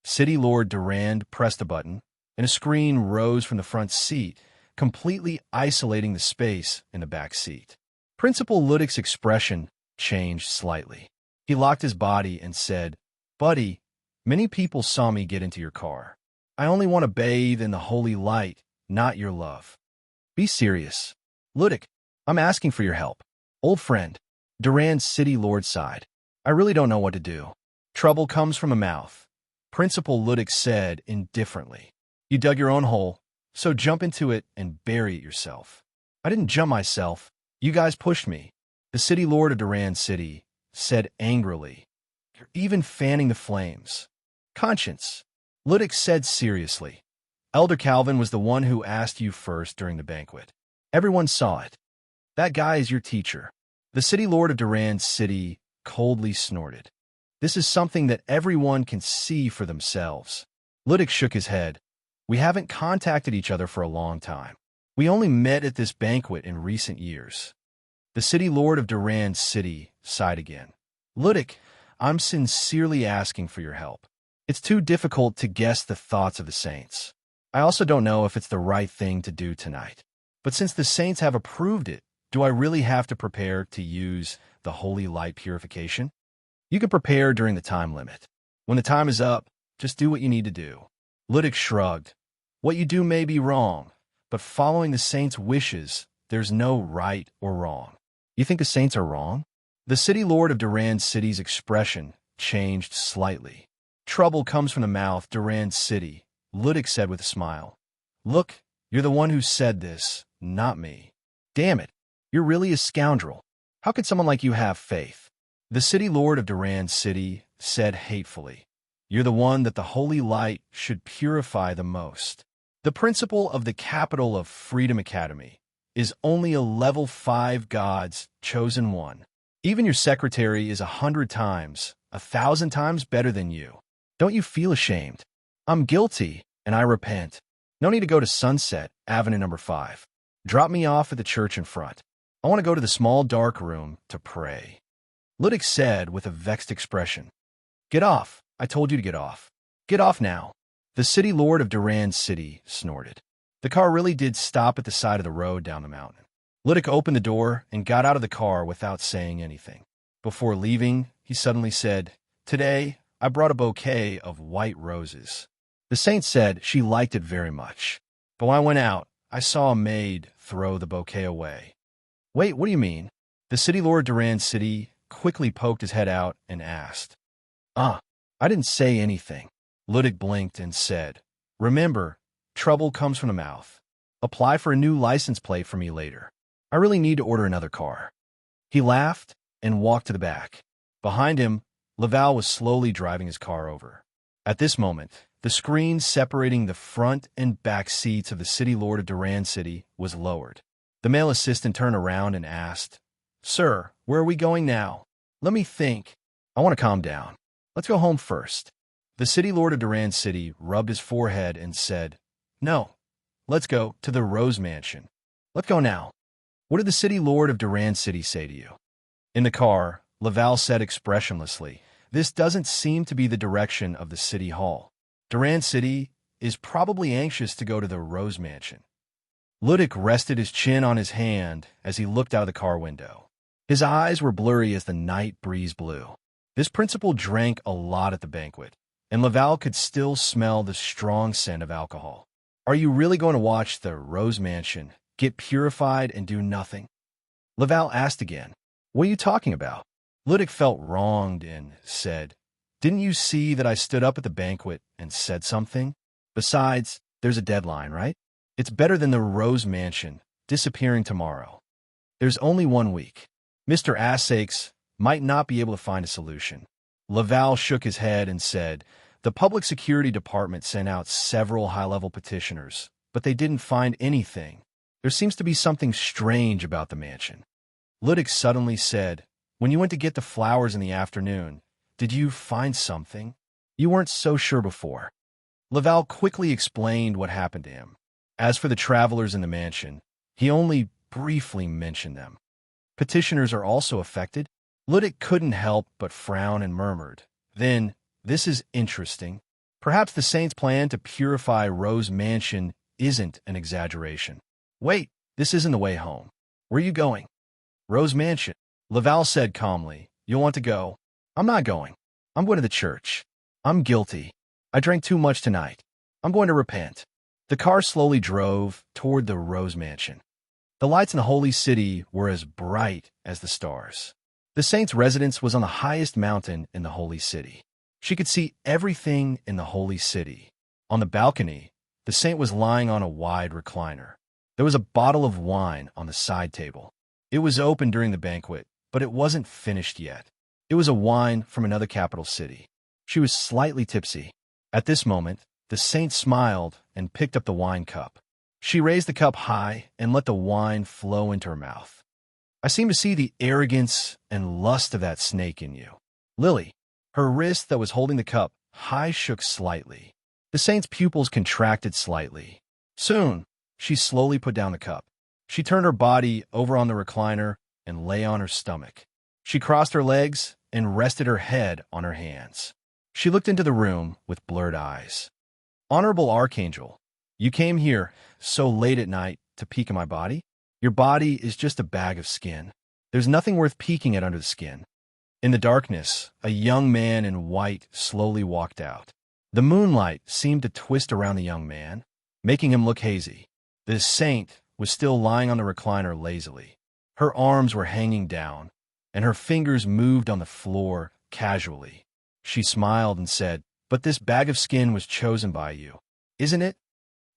City Lord Durand pressed a button, and a screen rose from the front seat, completely isolating the space in the back seat. Principal Ludic's expression changed slightly. He locked his body and said, "Buddy, many people saw me get into your car. I only want to bathe in the holy light, not your love. Be serious. Ludic, I'm asking for your help. Old friend." Durand's City Lord sighed. "I really don't know what to do. Trouble comes from the mouth," Principal Ludic said indifferently. "You dug your own hole, so jump into it and bury it yourself." "I didn't jump myself. You guys pushed me," the City Lord of Durand City said angrily. "You're even fanning the flames." "Conscience," Ludic said seriously. "Elder Calvin was the one who asked you first during the banquet. Everyone saw it. That guy is your teacher." The City Lord of Durand City coldly snorted. "This is something that everyone can see for themselves." Ludic shook his head. "We haven't contacted each other for a long time. We only met at this banquet in recent years." The City Lord of Durand City sighed again. "Ludic, I'm sincerely asking for your help. It's too difficult to guess the thoughts of the saints. I also don't know if it's the right thing to do tonight. But since the saints have approved it, do I really have to prepare to use the holy light purification? You can prepare during the time limit. When the time is up, just do what you need to do." Ludic shrugged. "What you do may be wrong, but following the saints' wishes, there's no right or wrong." "You think the saints are wrong?" The City Lord of Durand City's expression changed slightly. "Trouble comes from the mouth, Durand City," Ludic said with a smile. "Look, you're the one who said this, not me. Damn it, you're really a scoundrel. How could someone like you have faith?" The City Lord of Durand City said hatefully. "You're the one that the holy light should purify the most. The principal of the capital of Freedom Academy is only a level 5 God's chosen one. Even your secretary is 100 times, 1,000 times better than you. Don't you feel ashamed? I'm guilty, and I repent. No need to go to Sunset, Avenue number 5. Drop me off at the church in front. I want to go to the small dark room to pray." Ludic said with a vexed expression. "Get off. I told you to get off. Get off now." The City Lord of Durand City snorted. The car really did stop at the side of the road down the mountain. Ludic opened the door and got out of the car without saying anything. Before leaving, he suddenly said, "Today, I brought a bouquet of white roses." The saint said she liked it very much. But when I went out, I saw a maid throw the bouquet away. "Wait, what do you mean?" The City Lord Durand City quickly poked his head out and asked. I didn't say anything." Ludic blinked and said, "Remember, trouble comes from the mouth. Apply for a new license plate for me later." I really need to order another car." He laughed and walked to the back. Behind him, Laval was slowly driving his car over. At this moment, the screen separating the front and back seats of the city lord of Duran City was lowered. The male assistant turned around and asked, "Sir, where are we going now?" "Let me think. I want to calm down. Let's go home first." The city lord of Duran City rubbed his forehead and said, "No, let's go to the Rose Mansion. Let's go now." "What did the city lord of Duran City say to you?" In the car, Laval said expressionlessly, "This doesn't seem to be the direction of the city hall. Duran City is probably anxious to go to the Rose Mansion." Ludic rested his chin on his hand as he looked out of the car window. His eyes were blurry as the night breeze blew. This principal drank a lot at the banquet, and Laval could still smell the strong scent of alcohol. "Are you really going to watch the Rose Mansion get purified and do nothing?" Laval asked again. "What are you talking about?" Ludic felt wronged and said, "Didn't you see that I stood up at the banquet and said something? Besides, there's a deadline, right? It's better than the Rose Mansion disappearing tomorrow. There's only 1 week. Mr. Assakes might not be able to find a solution." Laval shook his head and said, "The Public Security Department sent out several high-level petitioners, but they didn't find anything. There seems to be something strange about the mansion." Ludic suddenly said, "When you went to get the flowers in the afternoon, did you find something? You weren't so sure before." Laval quickly explained what happened to him. As for the travelers in the mansion, he only briefly mentioned them. "Petitioners are also affected?" Ludic couldn't help but frown and murmured, "Then, this is interesting. Perhaps the saints' plan to purify Rose Mansion isn't an exaggeration." "Wait, this isn't the way home. Where are you going?" "Rose Mansion." Laval said calmly, "You'll want to go." "I'm not going. I'm going to the church. I'm guilty. I drank too much tonight. I'm going to repent." The car slowly drove toward the Rose Mansion. The lights in the holy city were as bright as the stars. The saint's residence was on the highest mountain in the holy city. She could see everything in the holy city. On the balcony, the saint was lying on a wide recliner. There was a bottle of wine on the side table. It was open during the banquet, but it wasn't finished yet. It was a wine from another capital city. She was slightly tipsy. At this moment, the saint smiled and picked up the wine cup. She raised the cup high and let the wine flow into her mouth. "I seem to see the arrogance and lust of that snake in you, Lily." Her wrist that was holding the cup high shook slightly. The saint's pupils contracted slightly. Soon, she slowly put down the cup. She turned her body over on the recliner and lay on her stomach. She crossed her legs and rested her head on her hands. She looked into the room with blurred eyes. "Honorable Archangel, you came here so late at night to peek at my body? Your body is just a bag of skin. There's nothing worth peeking at under the skin." In the darkness, a young man in white slowly walked out. The moonlight seemed to twist around the young man, making him look hazy. The saint was still lying on the recliner lazily. Her arms were hanging down, and her fingers moved on the floor casually. She smiled and said, "But this bag of skin was chosen by you, isn't it?"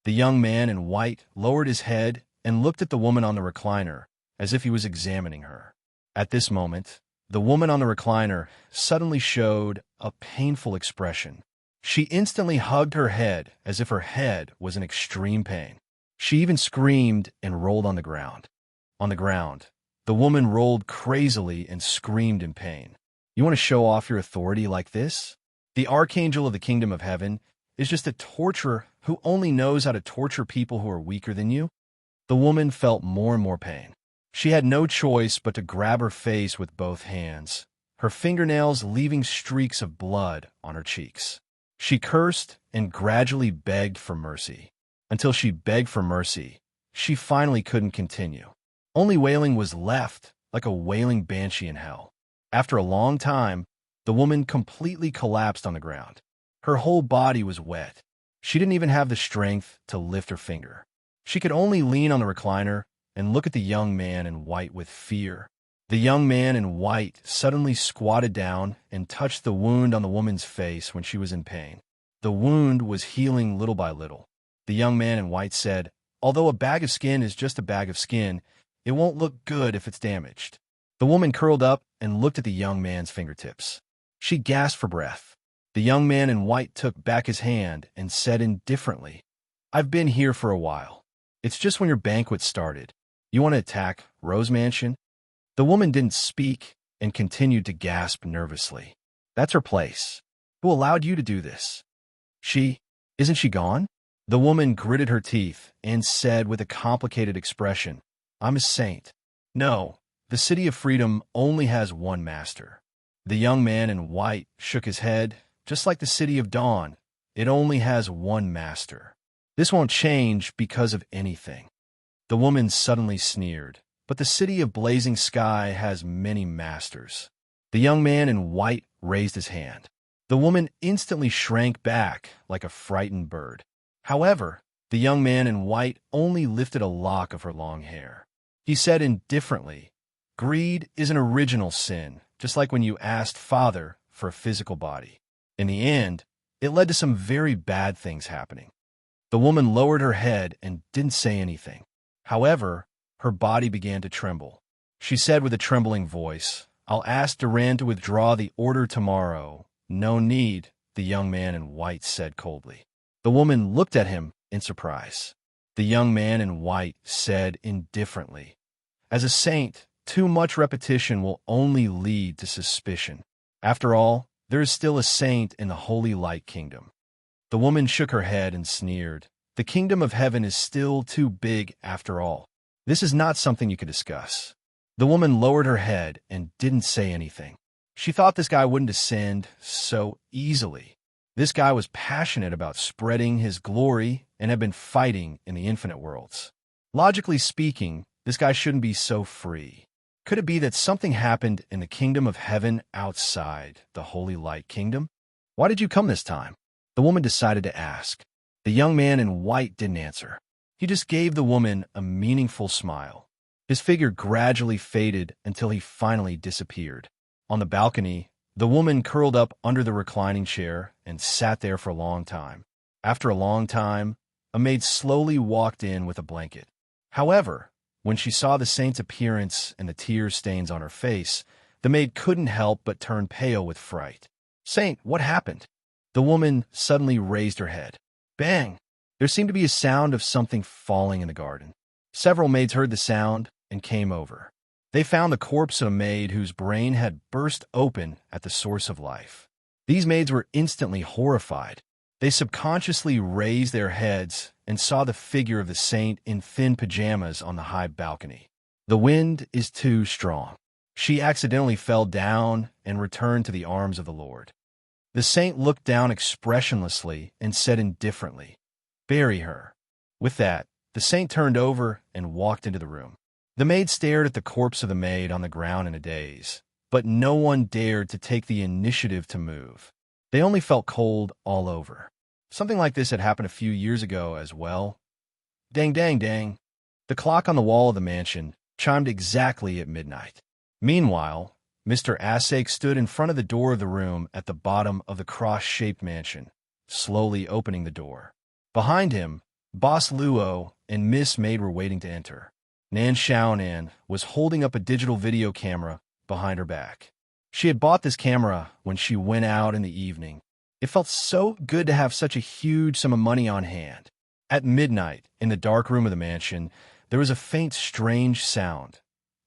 The young man in white lowered his head and looked at the woman on the recliner as if he was examining her. At this moment, the woman on the recliner suddenly showed a painful expression. She instantly hugged her head as if her head was in extreme pain. She even screamed and rolled on the ground. On the ground, the woman rolled crazily and screamed in pain. "You want to show off your authority like this? The Archangel of the Kingdom of Heaven is just a torturer who only knows how to torture people who are weaker than you?" The woman felt more and more pain. She had no choice but to grab her face with both hands, her fingernails leaving streaks of blood on her cheeks. She cursed and gradually begged for mercy. Until she begged for mercy, she finally couldn't continue. Only wailing was left, like a wailing banshee in hell. After a long time, the woman completely collapsed on the ground. Her whole body was wet. She didn't even have the strength to lift her finger. She could only lean on the recliner and look at the young man in white with fear. The young man in white suddenly squatted down and touched the wound on the woman's face when she was in pain. The wound was healing little by little. The young man in white said, "Although a bag of skin is just a bag of skin, It won't look good if it's damaged. The woman curled up and looked at the young man's fingertips. She gasped for breath. The young man in white took back his hand and said indifferently, "I've been here for a while. It's just when your banquet started. You want to attack Rose Mansion?" The woman didn't speak and continued to gasp nervously. "That's her place. Who allowed you to do this?" Isn't she gone?" The woman gritted her teeth and said with a complicated expression, "I'm a saint." "No, the City of Freedom only has one master." The young man in white shook his head. "Just like the City of Dawn, it only has one master. This won't change because of anything." The woman suddenly sneered, "But the City of Blazing Sky has many masters." The young man in white raised his hand. The woman instantly shrank back like a frightened bird. However, the young man in white only lifted a lock of her long hair. He said indifferently, "Greed is an original sin, just like when you asked Father for a physical body. In the end, it led to some very bad things happening." The woman lowered her head and didn't say anything. However, her body began to tremble. She said with a trembling voice, "I'll ask Duran to withdraw the order tomorrow." "No need," the young man in white said coldly. The woman looked at him in surprise. The young man in white said indifferently, "As a saint, too much repetition will only lead to suspicion. After all, there is still a saint in the Holy Light Kingdom." The woman shook her head and sneered. "The kingdom of heaven is still too big after all. This is not something you could discuss." The woman lowered her head and didn't say anything. She thought this guy wouldn't descend so easily. This guy was passionate about spreading his glory and had been fighting in the infinite worlds. Logically speaking, this guy shouldn't be so free. Could it be that something happened in the kingdom of heaven outside the Holy Light Kingdom? "Why did you come this time?" the woman decided to ask. The young man in white didn't answer. He just gave the woman a meaningful smile. His figure gradually faded until he finally disappeared. On the balcony, the woman curled up under the reclining chair and sat there for a long time. After a long time, a maid slowly walked in with a blanket. However, when she saw the saint's appearance and the tear stains on her face, the maid couldn't help but turn pale with fright. "Saint, what happened?" The woman suddenly raised her head. Bang! There seemed to be a sound of something falling in the garden. Several maids heard the sound and came over. They found the corpse of a maid whose brain had burst open at the source of life. These maids were instantly horrified. They subconsciously raised their heads and saw the figure of the saint in thin pajamas on the high balcony. "The wind is too strong." She accidentally fell down and returned to the arms of the Lord. The saint looked down expressionlessly and said indifferently, "Bury her." With that, the saint turned over and walked into the room. The maid stared at the corpse of the maid on the ground in a daze, but no one dared to take the initiative to move. They only felt cold all over. Something like this had happened a few years ago as well. Dang, dang, dang. The clock on the wall of the mansion chimed exactly at midnight. Meanwhile, Mr. Asake stood in front of the door of the room at the bottom of the cross-shaped mansion, slowly opening the door. Behind him, Boss Luo and Miss Maid were waiting to enter. Nan Xiaonan was holding up a digital video camera behind her back. She had bought this camera when she went out in the evening. It felt so good to have such a huge sum of money on hand. At midnight, in the dark room of the mansion, there was a faint, strange sound.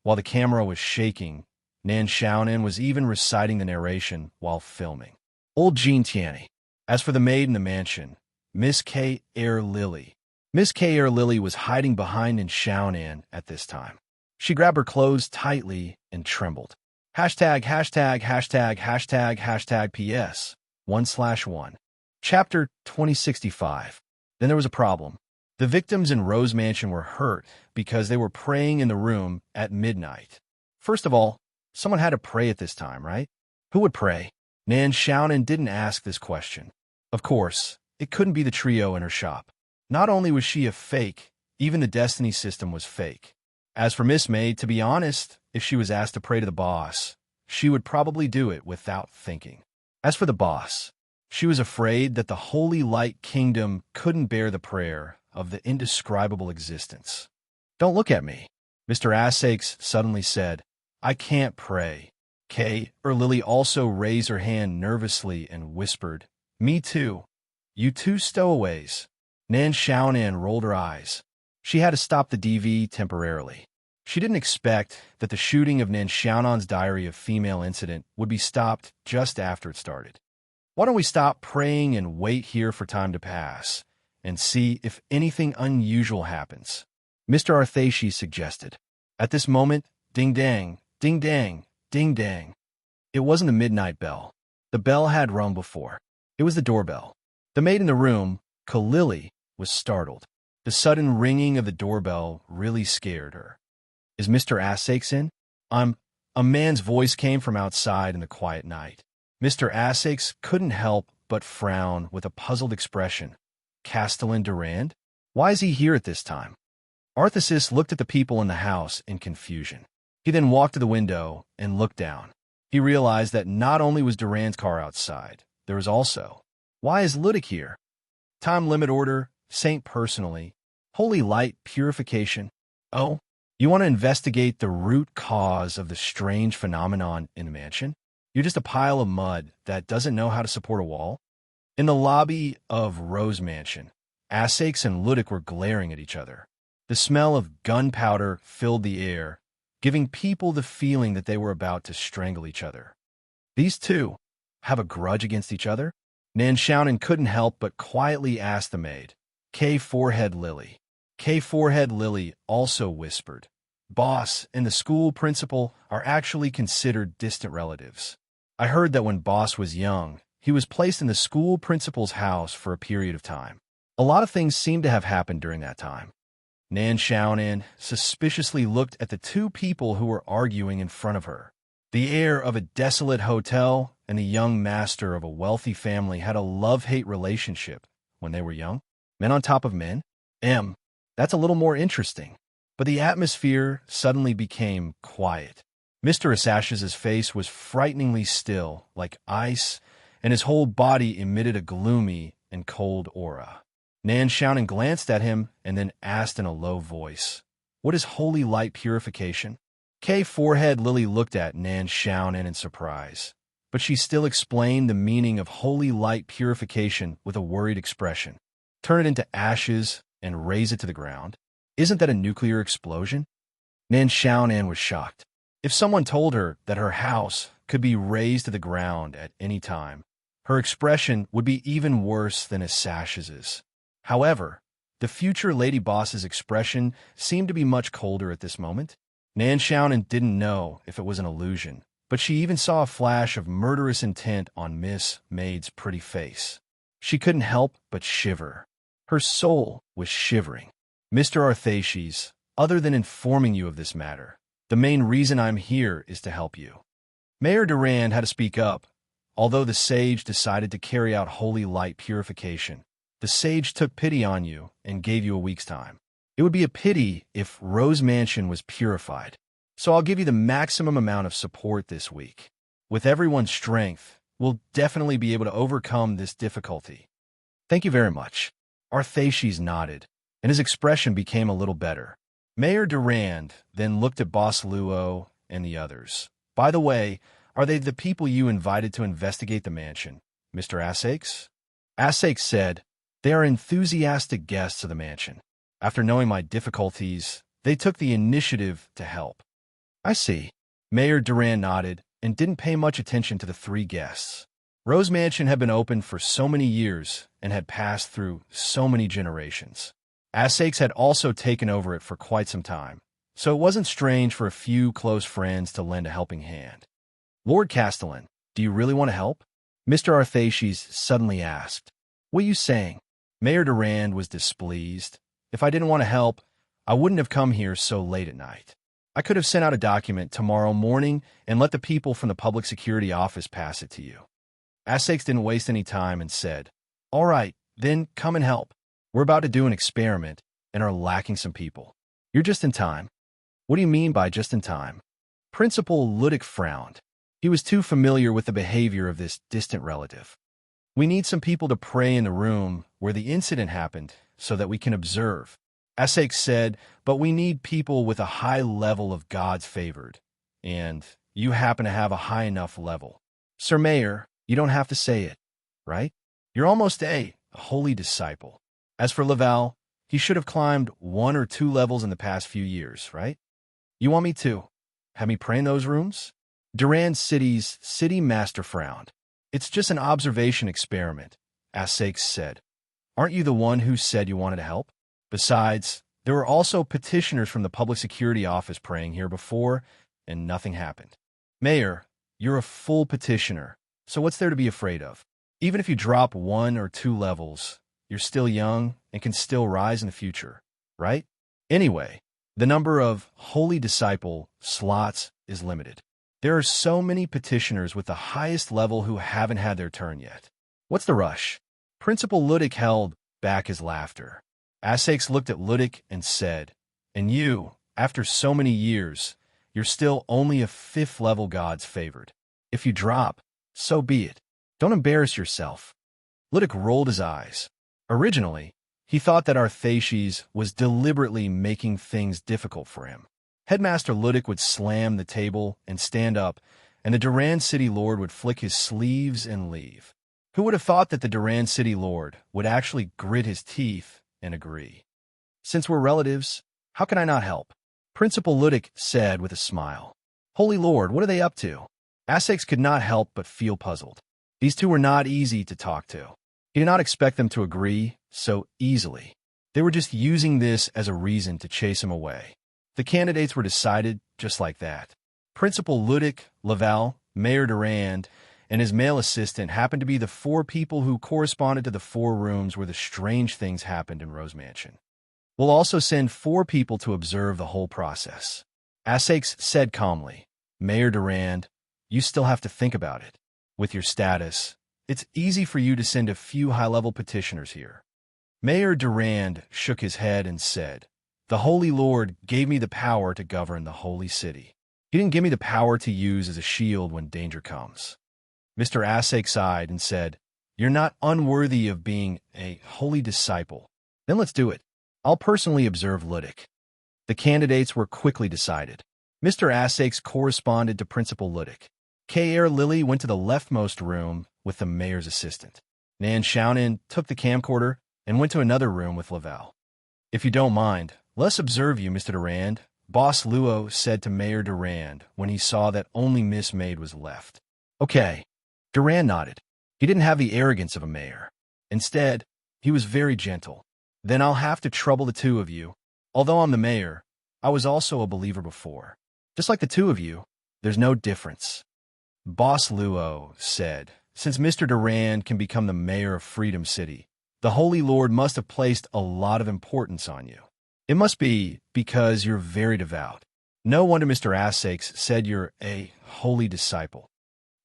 While the camera was shaking, Nan Xiaonan was even reciting the narration while filming. Old Jean Tianny. As for the maid in the mansion, Miss K. Air Lily. Miss K. Air Lily was hiding behind Nan Xiaonan at this time. She grabbed her clothes tightly and trembled. Hashtag, hashtag, hashtag, hashtag, hashtag PS 1/1. Chapter 2065. Then there was a problem. The victims in Rose Mansion were hurt because they were praying in the room at midnight. First of all, someone had to pray at this time, right? Who would pray? Nan Xiaonan didn't ask this question. Of course, it couldn't be the trio in her shop. Not only was she a fake, even the destiny system was fake. As for Miss Maid, to be honest, if she was asked to pray to the boss, she would probably do it without thinking. As for the boss, she was afraid that the Holy Light Kingdom couldn't bear the prayer of the indescribable existence. Don't look at me. Mr. Asakes suddenly said, "I can't pray." Kay or Lily also raised her hand nervously and whispered, "Me too." "You two stowaways." Nan Xiaonan rolled her eyes. She had to stop the DV temporarily. She didn't expect that the shooting of Nan Xiaonan's diary of female incident would be stopped just after it started. "Why don't we stop praying and wait here for time to pass and see if anything unusual happens?" Mr. Arthashi suggested. At this moment, ding-dang, ding-dang, ding-dang. It wasn't the midnight bell. The bell had rung before. It was the doorbell. The maid in the room, Kalili, was startled. The sudden ringing of the doorbell really scared her. "Is Mr. Asakes in?" A man's voice came from outside in the quiet night. Mr. Asakes couldn't help but frown with a puzzled expression. Castellan Durand? Why is he here at this time? Arthasis looked at the people in the house in confusion. He then walked to the window and looked down. He realized that not only was Durand's car outside, there was also, why is Ludic here? Time limit order, saint personally, holy light purification. Oh, you want to investigate the root cause of the strange phenomenon in the mansion? You're just a pile of mud that doesn't know how to support a wall? In the lobby of Rose Mansion, Asakes and Ludic were glaring at each other. The smell of gunpowder filled the air, giving people the feeling that they were about to strangle each other. These two have a grudge against each other? Nan Xiaonan couldn't help but quietly ask the maid. K. Forehead Lily. K. Forehead Lily also whispered, "Boss and the school principal are actually considered distant relatives. I heard that when Boss was young, he was placed in the school principal's house for a period of time. A lot of things seem to have happened during that time." Nan Xiaonan suspiciously looked at the two people who were arguing in front of her. The heir of a desolate hotel and the young master of a wealthy family had a love-hate relationship when they were young. Men on top of men? That's a little more interesting. But the atmosphere suddenly became quiet. Mr. Asash's face was frighteningly still, like ice, and his whole body emitted a gloomy and cold aura. Nan Xiaonan glanced at him and then asked in a low voice, "What is holy light purification?" K. Forehead Lily looked at Nan Xiaonan in surprise, but she still explained the meaning of holy light purification with a worried expression. "Turn it into ashes and raze it to the ground? Isn't that a nuclear explosion?" Nan Xiaonan was shocked. If someone told her that her house could be razed to the ground at any time, her expression would be even worse than Asash's. However, the future Lady Boss's expression seemed to be much colder at this moment. Nan Xiaonan didn't know if it was an illusion, but she even saw a flash of murderous intent on Miss Maid's pretty face. She couldn't help but shiver. Her soul was shivering. "Mr. Arthashis, other than informing you of this matter, the main reason I'm here is to help you." Mayor Durand had to speak up. Although the sage decided to carry out holy light purification, the sage took pity on you and gave you a week's time. It would be a pity if Rose Mansion was purified, so I'll give you the maximum amount of support this week. With everyone's strength, we'll definitely be able to overcome this difficulty. Thank you very much. Arthashis nodded, and his expression became a little better. Mayor Durand then looked at Boss Luo and the others. "By the way, are they the people you invited to investigate the mansion, Mr. Asakes?" Asakes said, "They are enthusiastic guests of the mansion. After knowing my difficulties, they took the initiative to help." "I see." Mayor Durand nodded and didn't pay much attention to the three guests. Rose Mansion had been open for so many years and had passed through so many generations. Asakes had also taken over it for quite some time, so it wasn't strange for a few close friends to lend a helping hand. "Lord Castellan, do you really want to help?" Mr. Arthashis suddenly asked. "What are you saying?" Mayor Durand was displeased. "If I didn't want to help, I wouldn't have come here so late at night. I could have sent out a document tomorrow morning and let the people from the public security office pass it to you." Asakes didn't waste any time and said, "All right, then come and help. We're about to do an experiment and are lacking some people. You're just in time." "What do you mean by just in time?" Principal Ludic frowned. He was too familiar with the behavior of this distant relative. "We need some people to pray in the room where the incident happened so that we can observe. Asake said, but we need people with a high level of God's favored. And you happen to have a high enough level. Sir Mayor, you don't have to say it, right? You're almost a holy disciple. As for Laval, he should have climbed 1 or 2 levels in the past few years, right? You want me to have me pray in those rooms? Durand City's city master frowned. It's just an observation experiment, Asake said. Aren't you the one who said you wanted to help? Besides, there were also petitioners from the public security office praying here before, and nothing happened. Mayor, you're a full petitioner, so what's there to be afraid of? Even if you drop 1 or 2 levels, you're still young and can still rise in the future, right? Anyway, the number of holy disciple slots is limited. There are so many petitioners with the highest level who haven't had their turn yet. What's the rush? Principal Ludic held back his laughter. Asakes looked at Ludic and said, and you, after so many years, you're still only a 5th level God's favored. If you drop, so be it. Don't embarrass yourself. Ludic rolled his eyes. Originally, he thought that Arthashes was deliberately making things difficult for him. Headmaster Ludic would slam the table and stand up, and the Durand City Lord would flick his sleeves and leave. Who would have thought that the Durand City Lord would actually grit his teeth and agree? Since we're relatives, how can I not help? Principal Ludic said with a smile. Holy Lord, what are they up to? Asakes could not help but feel puzzled. These two were not easy to talk to. He did not expect them to agree so easily. They were just using this as a reason to chase him away. The candidates were decided just like that. Principal Ludic, Laval, Mayor Durand, and his male assistant happened to be the 4 people who corresponded to the 4 rooms where the strange things happened in Rose Mansion. We'll also send 4 people to observe the whole process. Asakes said calmly, Mayor Durand, you still have to think about it. With your status, it's easy for you to send a few high-level petitioners here. Mayor Durand shook his head and said, the Holy Lord gave me the power to govern the holy city. He didn't give me the power to use as a shield when danger comes. Mr. Asake sighed and said, you're not unworthy of being a holy disciple. Then let's do it. I'll personally observe Ludic. The candidates were quickly decided. Mr. Asakes corresponded to Principal Ludic. K.R. Lily went to the leftmost room with the mayor's assistant. Nan Shaunin took the camcorder and went to another room with Laval. If you don't mind, let's observe you, Mr. Durand, Boss Luo said to Mayor Durand when he saw that only Miss Maid was left. Okay. Durand nodded. He didn't have the arrogance of a mayor. Instead, he was very gentle. Then I'll have to trouble the 2 of you. Although I'm the mayor, I was also a believer before. Just like the 2 of you, there's no difference. Boss Luo said, since Mr. Durand can become the mayor of Freedom City, the Holy Lord must have placed a lot of importance on you. It must be because you're very devout. No wonder Mr. Asakes said you're a holy disciple.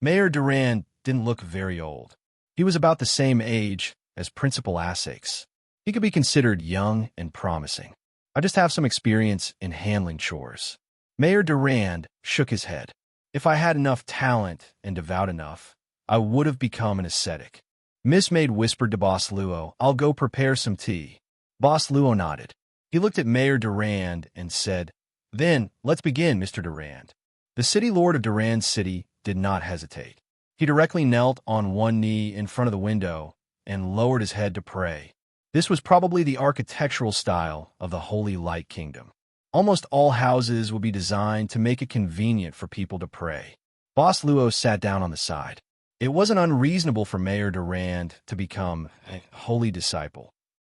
Mayor Durand didn't look very old. He was about the same age as Principal Asakes. He could be considered young and promising. I just have some experience in handling chores. Mayor Durand shook his head. If I had enough talent and devout enough, I would have become an ascetic. Miss Maid whispered to Boss Luo, I'll go prepare some tea. Boss Luo nodded. He looked at Mayor Durand and said, then, let's begin, Mr. Durand. The City Lord of Durand City did not hesitate. He directly knelt on one knee in front of the window and lowered his head to pray. This was probably the architectural style of the Holy Light Kingdom. Almost all houses would be designed to make it convenient for people to pray. Boss Luo sat down on the side. It wasn't unreasonable for Mayor Durand to become a holy disciple.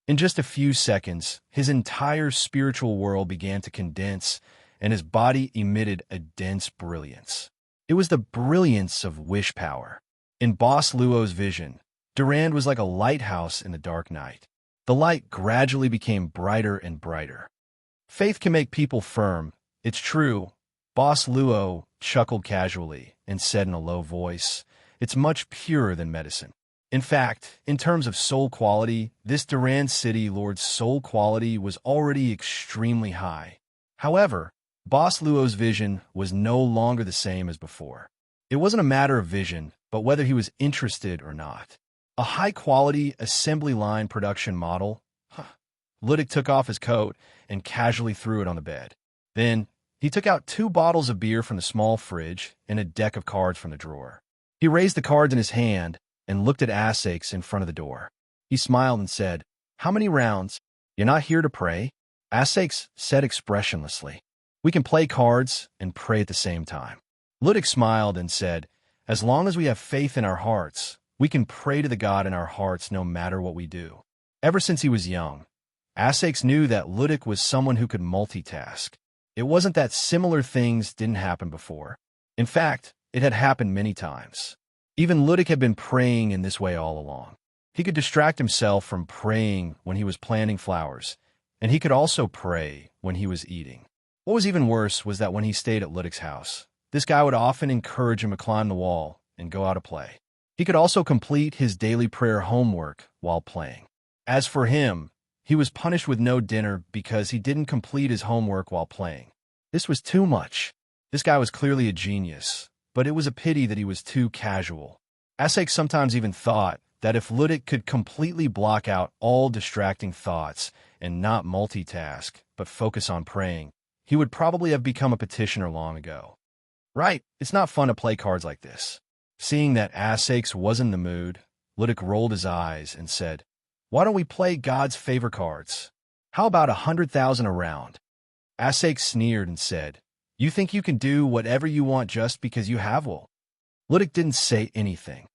In just a few seconds, his entire spiritual world began to condense, and his body emitted a dense brilliance. It was the brilliance of wish power. In Boss Luo's vision, Durand was like a lighthouse in the dark night. The light gradually became brighter and brighter. Faith can make people firm. It's true. Boss Luo chuckled casually and said in a low voice, it's much purer than medicine. In fact, in terms of soul quality, this Durand City Lord's soul quality was already extremely high. However, Boss Luo's vision was no longer the same as before. It wasn't a matter of vision, but whether he was interested or not. A high-quality assembly line production model? Ludic took off his coat and casually threw it on the bed. Then, he took out 2 bottles of beer from the small fridge and a deck of cards from the drawer. He raised the cards in his hand and looked at Asakes in front of the door. He smiled and said, "How many rounds? You're not here to pray?" Asakes said expressionlessly, "We can play cards and pray at the same time." Ludic smiled and said, "As long as we have faith in our hearts, we can pray to the God in our hearts no matter what we do." Ever since he was young, Asakes knew that Ludic was someone who could multitask. It wasn't that similar things didn't happen before. In fact, it had happened many times. Even Ludic had been praying in this way all along. He could distract himself from praying when he was planting flowers, and he could also pray when he was eating. What was even worse was that when he stayed at Ludic's house, this guy would often encourage him to climb the wall and go out to play. He could also complete his daily prayer homework while playing. As for him, he was punished with no dinner because he didn't complete his homework while playing. This was too much. This guy was clearly a genius, but it was a pity that he was too casual. Asakes sometimes even thought that if Ludic could completely block out all distracting thoughts and not multitask, but focus on praying, he would probably have become a petitioner long ago. Right, it's not fun to play cards like this. Seeing that Asakes was in the mood, Ludic rolled his eyes and said, "Why don't we play God's favor cards? How about 100,000 a round?" Asakes sneered and said, "You think you can do whatever you want just because you have will?" Ludic didn't say anything.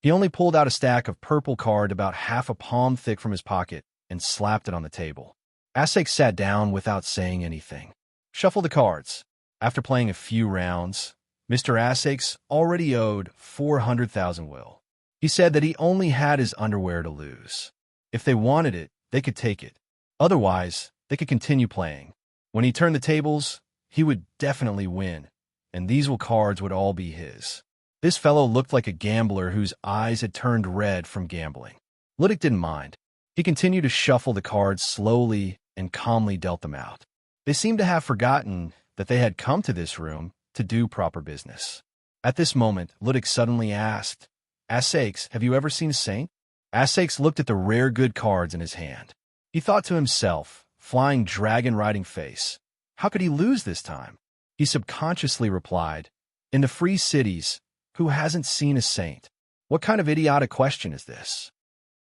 He only pulled out a stack of purple card about half a palm thick from his pocket and slapped it on the table. Asakes sat down without saying anything. Shuffle the cards. After playing a few rounds, Mr. Asakes already owed 400,000 will. He said that he only had his underwear to lose. If they wanted it, they could take it. Otherwise, they could continue playing. When he turned the tables, he would definitely win, and these cards would all be his. This fellow looked like a gambler whose eyes had turned red from gambling. Ludic didn't mind. He continued to shuffle the cards slowly and calmly dealt them out. They seemed to have forgotten that they had come to this room to do proper business. At this moment, Ludic suddenly asked, "Asakes, have you ever seen a saint?" Asakes looked at the rare good cards in his hand. He thought to himself, "Flying dragon riding face. How could he lose this time?" He subconsciously replied, "In the free cities, who hasn't seen a saint?" What kind of idiotic question is this?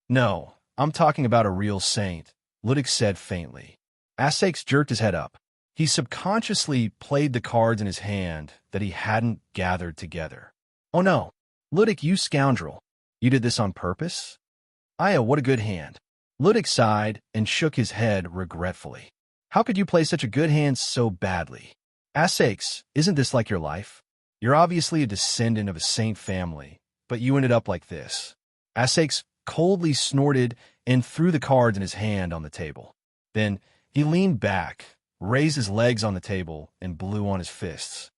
"No, I'm talking about a real saint," Ludic said faintly. Asakes jerked his head up. He subconsciously played the cards in his hand that he hadn't gathered together. "Oh no, Ludic, you scoundrel. You did this on purpose?" "Aya, what a good hand." Ludic sighed and shook his head regretfully. "How could you play such a good hand so badly?" "Asakes, isn't this like your life? You're obviously a descendant of a saint family, but you ended up like this." Asakes coldly snorted and threw the cards in his hand on the table. Then he leaned back, raised his legs on the table, and blew on his fists.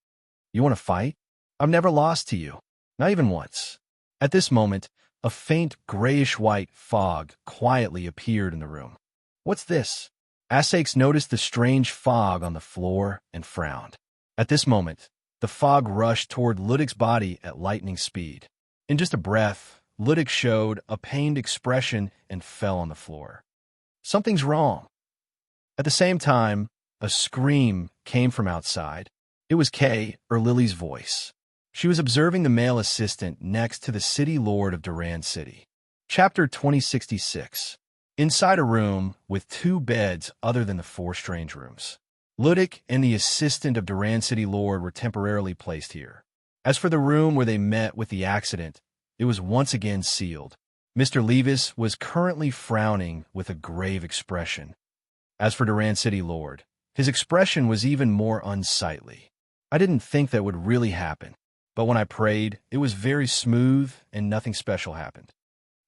"You want to fight? I've never lost to you. Not even once." At this moment, a faint grayish-white fog quietly appeared in the room. "What's this?" Asakes noticed the strange fog on the floor and frowned. At this moment, the fog rushed toward Ludic's body at lightning speed. In just a breath, Ludic showed a pained expression and fell on the floor. "Something's wrong." At the same time, a scream came from outside. It was Kay, or Lily's voice. She was observing the male assistant next to the city lord of Duran City. Chapter 2066. Inside a room with 2 beds other than the 4 strange rooms. Ludic and the assistant of Duran City Lord were temporarily placed here. As for the room where they met with the accident, it was once again sealed. Mr. Levis was currently frowning with a grave expression. As for Duran City Lord, his expression was even more unsightly. "I didn't think that would really happen, but when I prayed, it was very smooth and nothing special happened."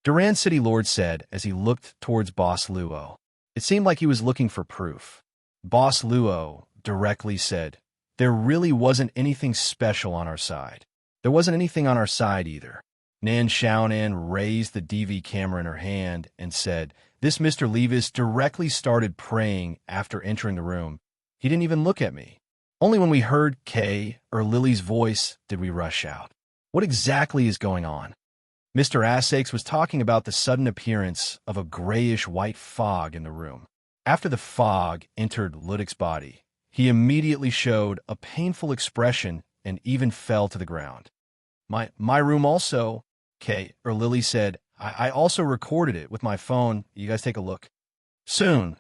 Duran City Lord said as he looked towards Boss Luo. It seemed like he was looking for proof. Boss Luo directly said, "There really wasn't anything special on our side. There wasn't anything on our side either." Nan Xiaonan raised the DV camera in her hand and said, "This Mr. Levis directly started praying after entering the room. He didn't even look at me. Only when we heard Kay or Lily's voice did we rush out. What exactly is going on?" Mr. Asakes was talking about the sudden appearance of a grayish-white fog in the room. After the fog entered Ludic's body, he immediately showed a painful expression and even fell to the ground. My room also, Lily said. I also recorded it with my phone. You guys take a look. Soon,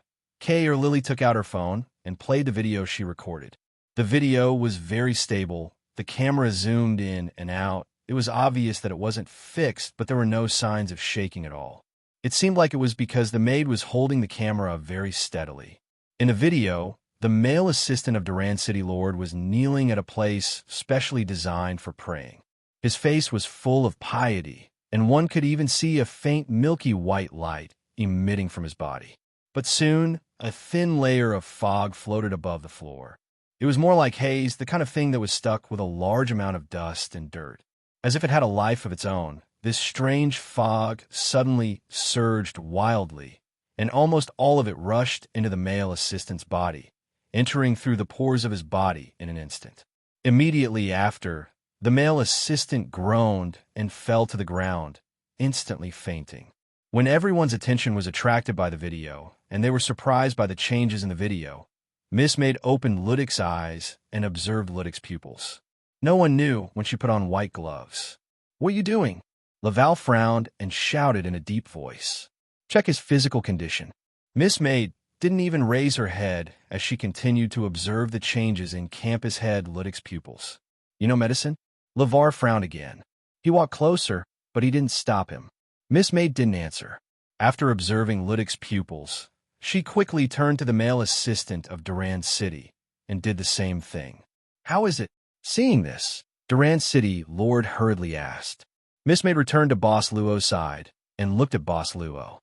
Lily took out her phone and played the video she recorded. The video was very stable. The camera zoomed in and out. It was obvious that it wasn't fixed, but there were no signs of shaking at all. It seemed like it was because the maid was holding the camera very steadily. In the video, the male assistant of Duran City Lord was kneeling at a place specially designed for praying. His face was full of piety, and one could even see a faint milky white light emitting from his body. But soon, a thin layer of fog floated above the floor. It was more like haze, the kind of thing that was stuck with a large amount of dust and dirt. As if it had a life of its own, this strange fog suddenly surged wildly, and almost all of it rushed into the male assistant's body, entering through the pores of his body in an instant. Immediately after, the male assistant groaned and fell to the ground, instantly fainting. When everyone's attention was attracted by the video, and they were surprised by the changes in the video, Miss Maid opened Ludic's eyes and observed Ludic's pupils. No one knew when she put on white gloves. "What are you doing?" Laval frowned and shouted in a deep voice. "Check his physical condition." Miss Maid didn't even raise her head as she continued to observe the changes in campus head Ludic's pupils. "You know medicine?" Lavar frowned again. He walked closer, but he didn't stop him. Miss Maid didn't answer. After observing Ludic's pupils, she quickly turned to the male assistant of Duran City and did the same thing. "How is it?" Seeing this, Duran City Lord hurriedly asked. Miss Maid returned to Boss Luo's side and looked at Boss Luo.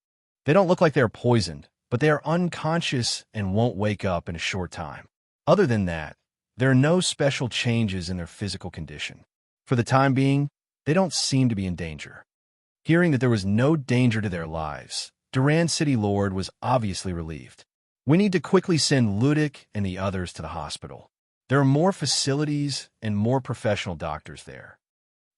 "They don't look like they are poisoned, but they are unconscious and won't wake up in a short time. Other than that, there are no special changes in their physical condition. For the time being, they don't seem to be in danger." Hearing that there was no danger to their lives, Duran City Lord was obviously relieved. "We need to quickly send Ludic and the others to the hospital. There are more facilities and more professional doctors there."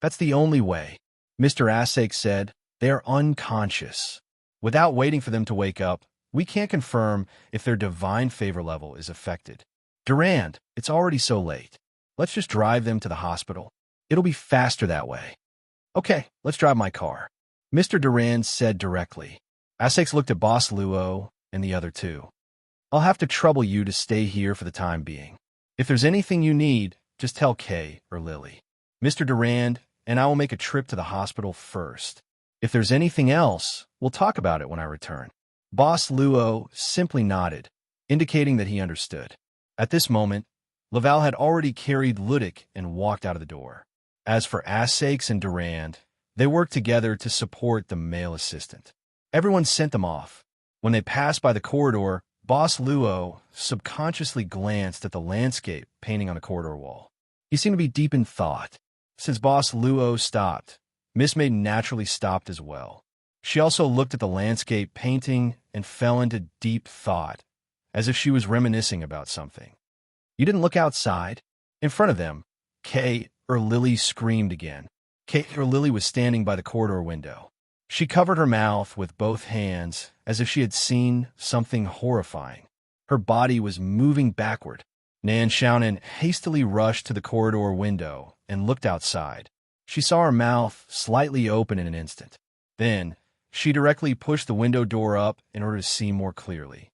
"That's the only way," Mr. Asake said. "They are unconscious. Without waiting for them to wake up, we can't confirm if their divine favor level is affected. Durand, it's already so late. Let's just drive them to the hospital. It'll be faster that way." "Okay, let's drive my car," Mr. Durand said directly. Asake looked at Boss Luo and the other two. "I'll have to trouble you to stay here for the time being. If there's anything you need, just tell Kay or Lily. Mr. Durand and I will make a trip to the hospital first. If there's anything else, we'll talk about it when I return." Boss Luo simply nodded, indicating that he understood. At this moment, Laval had already carried Ludic and walked out of the door. As for Asakes and Durand, they worked together to support the male assistant. Everyone sent them off. When they passed by the corridor, Boss Luo subconsciously glanced at the landscape painting on the corridor wall. He seemed to be deep in thought. Since Boss Luo stopped, Miss Maid naturally stopped as well. She also looked at the landscape painting and fell into deep thought, as if she was reminiscing about something. "You didn't look outside?" In front of them, Kay or Lily screamed again. Kay or Lily was standing by the corridor window. She covered her mouth with both hands as if she had seen something horrifying. Her body was moving backward. Nan Xiaonan hastily rushed to the corridor window and looked outside. She saw her mouth slightly open in an instant. Then, she directly pushed the window door up in order to see more clearly.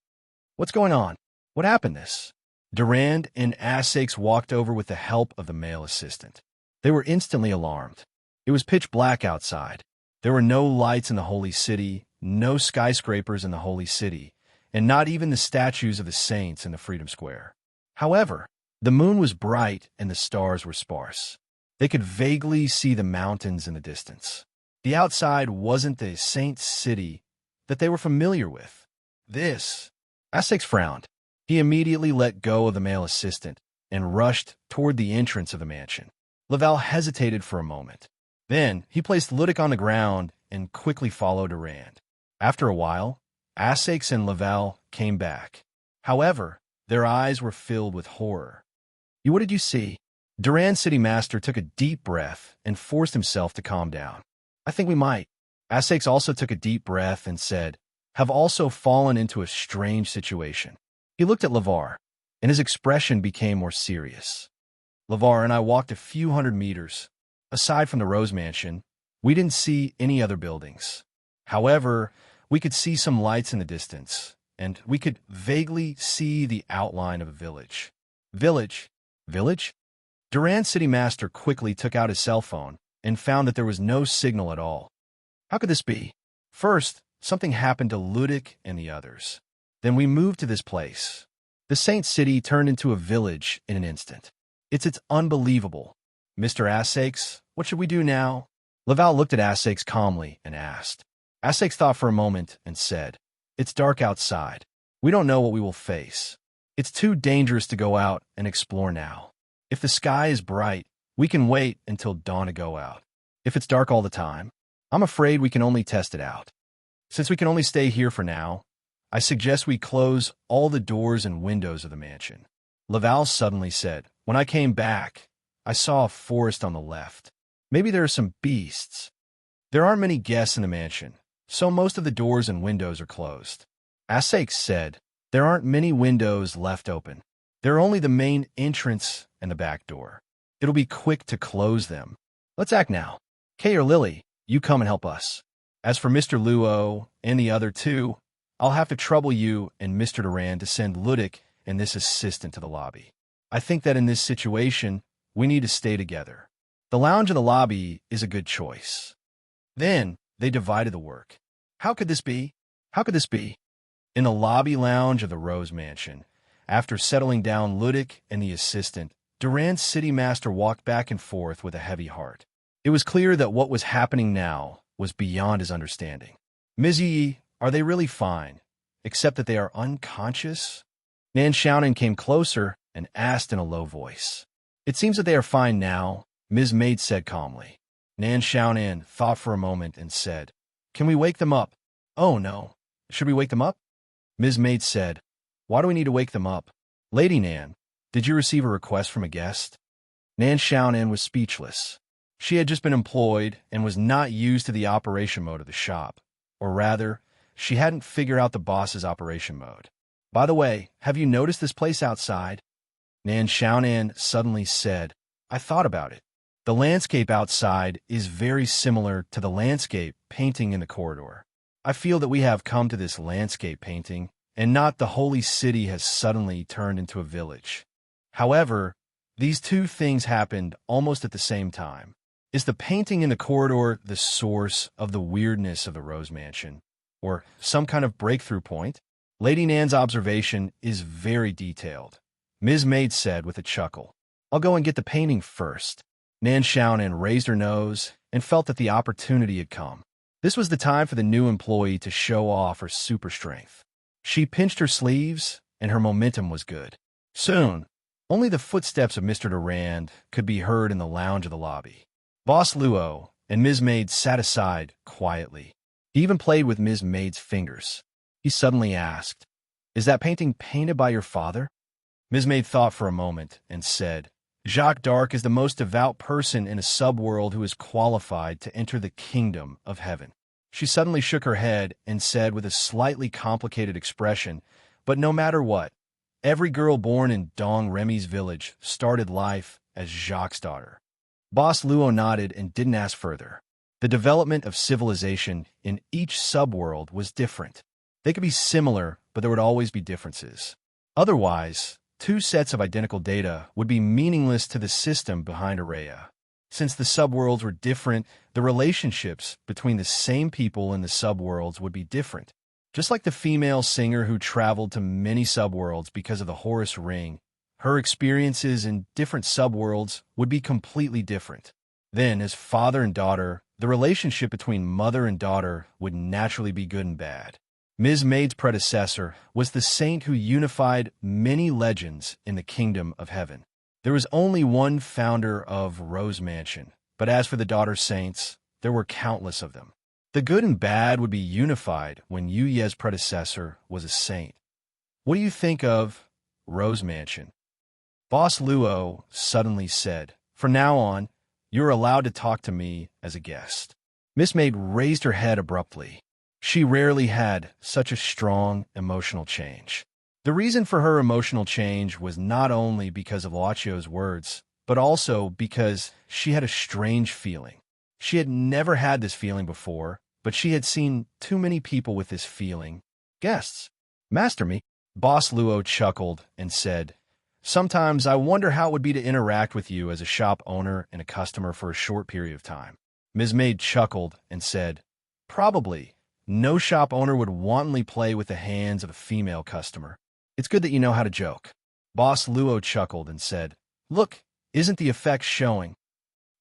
"What's going on? What happened this?" Durand and Asakes walked over with the help of the male assistant. They were instantly alarmed. It was pitch black outside. There were no lights in the holy city, no skyscrapers in the holy city, and not even the statues of the saints in the Freedom Square. However, the moon was bright and the stars were sparse. They could vaguely see the mountains in the distance. The outside wasn't the saint city that they were familiar with. Asakes frowned. He immediately let go of the male assistant and rushed toward the entrance of the mansion. Laval hesitated for a moment. Then he placed Ludic on the ground and quickly followed Durand. After a while, Asakes and Laval came back. However, their eyes were filled with horror. What did you see?" Durand City Master took a deep breath and forced himself to calm down. "I think we might." Asakes also took a deep breath and said, have also fallen into a strange situation. He looked at Lavar, and his expression became more serious. Lavar and I walked a few hundred meters. Aside from the Rose Mansion, we didn't see any other buildings. However, we could see some lights in the distance, and we could vaguely see the outline of a village. Village? Village? Duran's city master quickly took out his cell phone and found that there was no signal at all. How could this be? First, something happened to Ludic and the others. Then we moved to this place. The Saint City turned into a village in an instant. It's unbelievable. Mr. Asakes, what should we do now? Laval looked at Asakes calmly and asked. Asakes thought for a moment and said, It's dark outside. We don't know what we will face. It's too dangerous to go out and explore now. If the sky is bright, we can wait until dawn to go out. If it's dark all the time, I'm afraid we can only test it out. Since we can only stay here for now, I suggest we close all the doors and windows of the mansion. Laval suddenly said, When I came back, I saw a forest on the left. Maybe there are some beasts. There aren't many guests in the mansion, so most of the doors and windows are closed. Asakes said, There aren't many windows left open. There are only the main entrance and the back door. It'll be quick to close them. Let's act now. Kay or Lily, you come and help us. As for Mr. Luo and the other two, I'll have to trouble you and Mr. Duran to send Ludic and this assistant to the lobby. I think that in this situation, we need to stay together. The lounge in the lobby is a good choice. Then they divided the work. How could this be? How could this be? In the lobby lounge of the Rose Mansion, after settling down Ludic and the assistant, Duran's city master walked back and forth with a heavy heart. It was clear that what was happening now was beyond his understanding. Ms. Yi, are they really fine, except that they are unconscious? Nan Xiaonan came closer and asked in a low voice. It seems that they are fine now, Ms. Maid said calmly. Nan Xiaonan thought for a moment and said, Can we wake them up? Oh no. Should we wake them up? Ms. Maid said, Why do we need to wake them up? Lady Nan, did you receive a request from a guest? Nan Xiaonan was speechless. She had just been employed and was not used to the operation mode of the shop. Or rather, she hadn't figured out the boss's operation mode. By the way, have you noticed this place outside? Nan Xiaonan suddenly said, I thought about it. The landscape outside is very similar to the landscape painting in the corridor. I feel that we have come to this landscape painting, and not the holy city has suddenly turned into a village. However, these two things happened almost at the same time. Is the painting in the corridor the source of the weirdness of the Rose Mansion, or some kind of breakthrough point? Lady Nan's observation is very detailed. Ms. Maid said with a chuckle, I'll go and get the painting first. Nan Xiaonan raised her nose and felt that the opportunity had come. This was the time for the new employee to show off her super strength. She pinched her sleeves, and her momentum was good. Soon, only the footsteps of Mr. Durand could be heard in the lounge of the lobby. Boss Luo and Ms. Maid sat aside quietly. He even played with Ms. Maid's fingers. He suddenly asked, Is that painting painted by your father? Ms. Maid thought for a moment and said, Jacques d'Arc is the most devout person in a subworld who is qualified to enter the kingdom of heaven. She suddenly shook her head and said with a slightly complicated expression, But no matter what, every girl born in Dong Remy's village started life as Jacques' daughter. Boss Luo nodded and didn't ask further. The development of civilization in each subworld was different. They could be similar, but there would always be differences. Otherwise, two sets of identical data would be meaningless to the system behind Araya. Since the subworlds were different, the relationships between the same people in the subworlds would be different. Just like the female singer who traveled to many subworlds because of the Horus Ring, her experiences in different subworlds would be completely different. Then, as father and daughter, the relationship between mother and daughter would naturally be good and bad. Ms. Maid's predecessor was the saint who unified many legends in the kingdom of heaven. There was only one founder of Rose Mansion, but as for the daughter saints, there were countless of them. The good and bad would be unified when Yu Ye's predecessor was a saint. What do you think of Rose Mansion? Boss Luo suddenly said, From now on, you're allowed to talk to me as a guest. Miss Maid raised her head abruptly. She rarely had such a strong emotional change. The reason for her emotional change was not only because of Luacio's words, but also because she had a strange feeling. She had never had this feeling before, but she had seen too many people with this feeling. Guests. Master me. Boss Luo chuckled and said, "Sometimes I wonder how it would be to interact with you as a shop owner and a customer for a short period of time." Ms. Maid chuckled and said, "Probably. No shop owner would wantonly play with the hands of a female customer. It's good that you know how to joke." Boss Luo chuckled and said, "Look, isn't the effect showing?"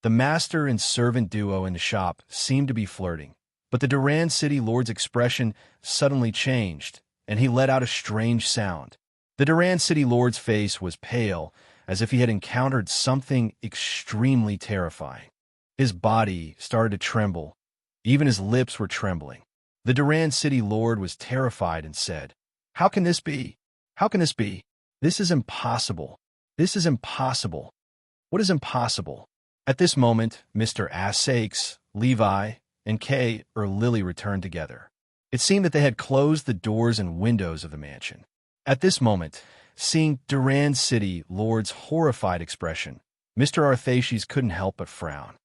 The master and servant duo in the shop seemed to be flirting, but the Durand City Lord's expression suddenly changed, and he let out a strange sound. The Durand City Lord's face was pale, as if he had encountered something extremely terrifying. His body started to tremble. Even his lips were trembling. The Durand City Lord was terrified and said, "How can this be? How can this be? This is impossible. This is impossible. What is impossible?" At this moment, Mr. Sakes, Levi, and Kay or Lily returned together. It seemed that they had closed the doors and windows of the mansion. At this moment, seeing Durand City Lord's horrified expression, Mr. Arthaces couldn't help but frown.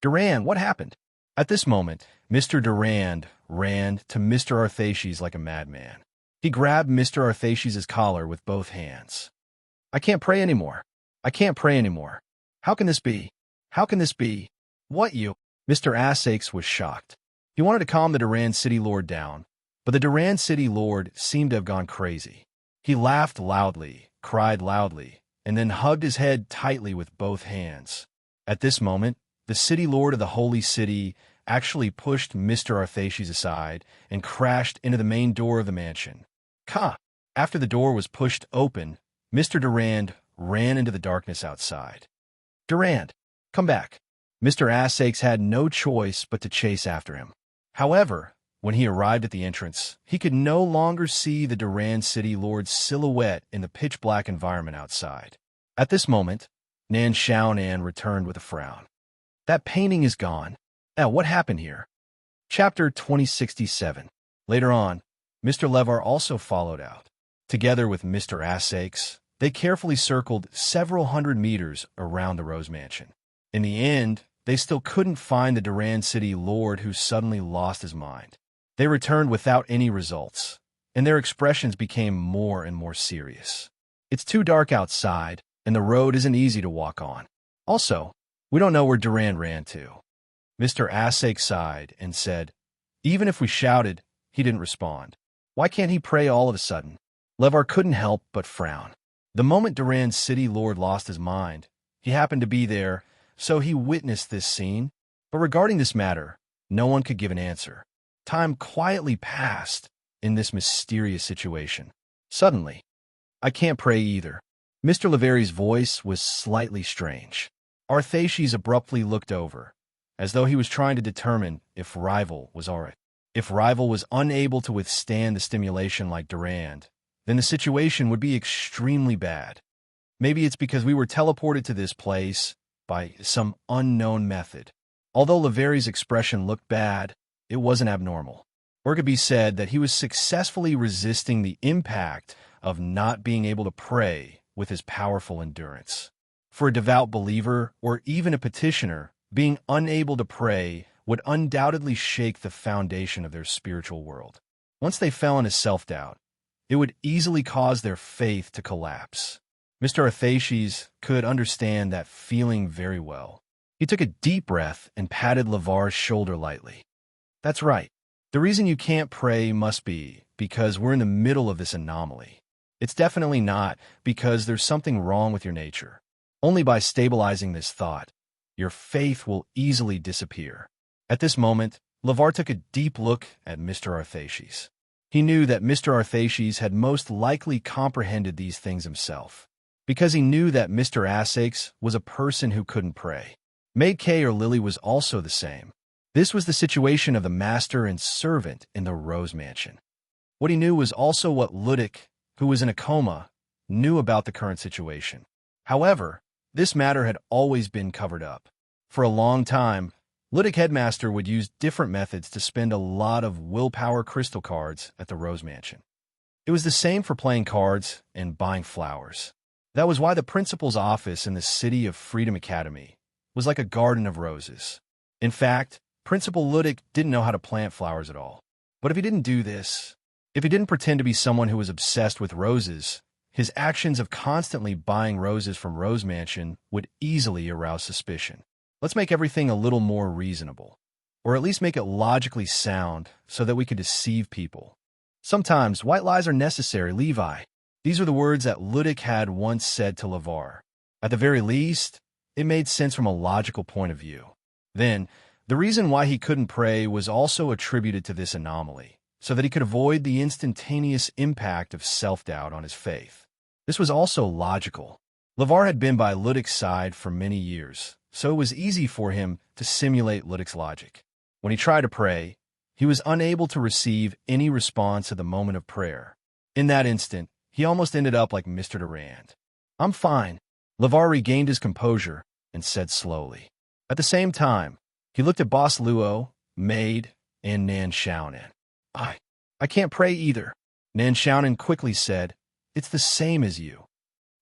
"Durand, what happened?" At this moment, Mr. Durand ran to Mr. Arthaces like a madman. He grabbed Mr. Arthaces' collar with both hands. "I can't pray anymore. I can't pray anymore. How can this be? How can this be? What you?" Mr. Sakes was shocked. He wanted to calm the Durand City Lord down, but the Durand City Lord seemed to have gone crazy. He laughed loudly, cried loudly, and then hugged his head tightly with both hands. At this moment, the City Lord of the Holy City actually pushed Mr. Arthaces aside and crashed into the main door of the mansion. After the door was pushed open, Mr. Durand ran into the darkness outside. "Durand, come back." Mr. Sakes had no choice but to chase after him. However, when he arrived at the entrance, he could no longer see the Durand City Lord's silhouette in the pitch-black environment outside. At this moment, Nan Xiaonan returned with a frown. "That painting is gone. Now, what happened here?" Chapter 2067. Later on, Mr. Levar also followed out. Together with Mr. Sakes, they carefully circled several hundred meters around the Rose Mansion. In the end, they still couldn't find the Durand City Lord who suddenly lost his mind. They returned without any results, and their expressions became more and more serious. "It's too dark outside, and the road isn't easy to walk on. Also, we don't know where Durand ran to." Mr. Sakes sighed and said, "Even if we shouted, he didn't respond. Why can't he pray all of a sudden?" Levar couldn't help but frown. The moment Durand City Lord lost his mind, he happened to be there, so he witnessed this scene. But regarding this matter, no one could give an answer. Time quietly passed in this mysterious situation. Suddenly, "I can't pray either." Mr. Levary's voice was slightly strange. Arthaces abruptly looked over, as though he was trying to determine if Rival was all right. If Rival was unable to withstand the stimulation like Durand, then the situation would be extremely bad. Maybe it's because we were teleported to this place by some unknown method. Although Levary's expression looked bad, it wasn't abnormal. Or it could be said that he was successfully resisting the impact of not being able to pray with his powerful endurance. For a devout believer or even a petitioner, being unable to pray would undoubtedly shake the foundation of their spiritual world. Once they fell into self-doubt, it would easily cause their faith to collapse. Mr. Arthaces could understand that feeling very well. He took a deep breath and patted Levar's shoulder lightly. "That's right. The reason you can't pray must be because we're in the middle of this anomaly. It's definitely not because there's something wrong with your nature. Only by stabilizing this thought, your faith will easily disappear." At this moment, Levar took a deep look at Mr. Arthaces. He knew that Mr. Arthaces had most likely comprehended these things himself, because he knew that Mr. Sakes was a person who couldn't pray. Maid Kay or Lily was also the same. This was the situation of the master and servant in the Rose Mansion. What he knew was also what Ludic, who was in a coma, knew about the current situation. However, this matter had always been covered up. For a long time, Ludic Headmaster would use different methods to spend a lot of willpower crystal cards at the Rose Mansion. It was the same for playing cards and buying flowers. That was why the principal's office in the City of Freedom Academy was like a garden of roses. In fact, Principal Ludic didn't know how to plant flowers at all. But if he didn't do this, if he didn't pretend to be someone who was obsessed with roses, his actions of constantly buying roses from Rose Mansion would easily arouse suspicion. Let's make everything a little more reasonable, or at least make it logically sound so that we could deceive people. Sometimes white lies are necessary, Levi. These are the words that Ludic had once said to LeVar. At the very least, it made sense from a logical point of view. Then, the reason why he couldn't pray was also attributed to this anomaly, so that he could avoid the instantaneous impact of self-doubt on his faith. This was also logical. LeVar had been by Ludic's side for many years, so it was easy for him to simulate Ludic's logic. When he tried to pray, he was unable to receive any response at the moment of prayer. In that instant, he almost ended up like Mr. Durand. "I'm fine." LeVar regained his composure and said slowly. At the same time, he looked at Boss Luo, Maid, and Nan Xiaonan. I can't pray either." Nan Xiaonan quickly said, "It's the same as you."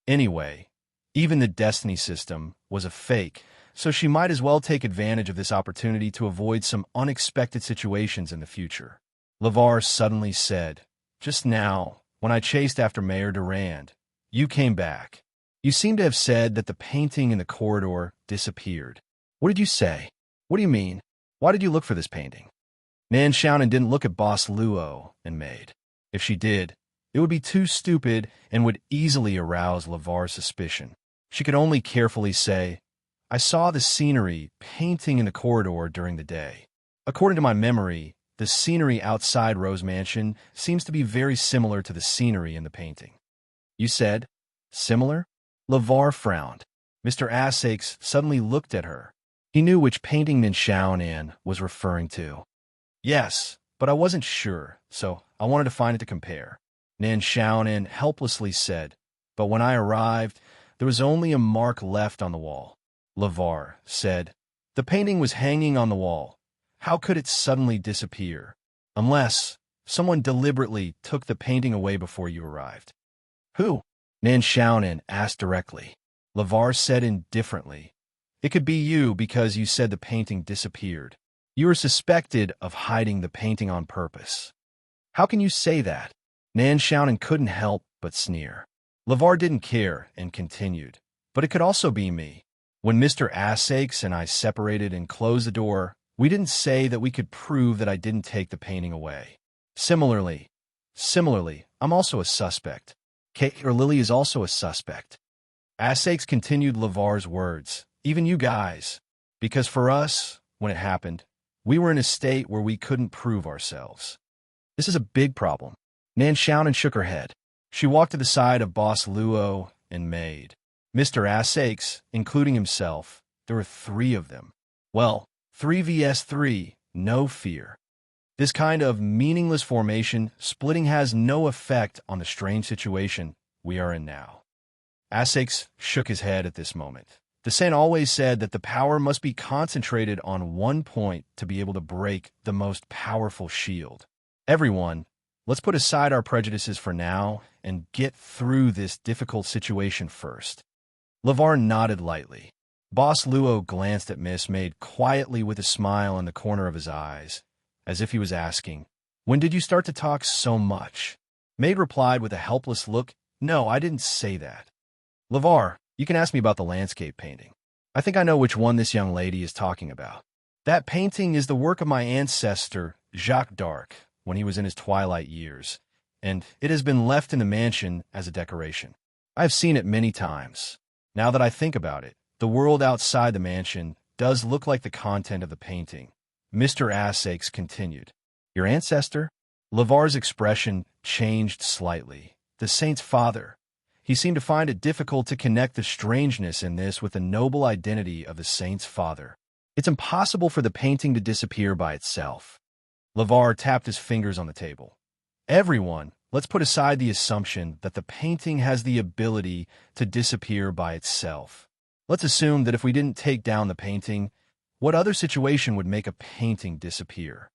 Anyway, even the destiny system was a fake, so she might as well take advantage of this opportunity to avoid some unexpected situations in the future. LeVar suddenly said, "Just now, when I chased after Mayor Durand, you came back. You seem to have said that the painting in the corridor disappeared. What did you say? What do you mean? Why did you look for this painting?" Nan Xiaonan didn't look at Boss Luo and Maid. If she did, it would be too stupid and would easily arouse LeVar's suspicion. She could only carefully say, "I saw the scenery painting in the corridor during the day. According to my memory, the scenery outside Rose Mansion seems to be very similar to the scenery in the painting." "You said, similar?" LeVar frowned. Mr. Asakes suddenly looked at her. He knew which painting Nan Xiaonan was referring to. "Yes, but I wasn't sure, so I wanted to find it to compare." Nan Xiaonan helplessly said, "But when I arrived, there was only a mark left on the wall." LeVar said, "The painting was hanging on the wall. How could it suddenly disappear? Unless someone deliberately took the painting away before you arrived." "Who?" Nan Xiaonan asked directly. LeVar said indifferently, "It could be you because you said the painting disappeared. You were suspected of hiding the painting on purpose." "How can you say that?" Nan Xiaonan couldn't help but sneer. LeVar didn't care and continued, "But it could also be me. When Mr. Asakes and I separated and closed the door, we didn't say that we could prove that I didn't take the painting away. Similarly, I'm also a suspect. Kate or Lily is also a suspect." Asakes continued LeVar's words, "Even you guys. Because for us, when it happened, we were in a state where we couldn't prove ourselves. This is a big problem." Nan Xiaonan shook her head. She walked to the side of Boss Luo and Maid. Mr. Asakes, including himself, there were 3 of them. Well, 3 vs 3, no fear. This kind of meaningless formation splitting has no effect on the strange situation we are in now. Asakes shook his head at this moment. The Saint always said that the power must be concentrated on one point to be able to break the most powerful shield. "Everyone, let's put aside our prejudices for now and get through this difficult situation first." LeVar nodded lightly. Boss Luo glanced at Miss Maid quietly with a smile in the corner of his eyes, as if he was asking, "When did you start to talk so much?" Maid replied with a helpless look, "No, I didn't say that." "LeVar, you can ask me about the landscape painting. I think I know which one this young lady is talking about. That painting is the work of my ancestor, Jacques d'Arc, when he was in his twilight years, and it has been left in the mansion as a decoration. I have seen it many times. Now that I think about it, the world outside the mansion does look like the content of the painting." Mr. Asakes continued, "Your ancestor?" LeVar's expression changed slightly. The Saint's father. He seemed to find it difficult to connect the strangeness in this with the noble identity of the Saint's father. "It's impossible for the painting to disappear by itself." LeVar tapped his fingers on the table. "Everyone, let's put aside the assumption that the painting has the ability to disappear by itself. Let's assume that if we didn't take down the painting, What other situation would make a painting disappear?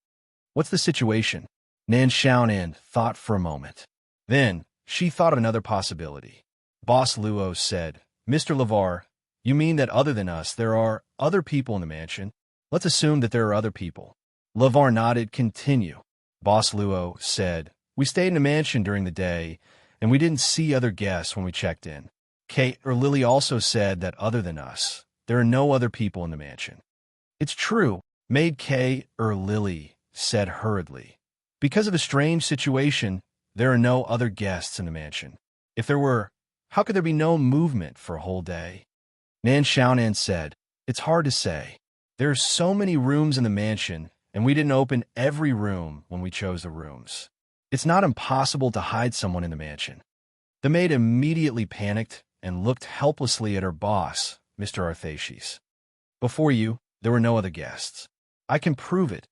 What's the situation? Nan Xiaonan thought for a moment. Then, she thought of another possibility. Boss Luo said, Mr. LeVar, you mean that other than us, there are other people in the mansion? Let's assume that there are other people. LeVar nodded. Continue. Boss Luo said, we stayed in the mansion during the day, and we didn't see other guests when we checked in. Kate or Lily also said that other than us, there are no other people in the mansion. It's true, Maid Kay or Lily said hurriedly. Because of a strange situation, there are no other guests in the mansion. If there were, how could there be no movement for a whole day? Nan Xiaonan said, it's hard to say. There are so many rooms in the mansion, and we didn't open every room when we chose the rooms. It's not impossible to hide someone in the mansion. The maid immediately panicked and looked helplessly at her boss, Mr. Arthasius. Before you, there were no other guests. I can prove it,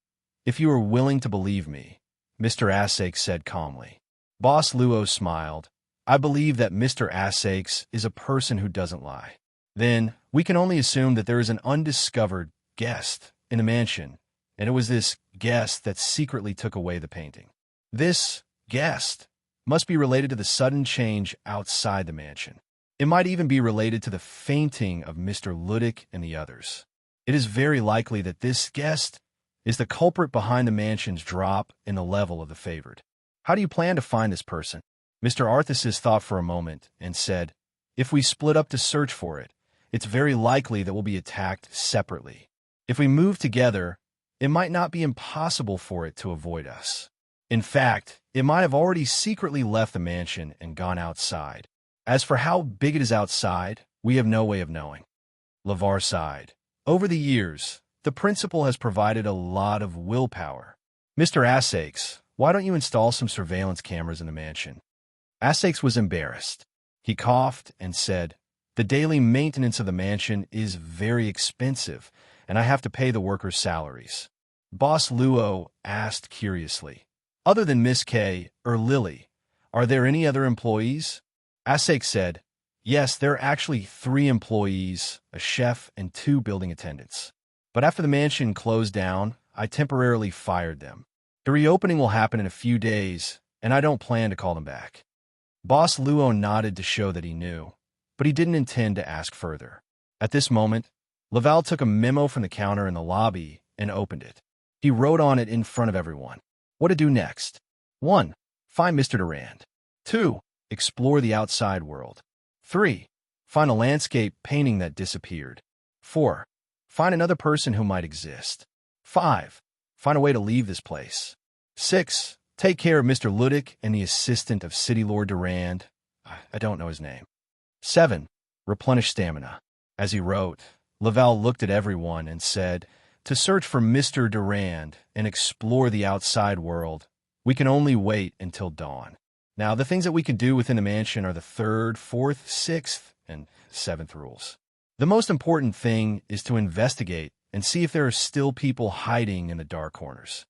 if you are willing to believe me, Mr. Asakes said calmly. Boss Luo smiled. I believe that Mr. Asakes is a person who doesn't lie. Then, we can only assume that there is an undiscovered guest in the mansion, and it was this guest that secretly took away the painting. This guest must be related to the sudden change outside the mansion. It might even be related to the fainting of Mr. Ludick and the others. It is very likely that this guest is the culprit behind the mansion's drop in the level of the favored. How do you plan to find this person? Mr. Arthasius thought for a moment and said, if we split up to search for it, it's very likely that we'll be attacked separately. If we move together, it might not be impossible for it to avoid us. In fact, it might have already secretly left the mansion and gone outside. As for how big it is outside, we have no way of knowing. LeVar sighed. Over the years, the principal has provided a lot of willpower. Mr. Asakes, why don't you install some surveillance cameras in the mansion? Asakes was embarrassed. He coughed and said, the daily maintenance of the mansion is very expensive, and I have to pay the workers' salaries. Boss Luo asked curiously, other than Miss Kay or Lily, are there any other employees? Asakes said, yes, there are actually 3 employees, a chef, and 2 building attendants. But after the mansion closed down, I temporarily fired them. The reopening will happen in a few days, and I don't plan to call them back. Boss Luo nodded to show that he knew, but he didn't intend to ask further. At this moment, Laval took a memo from the counter in the lobby and opened it. He wrote on it in front of everyone. What to do next? 1. Find Mr. Durand. 2. Explore the outside world. 3. Find a landscape painting that disappeared. 4. Find another person who might exist. 5. Find a way to leave this place. 6. Take care of Mr. Ludick and the assistant of City Lord Durand. I don't know his name. 7. Replenish stamina. As he wrote, Laval looked at everyone and said, to search for Mr. Durand and explore the outside world, we can only wait until dawn. Now, the things that we can do within the mansion are the 3rd, 4th, 6th, and 7th rules. The most important thing is to investigate and see if there are still people hiding in the dark corners.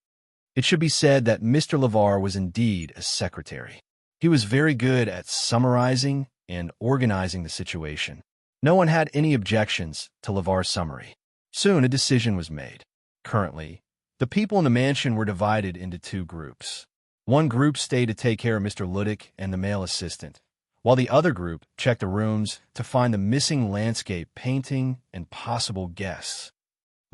It should be said that Mr. LeVar was indeed a secretary. He was very good at summarizing and organizing the situation. No one had any objections to LeVar's summary. Soon a decision was made. Currently, the people in the mansion were divided into 2 groups. One group stayed to take care of Mr. Ludick and the male assistant, while the other group checked the rooms to find the missing landscape painting and possible guests.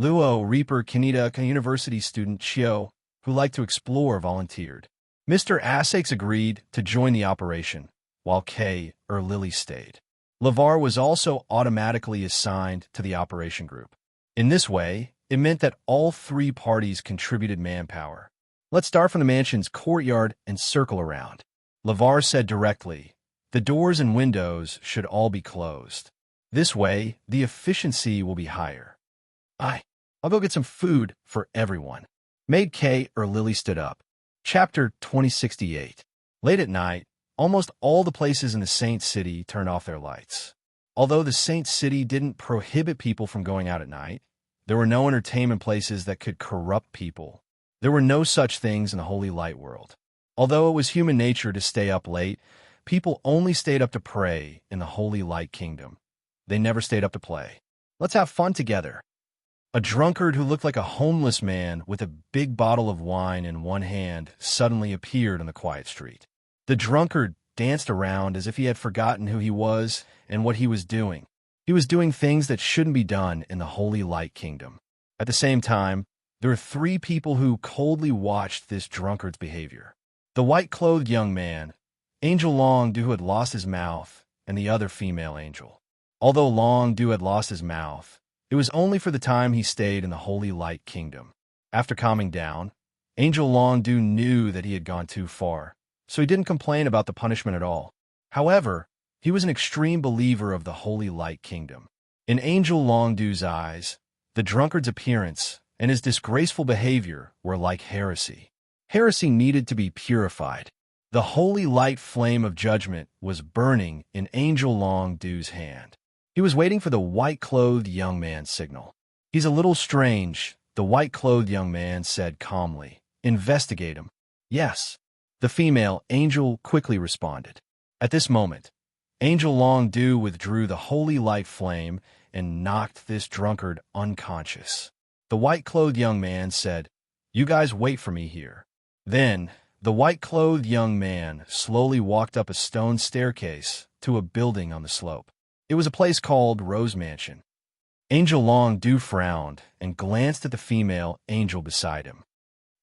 Luo, Reaper, Kaneda, a university student, Chiu, who liked to explore, volunteered. Mr. Asakes agreed to join the operation, while Kay or Lily stayed. LeVar was also automatically assigned to the operation group. In this way, it meant that all 3 parties contributed manpower. Let's start from the mansion's courtyard and circle around. LeVar said directly, the doors and windows should all be closed. This way, the efficiency will be higher. I'll go get some food for everyone. Maid Kay or Lily stood up. Chapter 2068. Late at night, almost all the places in the Saint City turned off their lights. Although the Saint City didn't prohibit people from going out at night, there were no entertainment places that could corrupt people. There were no such things in the Holy Light world. Although it was human nature to stay up late, people only stayed up to pray in the Holy Light Kingdom. They never stayed up to play. Let's have fun together. A drunkard who looked like a homeless man with a big bottle of wine in one hand suddenly appeared on the quiet street. The drunkard danced around as if he had forgotten who he was and what he was doing. He was doing things that shouldn't be done in the Holy Light Kingdom. At the same time, there were three people who coldly watched this drunkard's behavior. The white-clothed young man, Angel Longdew, who had lost his mouth, and the other female angel. Although Longdew had lost his mouth, it was only for the time he stayed in the Holy Light Kingdom. After calming down, Angel Longdew knew that he had gone too far, so he didn't complain about the punishment at all. However, he was an extreme believer of the Holy Light Kingdom. In Angel Longdew's eyes, the drunkard's appearance and his disgraceful behavior were like heresy. Heresy needed to be purified. The holy light flame of judgment was burning in Angel Longdew's hand. He was waiting for the white-clothed young man's signal. "He's a little strange," the white-clothed young man said calmly. "Investigate him." "Yes," the female angel quickly responded. At this moment, Angel Longdew withdrew the holy light flame and knocked this drunkard unconscious. The white-clothed young man said, "You guys wait for me here." Then, the white-clothed young man slowly walked up a stone staircase to a building on the slope. It was a place called Rose Mansion. Angel Longdew frowned and glanced at the female angel beside him.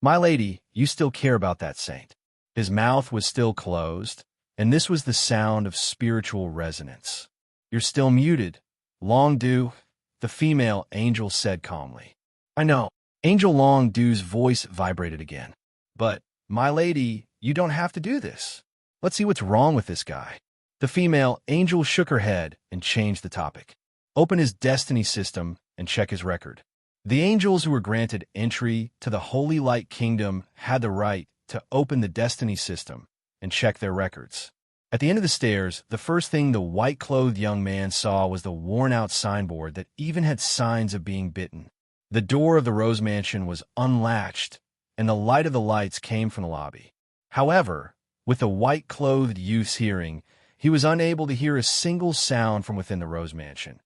"My lady, you still care about that saint." His mouth was still closed, and this was the sound of spiritual resonance. "You're still muted, Longdew," the female angel said calmly. "I know." Angel Longdew's voice vibrated again. "But, my lady, you don't have to do this. Let's see what's wrong with this guy." The female angel shook her head and changed the topic. "Open his destiny system and check his record." The angels who were granted entry to the Holy Light Kingdom had the right to open the destiny system and check their records. At the end of the stairs, the first thing the white-clothed young man saw was the worn-out signboard that even had signs of being bitten. The door of the Rose Mansion was unlatched, and the light of the lights came from the lobby. However, with the white-clothed youth's hearing, he was unable to hear a single sound from within the Rose Mansion.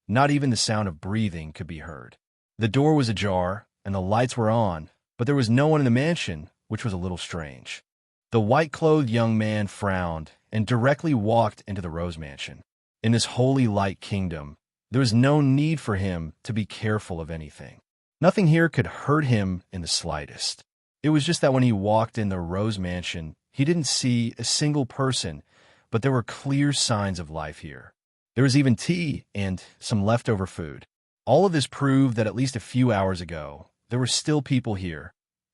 Not even the sound of breathing could be heard. The door was ajar, and the lights were on, but there was no one in the mansion, which was a little strange. The white-clothed young man frowned and directly walked into the Rose Mansion. In this Holy Light Kingdom, there was no need for him to be careful of anything. Nothing here could hurt him in the slightest. It was just that when he walked in the Rose Mansion, he didn't see a single person, but there were clear signs of life here. There was even tea and some leftover food. All of this proved that at least a few hours ago, there were still people here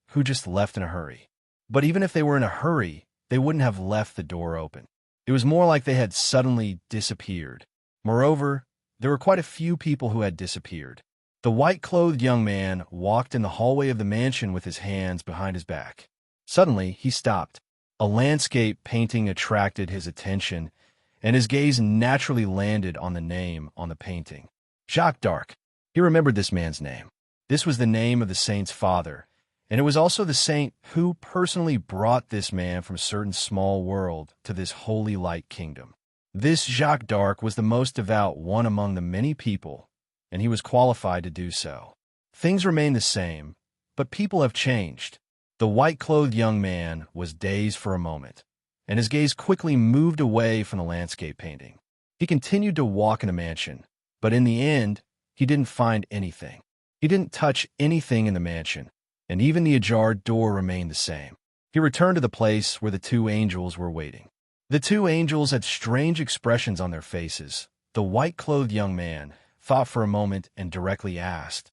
who just left in a hurry. But even if they were in a hurry, they wouldn't have left the door open. It was more like they had suddenly disappeared. Moreover, there were quite a few people who had disappeared. The white-clothed young man walked in the hallway of the mansion with his hands behind his back. Suddenly, he stopped. A landscape painting attracted his attention, and his gaze naturally landed on the name on the painting. Jacques d'Arc. He remembered this man's name. This was the name of the saint's father, and it was also the saint who personally brought this man from a certain small world to this Holy Light Kingdom. This Jacques d'Arc was the most devout one among the many people, and he was qualified to do so. Things remain the same, but people have changed. The white-clothed young man was dazed for a moment, and his gaze quickly moved away from the landscape painting. He continued to walk in the mansion, but in the end, he didn't find anything. He didn't touch anything in the mansion, and even the ajar door remained the same. He returned to the place where the two angels were waiting. The two angels had strange expressions on their faces. The white-clothed young man thought for a moment and directly asked,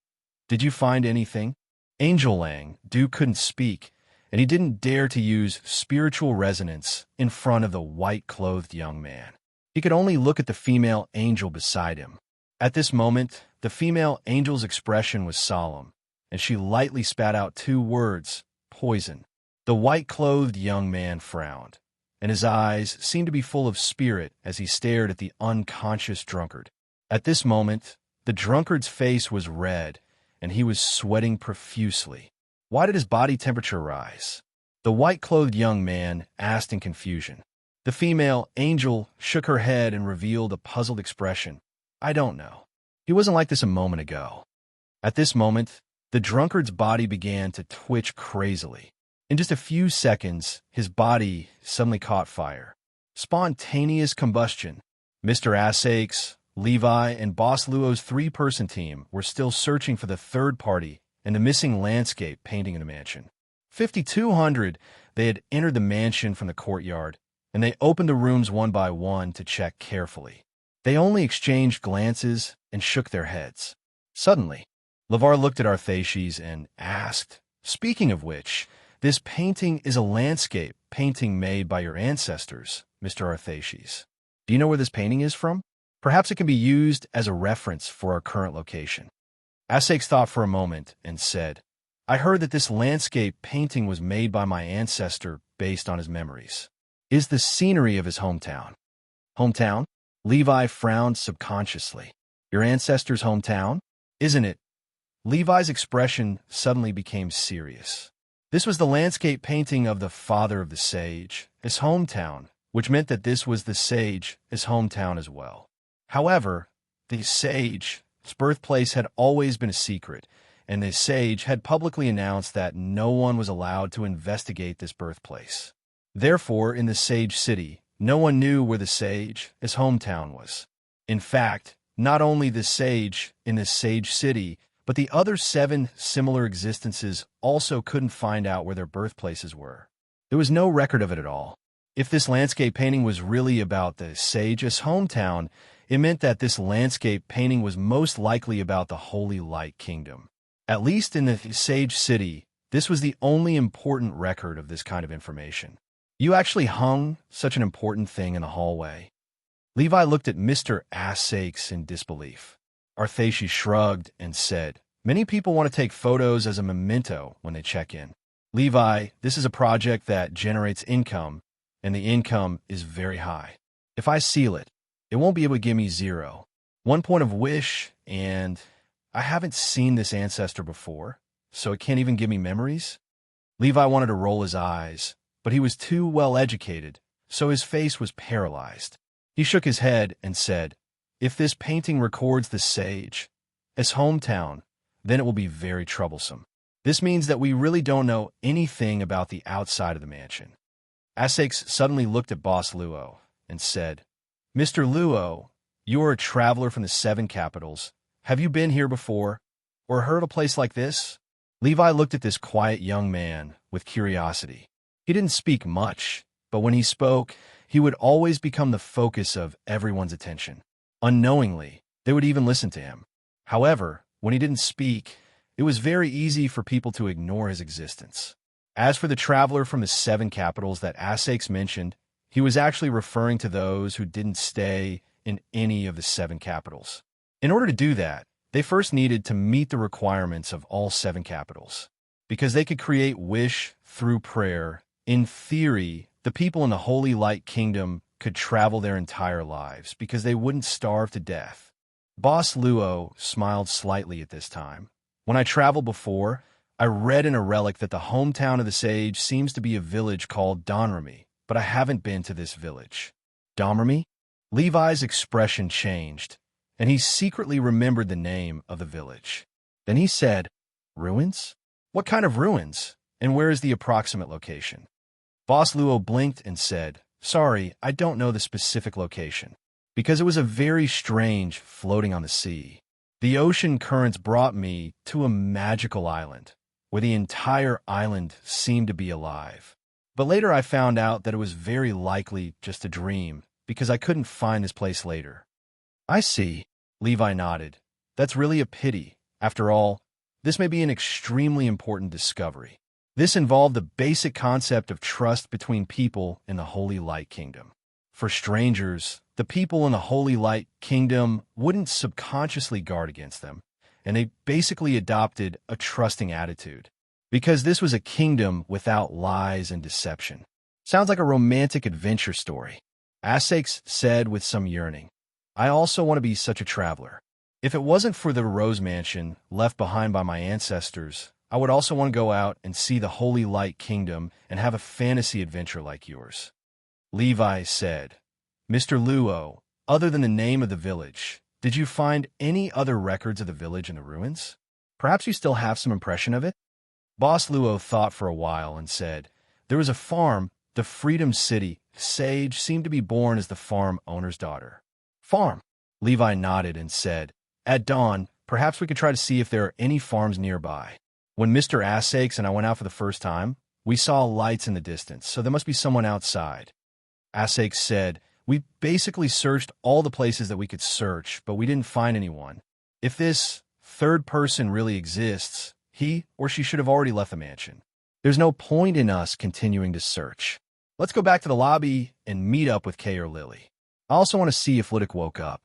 "Did you find anything?" Angel Longdew couldn't speak, and he didn't dare to use spiritual resonance in front of the white-clothed young man. He could only look at the female angel beside him. At this moment, the female angel's expression was solemn, and she lightly spat out two words, "Poison." The white-clothed young man frowned, and his eyes seemed to be full of spirit as he stared at the unconscious drunkard. At this moment, the drunkard's face was red, and he was sweating profusely. Why did his body temperature rise? The white-clothed young man asked in confusion. The female angel shook her head and revealed a puzzled expression. "I don't know. He wasn't like this a moment ago." At this moment, the drunkard's body began to twitch crazily. In just a few seconds, his body suddenly caught fire. Spontaneous combustion. Mr. Assake's, Levi, and Boss Luo's three-person team were still searching for the third party and the missing landscape painting in the mansion. 5200, they had entered the mansion from the courtyard, and they opened the rooms one by one to check carefully. They only exchanged glances and shook their heads. Suddenly, LeVar looked at Arthashes and asked, "Speaking of which, this painting is a landscape painting made by your ancestors, Mr. Arthashes. Do you know where this painting is from? Perhaps it can be used as a reference for our current location." Asakes thought for a moment and said, "I heard that this landscape painting was made by my ancestor based on his memories. Is the scenery of his hometown." "Hometown?" Levi frowned subconsciously. "Your ancestor's hometown? Isn't it?" Levi's expression suddenly became serious. This was the landscape painting of the father of the sage, his hometown, which meant that this was the sage, his hometown as well. However, the sage's birthplace had always been a secret, and the sage had publicly announced that no one was allowed to investigate this birthplace. Therefore, in the Sage City, no one knew where the sage, his hometown, was. In fact, not only the sage in the Sage City, but the other 7 similar existences also couldn't find out where their birthplaces were. There was no record of it at all. If this landscape painting was really about the sage's hometown, it meant that this landscape painting was most likely about the Holy Light Kingdom. At least in the Sage City, this was the only important record of this kind of information. "You actually hung such an important thing in the hallway?" Levi looked at Mr. Assakes in disbelief. Arthashes shrugged and said, "Many people want to take photos as a memento when they check in. Levi, this is a project that generates income, and the income is very high. If I seal it, it won't be able to give me 0. 1 point of wish, and I haven't seen this ancestor before, so it can't even give me memories." Levi wanted to roll his eyes, but he was too well educated, so his face was paralyzed. He shook his head and said, "If this painting records the sage, his hometown, then it will be very troublesome. This means that we really don't know anything about the outside of the mansion." Asakes suddenly looked at Boss Luo and said, "Mr. Luo, you are a traveler from the 7 capitals. Have you been here before, or heard of a place like this?" Levi looked at this quiet young man with curiosity. He didn't speak much, but when he spoke, he would always become the focus of everyone's attention. Unknowingly, they would even listen to him. However, when he didn't speak, it was very easy for people to ignore his existence. As for the traveler from the 7 capitals that Asakes mentioned, he was actually referring to those who didn't stay in any of the 7 capitals. In order to do that, they first needed to meet the requirements of all 7 capitals. Because they could create wish through prayer, in theory, the people in the Holy Light Kingdom could travel their entire lives because they wouldn't starve to death. Boss Luo smiled slightly at this time. "When I traveled before, I read in a relic that the hometown of the sage seems to be a village called Donrami, but I haven't been to this village." "Donrami?" Levi's expression changed, and he secretly remembered the name of the village. Then he said, "Ruins? What kind of ruins? And where is the approximate location?" Boss Luo blinked and said, "Sorry, I don't know the specific location, because it was a very strange floating on the sea. The ocean currents brought me to a magical island, where the entire island seemed to be alive. But later I found out that it was very likely just a dream, because I couldn't find this place later." "I see," Levi nodded. "That's really a pity. After all, this may be an extremely important discovery. This involved the basic concept of trust between people in the Holy Light Kingdom. For strangers, the people in the Holy Light Kingdom wouldn't subconsciously guard against them, and they basically adopted a trusting attitude, because this was a kingdom without lies and deception." "Sounds like a romantic adventure story," Asakes said with some yearning. "I also want to be such a traveler. If it wasn't for the Rose Mansion left behind by my ancestors, I would also want to go out and see the Holy Light Kingdom and have a fantasy adventure like yours." Levi said, "Mr. Luo, other than the name of the village, did you find any other records of the village in the ruins?" Perhaps you still have some impression of it? Boss Luo thought for a while and said, "There was a farm, the Freedom City. Sage seemed to be born as the farm owner's daughter." Farm? Levi nodded and said, "At dawn, perhaps we could try to see if there are any farms nearby. When Mr. Assakes and I went out for the first time, we saw lights in the distance, so there must be someone outside." Assakes said, "We basically searched all the places that we could search, but we didn't find anyone. If this third person really exists, he or she should have already left the mansion. There's no point in us continuing to search. Let's go back to the lobby and meet up with Kay or Lily. I also want to see if Ludic woke up."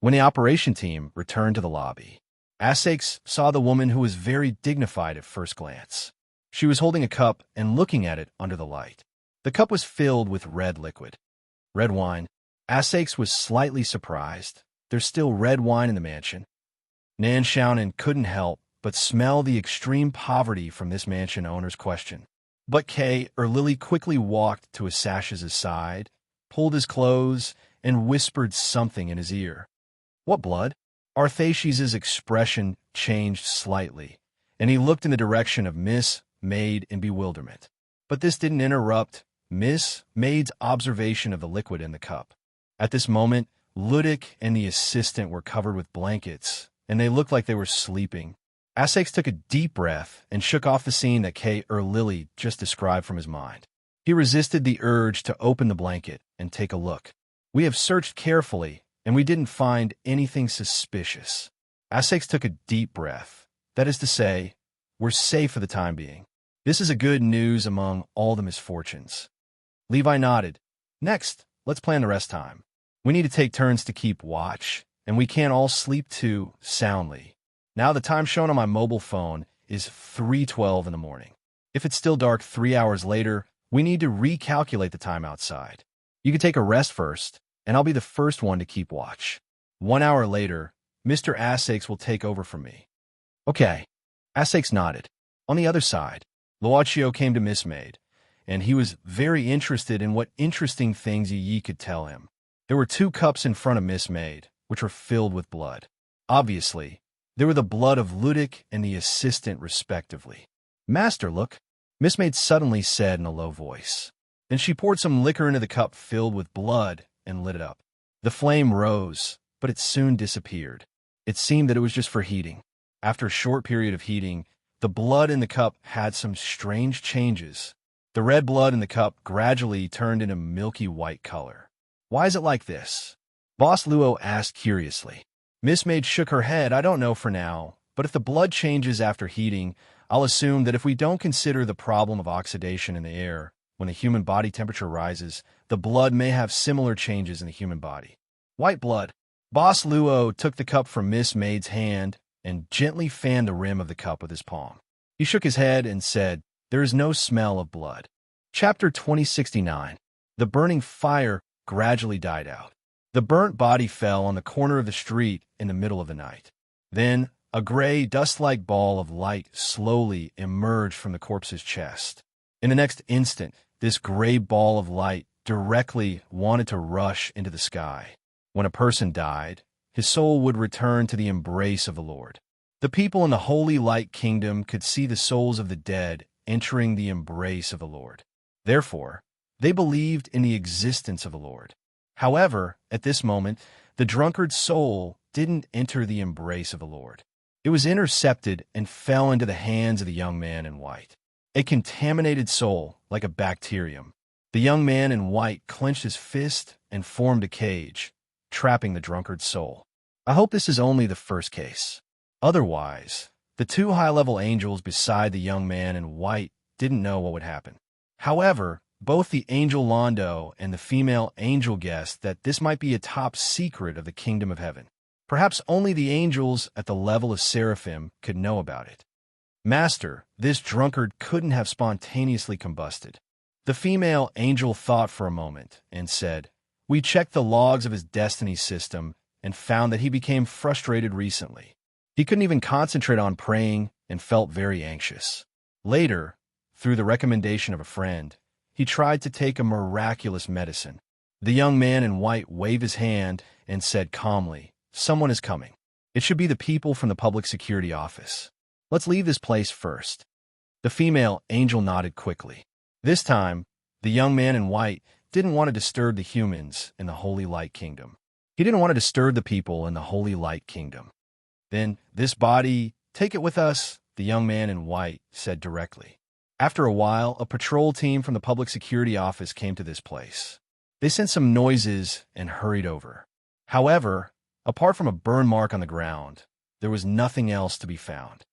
When the operation team returned to the lobby, Assakes saw the woman who was very dignified at first glance. She was holding a cup and looking at it under the light. The cup was filled with red liquid. Red wine. Assakes was slightly surprised. There's still red wine in the mansion. Nan Shaunan couldn't help but smell the extreme poverty from this mansion owner's question. But Kay or Lily quickly walked to Assash's side, pulled his clothes, and whispered something in his ear. "What blood?" Arthashes's expression changed slightly, and he looked in the direction of Miss Maid in bewilderment. But this didn't interrupt Miss Maid's observation of the liquid in the cup. At this moment, Ludic and the assistant were covered with blankets, and they looked like they were sleeping. Assakes took a deep breath and shook off the scene that Kay or Lily just described from his mind. He resisted the urge to open the blanket and take a look. "We have searched carefully, and we didn't find anything suspicious." Assakes took a deep breath. That is to say, we're safe for the time being. This is a good news among all the misfortunes. Levi nodded. "Next, let's plan the rest time. We need to take turns to keep watch, and we can't all sleep too soundly. Now the time shown on my mobile phone is 3:12 in the morning. If it's still dark 3 hours later, we need to recalculate the time outside. You can take a rest first, and I'll be the first one to keep watch. 1 hour later, Mr. Assakes will take over from me." "Okay." Assakes nodded. On the other side, Luochio came to Miss Maid, and he was very interested in what interesting things Yi could tell him. There were 2 cups in front of Miss Maid, which were filled with blood. Obviously, they were the blood of Ludic and the assistant, respectively. "Master, look," Miss Maid suddenly said in a low voice. Then she poured some liquor into the cup filled with blood and lit it up. The flame rose, but it soon disappeared. It seemed that it was just for heating. After a short period of heating, the blood in the cup had some strange changes. The red blood in the cup gradually turned into milky white color. "Why is it like this?" Boss Luo asked curiously. Miss Maid shook her head. "I don't know for now, but if the blood changes after heating, I'll assume that if we don't consider the problem of oxidation in the air, when the human body temperature rises, the blood may have similar changes in the human body." White blood. Boss Luo took the cup from Miss Maid's hand and gently fanned the rim of the cup with his palm. He shook his head and said, "There is no smell of blood." Chapter 2069. The burning fire gradually died out. The burnt body fell on the corner of the street in the middle of the night. Then a gray, dust-like ball of light slowly emerged from the corpse's chest. In the next instant, this gray ball of light directly wanted to rush into the sky. When a person died, his soul would return to the embrace of the Lord. The people in the Holy Light Kingdom could see the souls of the dead entering the embrace of the Lord. Therefore, they believed in the existence of the Lord. However, at this moment, the drunkard's soul didn't enter the embrace of the Lord. It was intercepted and fell into the hands of the young man in white. A contaminated soul, like a bacterium. The young man in white clenched his fist and formed a cage, trapping the drunkard's soul. I hope this is only the first case. Otherwise, the 2 high-level angels beside the young man in white didn't know what would happen. However, both the angel Londo and the female angel guessed that this might be a top secret of the kingdom of heaven. Perhaps only the angels at the level of seraphim could know about it. "Master, this drunkard couldn't have spontaneously combusted." The female angel thought for a moment and said, "We checked the logs of his destiny system and found that he became frustrated recently. He couldn't even concentrate on praying and felt very anxious. Later, through the recommendation of a friend, he tried to take a miraculous medicine." The young man in white waved his hand and said calmly, "Someone is coming. It should be the people from the public security office." Let's leave this place first." The female angel nodded quickly. This time, the young man in white didn't want to disturb the humans in the Holy Light Kingdom. He didn't want to disturb the people in the Holy Light Kingdom. "Then, this body, take it with us," the young man in white said directly. After a while, a patrol team from the public security office came to this place. They sent some noises and hurried over. However, apart from a burn mark on the ground, there was nothing else to be found.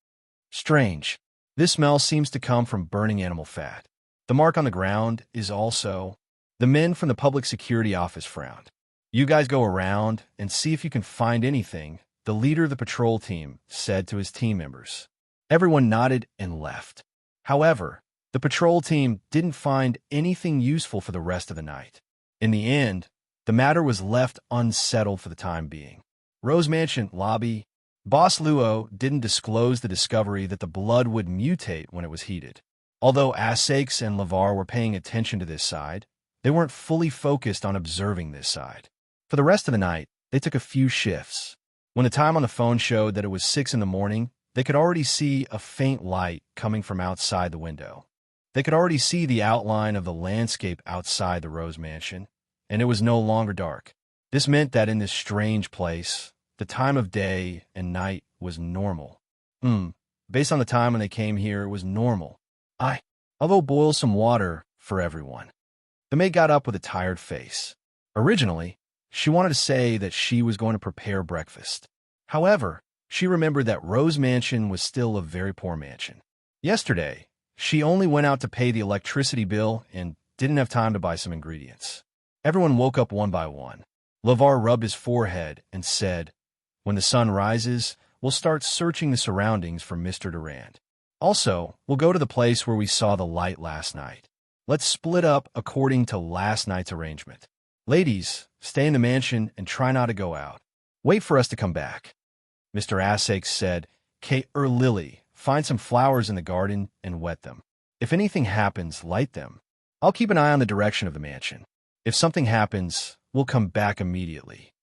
Strange. This smell seems to come from burning animal fat. The mark on the ground is also... The men from the public security office frowned. "You guys go around and see if you can find anything," the leader of the patrol team said to his team members. Everyone nodded and left. However, the patrol team didn't find anything useful for the rest of the night. In the end, the matter was left unsettled for the time being. Rose Mansion lobby. Boss Luo didn't disclose the discovery that the blood would mutate when it was heated. Although Asakes and Lavar were paying attention to this side, they weren't fully focused on observing this side. For the rest of the night, they took a few shifts. When the time on the phone showed that it was 6 in the morning, they could already see a faint light coming from outside the window. They could already see the outline of the landscape outside the Rose Mansion, and it was no longer dark. This meant that in this strange place, the time of day and night was normal. Based on the time when they came here, it was normal. I'll boil some water for everyone." The maid got up with a tired face. Originally, she wanted to say that she was going to prepare breakfast. However, she remembered that Rose Mansion was still a very poor mansion. Yesterday, she only went out to pay the electricity bill and didn't have time to buy some ingredients. Everyone woke up one by one. Lavar rubbed his forehead and said, "When the sun rises, we'll start searching the surroundings for Mr. Durand. Also, we'll go to the place where we saw the light last night. Let's split up according to last night's arrangement. Ladies, stay in the mansion and try not to go out. Wait for us to come back." Mr. Asakes said, "Kate Lily, find some flowers in the garden and wet them. If anything happens, light them. I'll keep an eye on the direction of the mansion. If something happens, we'll come back immediately."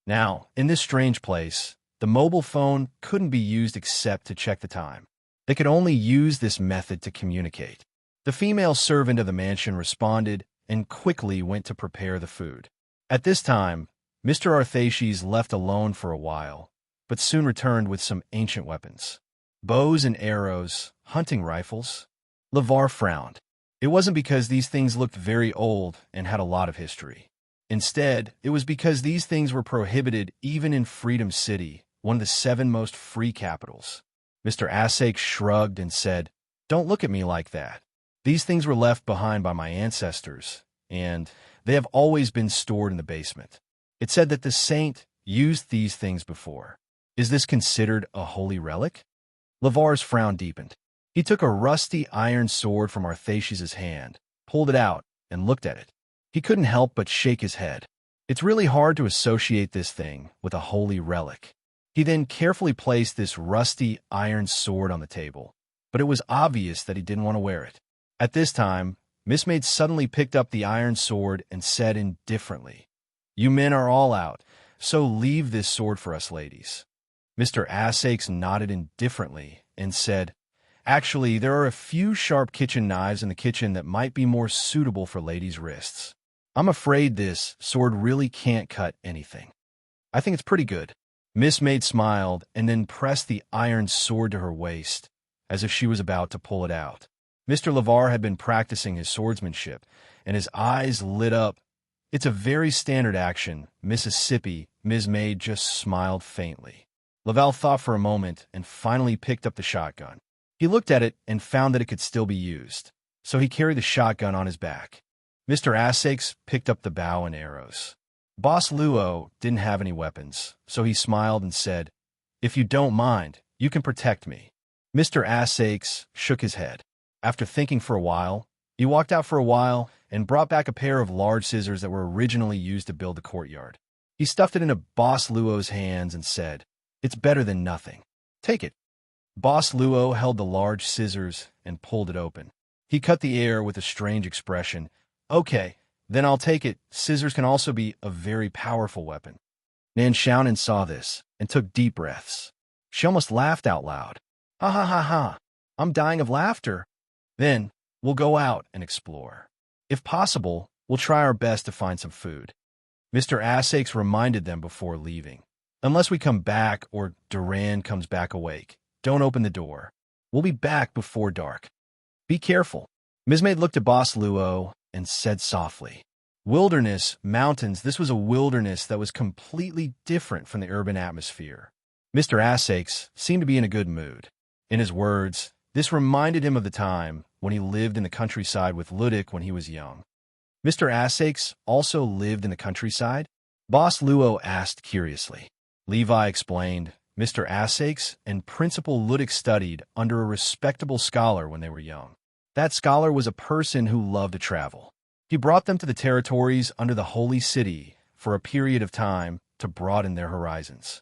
Now, in this strange place, the mobile phone couldn't be used except to check the time. They could only use this method to communicate. The female servant of the mansion responded and quickly went to prepare the food. At this time, Mr. Arthashes left alone for a while, but soon returned with some ancient weapons. Bows and arrows, hunting rifles. Lavar frowned. It wasn't because these things looked very old and had a lot of history. Instead, it was because these things were prohibited even in Freedom City, one of the 7 most free capitals. Mr. Asakes shrugged and said, "Don't look at me like that. These things were left behind by my ancestors, and they have always been stored in the basement. It said that the saint used these things before. Is this considered a holy relic?" Lavar's frown deepened. He took a rusty iron sword from Arthashes' hand, pulled it out, and looked at it. He couldn't help but shake his head. It's really hard to associate this thing with a holy relic. He then carefully placed this rusty iron sword on the table, but it was obvious that he didn't want to wear it. At this time, Miss Maid suddenly picked up the iron sword and said indifferently, "You men are all out, so leave this sword for us ladies." Mr. Asakes nodded indifferently and said, "Actually, there are a few sharp kitchen knives in the kitchen that might be more suitable for ladies' wrists. I'm afraid this sword really can't cut anything. I think it's pretty good." Miss Maid smiled and then pressed the iron sword to her waist, as if she was about to pull it out. Mr. Lavar had been practicing his swordsmanship, and his eyes lit up. "It's a very standard action, Mississippi," Miss Maid just smiled faintly. Laval thought for a moment and finally picked up the shotgun. He looked at it and found that it could still be used, so he carried the shotgun on his back. Mr. Asakes picked up the bow and arrows. Boss Luo didn't have any weapons, so he smiled and said, "If you don't mind, you can protect me." Mr. Asakes shook his head. After thinking for a while, he walked out for a while and brought back a pair of large scissors that were originally used to build the courtyard. He stuffed it into Boss Luo's hands and said, "It's better than nothing. Take it." Boss Luo held the large scissors and pulled it open. He cut the air with a strange expression. "Okay, then I'll take it. Scissors can also be a very powerful weapon." Nan Xiaonan saw this and took deep breaths. She almost laughed out loud. Ha ha ha ha. I'm dying of laughter. Then, we'll go out and explore. If possible, we'll try our best to find some food. Mr. Asakes reminded them before leaving. Unless we come back or Duran comes back awake, don't open the door. We'll be back before dark. Be careful. Ms. Maid looked at Boss Luo and said softly, "Wilderness, mountains, this was a wilderness that was completely different from the urban atmosphere." Mr. Asakes seemed to be in a good mood. In his words, this reminded him of the time when he lived in the countryside with Ludic when he was young. Mr. Asakes also lived in the countryside? Boss Luo asked curiously. Levi explained, Mr. Asakes and Principal Ludic studied under a respectable scholar when they were young. That scholar was a person who loved to travel. He brought them to the territories under the Holy City for a period of time to broaden their horizons.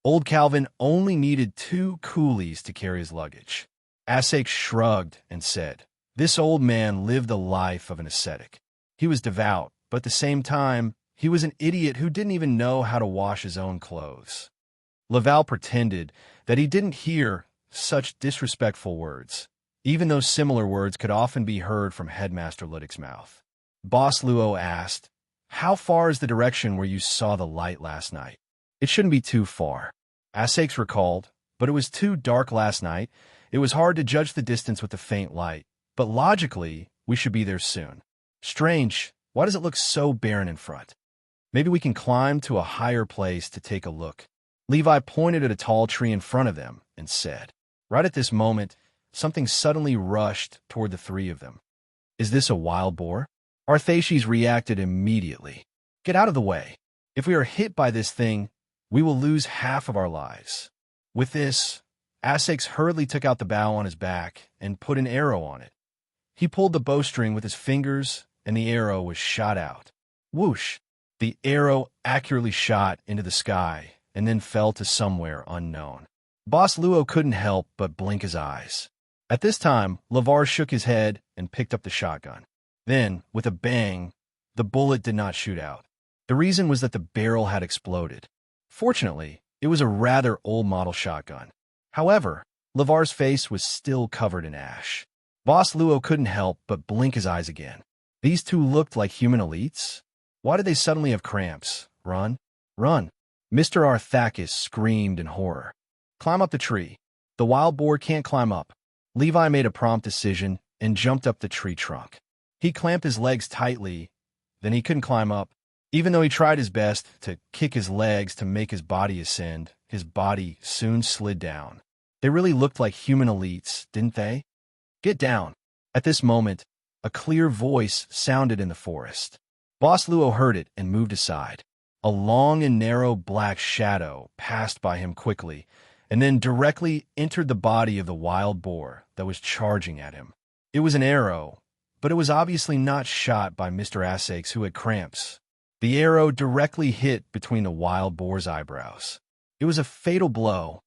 Old Calvin only needed 2 coolies to carry his luggage. Asakes shrugged and said, "This old man lived the life of an ascetic. He was devout, but at the same time, he was an idiot who didn't even know how to wash his own clothes." Laval pretended that he didn't hear such disrespectful words, even though similar words could often be heard from Headmaster Ludic's mouth. Boss Luo asked, "How far is the direction where you saw the light last night?" "It shouldn't be too far." Asakes recalled, "But it was too dark last night. It was hard to judge the distance with the faint light, but logically, we should be there soon. Strange, why does it look so barren in front? Maybe we can climb to a higher place to take a look." Levi pointed at a tall tree in front of them and said, right at this moment, something suddenly rushed toward the 3 of them. "Is this a wild boar?" Arthashes reacted immediately. "Get out of the way. If we are hit by this thing, we will lose half of our lives." With this, Asakes hurriedly took out the bow on his back and put an arrow on it. He pulled the bowstring with his fingers, and the arrow was shot out. Whoosh! The arrow accurately shot into the sky and then fell to somewhere unknown. Boss Luo couldn't help but blink his eyes. At this time, Lavar shook his head and picked up the shotgun. Then, with a bang, the bullet did not shoot out. The reason was that the barrel had exploded. Fortunately, it was a rather old model shotgun. However, Lavar's face was still covered in ash. Boss Luo couldn't help but blink his eyes again. These 2 looked like human elites? Why did they suddenly have cramps? Run! Run! Mr. Arthakis screamed in horror. "Climb up the tree. The wild boar can't climb up." Levi made a prompt decision and jumped up the tree trunk. He clamped his legs tightly, then he couldn't climb up. Even though he tried his best to kick his legs to make his body ascend, his body soon slid down. They really looked like human elites, didn't they? "Get down." At this moment, a clear voice sounded in the forest. Boss Luo heard it and moved aside. A long and narrow black shadow passed by him quickly, and then directly entered the body of the wild boar that was charging at him. It was an arrow, but it was obviously not shot by Mr. Asakes, who had cramps. The arrow directly hit between the wild boar's eyebrows. It was a fatal blow.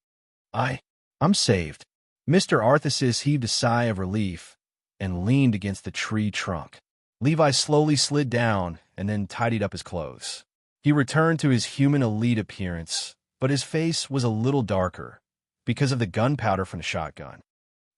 I'm saved." Mr. Arthasис heaved a sigh of relief and leaned against the tree trunk. Levi slowly slid down and then tidied up his clothes. He returned to his human elite appearance, but his face was a little darker because of the gunpowder from the shotgun.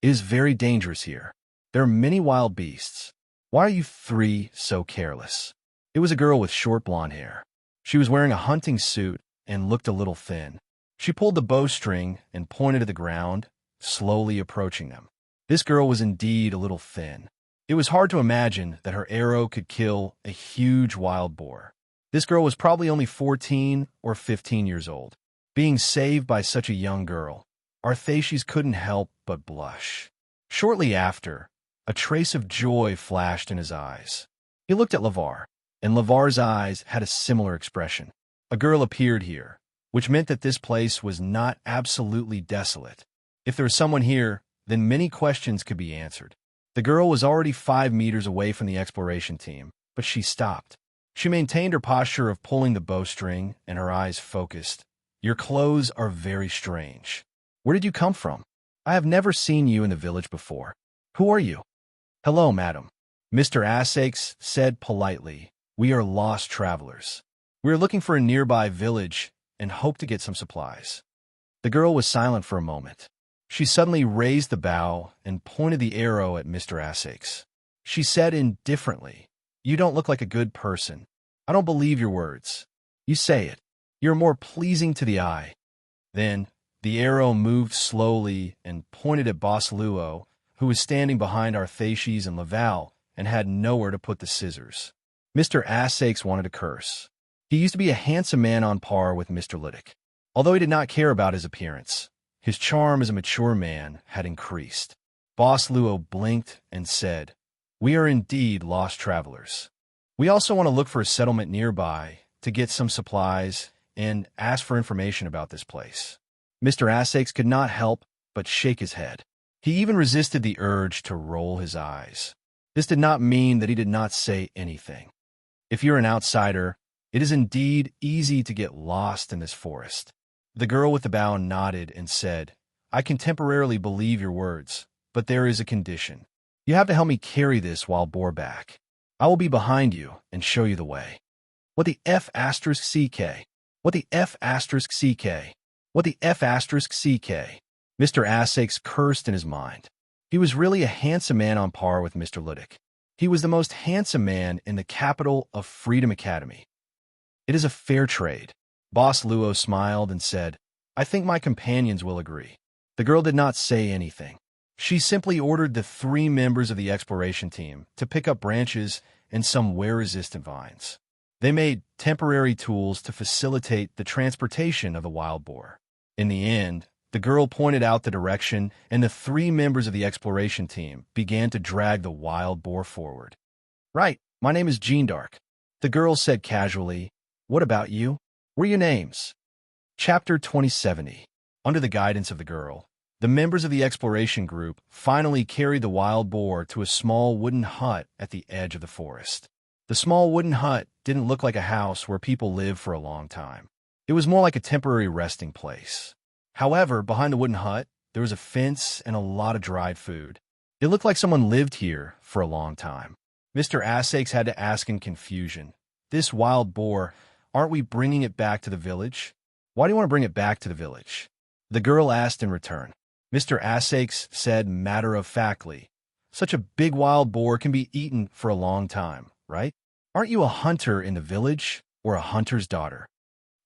"It is very dangerous here. There are many wild beasts. Why are you 3 so careless?" It was a girl with short blonde hair. She was wearing a hunting suit and looked a little thin. She pulled the bowstring and pointed at the ground, slowly approaching them. This girl was indeed a little thin. It was hard to imagine that her arrow could kill a huge wild boar. This girl was probably only 14 or 15 years old. Being saved by such a young girl, Arthashes couldn't help but blush. Shortly after, a trace of joy flashed in his eyes. He looked at Lavar, and Lavar's eyes had a similar expression. A girl appeared here, which meant that this place was not absolutely desolate. If there was someone here, then many questions could be answered. The girl was already 5 meters away from the exploration team, but she stopped. She maintained her posture of pulling the bowstring and her eyes focused. "Your clothes are very strange. Where did you come from? I have never seen you in the village before. Who are you?" "Hello, madam," Mr. Asakes said politely. "We are lost travelers. We are looking for a nearby village and hope to get some supplies." The girl was silent for a moment. She suddenly raised the bow and pointed the arrow at Mr. Essex. She said indifferently, "You don't look like a good person. I don't believe your words. You say it. You're more pleasing to the eye." Then the arrow moved slowly and pointed at Boss Luo, who was standing behind Arthaces and Laval and had nowhere to put the scissors. Mr. Essex wanted to curse. He used to be a handsome man on par with Mr. Liddick. Although he did not care about his appearance, his charm as a mature man had increased. Boss Luo blinked and said, "We are indeed lost travelers. We also want to look for a settlement nearby to get some supplies and ask for information about this place." Mr. Essex could not help but shake his head. He even resisted the urge to roll his eyes. This did not mean that he did not say anything. If you're an outsider, it is indeed easy to get lost in this forest. The girl with the bow nodded and said, "I can temporarily believe your words, but there is a condition. You have to help me carry this wild boar back. I will be behind you and show you the way." What the F asterisk CK? What the F asterisk CK? What the F asterisk CK? Mr. Essex cursed in his mind. He was really a handsome man on par with Mr. Liddick. He was the most handsome man in the capital of Freedom Academy. "It is a fair trade." Boss Luo smiled and said, "I think my companions will agree." The girl did not say anything. She simply ordered the 3 members of the exploration team to pick up branches and some wear-resistant vines. They made temporary tools to facilitate the transportation of the wild boar. In the end, the girl pointed out the direction, and the 3 members of the exploration team began to drag the wild boar forward. "Right, my name is Jean d'Arc," the girl said casually. "What about you? What are your names?" Chapter 2070. Under the guidance of the girl, the members of the exploration group finally carried the wild boar to a small wooden hut at the edge of the forest. The small wooden hut didn't look like a house where people lived for a long time. It was more like a temporary resting place. However, behind the wooden hut, there was a fence and a lot of dried food. It looked like someone lived here for a long time. Mr. Essex had to ask in confusion, "This wild boar, aren't we bringing it back to the village? Why do you want to bring it back to the village?" The girl asked in return. Mr. Essex said matter-of-factly, "Such a big wild boar can be eaten for a long time, right? Aren't you a hunter in the village or a hunter's daughter?"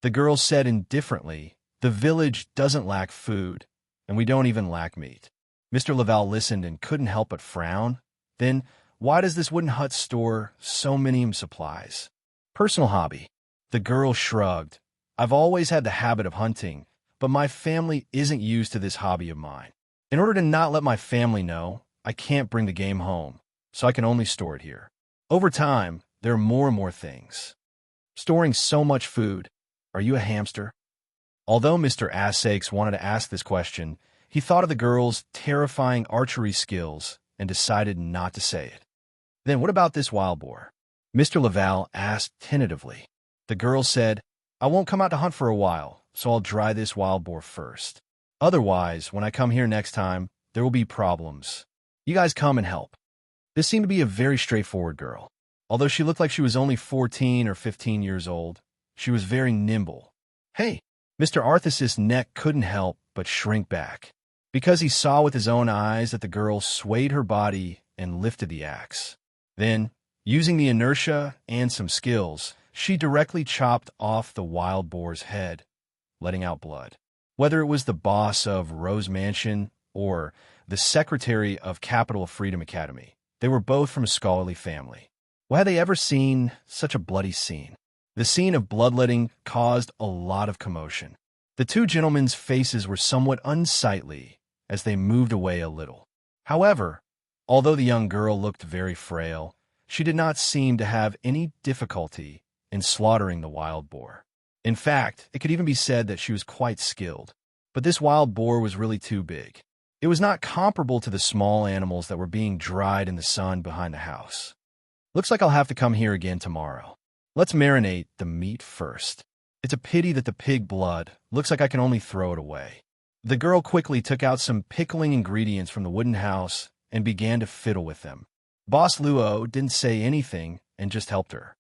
The girl said indifferently, "The village doesn't lack food, and we don't even lack meat." Mr. Laval listened and couldn't help but frown. "Then why does this wooden hut store so many supplies?" "Personal hobby." The girl shrugged. "I've always had the habit of hunting, but my family isn't used to this hobby of mine. In order to not let my family know, I can't bring the game home, so I can only store it here. Over time, there are more and more things. Storing so much food. Are you a hamster?" Although Mr. Essex wanted to ask this question, he thought of the girl's terrifying archery skills and decided not to say it. "Then what about this wild boar?" Mr. Laval asked tentatively. The girl said, "I won't come out to hunt for a while, so I'll dry this wild boar first. Otherwise, when I come here next time, there will be problems. You guys come and help." This seemed to be a very straightforward girl. Although she looked like she was only 14 or 15 years old, she was very nimble. "Hey!" Mr. Arthas's neck couldn't help but shrink back, because he saw with his own eyes that the girl swayed her body and lifted the axe. Then, using the inertia and some skills, she directly chopped off the wild boar's head, letting out blood. Whether it was the boss of Rose Mansion or the secretary of Capital of Freedom Academy, they were both from a scholarly family. Well, had they ever seen such a bloody scene? The scene of bloodletting caused a lot of commotion. The 2 gentlemen's faces were somewhat unsightly as they moved away a little. However, although the young girl looked very frail, she did not seem to have any difficulty in slaughtering the wild boar. In fact, it could even be said that she was quite skilled. But this wild boar was really too big. It was not comparable to the small animals that were being dried in the sun behind the house. "Looks like I'll have to come here again tomorrow. Let's marinate the meat first. It's a pity that the pig blood looks like I can only throw it away." The girl quickly took out some pickling ingredients from the wooden house and began to fiddle with them. Boss Luo didn't say anything and just helped her.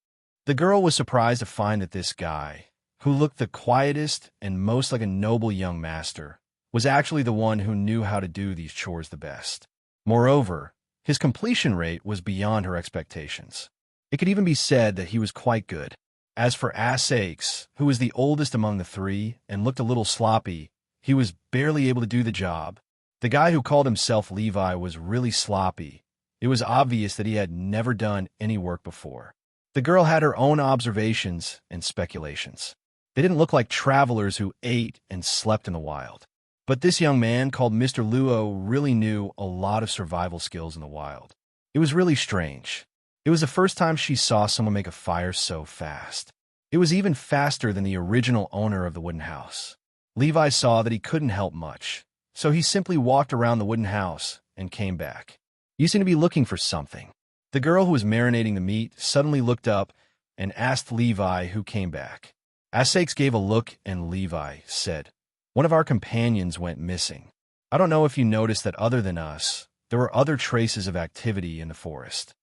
The girl was surprised to find that this guy, who looked the quietest and most like a noble young master, was actually the one who knew how to do these chores the best. Moreover, his completion rate was beyond her expectations. It could even be said that he was quite good. As for Axe, who was the oldest among the three and looked a little sloppy, he was barely able to do the job. The guy who called himself Levi was really sloppy. It was obvious that he had never done any work before. The girl had her own observations and speculations. They didn't look like travelers who ate and slept in the wild. But this young man called Mr. Luo really knew a lot of survival skills in the wild. It was really strange. It was the first time she saw someone make a fire so fast. It was even faster than the original owner of the wooden house. Levi saw that he couldn't help much, so he simply walked around the wooden house and came back. "You seem to be looking for something." The girl who was marinating the meat suddenly looked up and asked Levi who came back. Axe gave a look and Levi said, "One of our companions went missing. I don't know if you noticed that other than us, there were other traces of activity in the forest."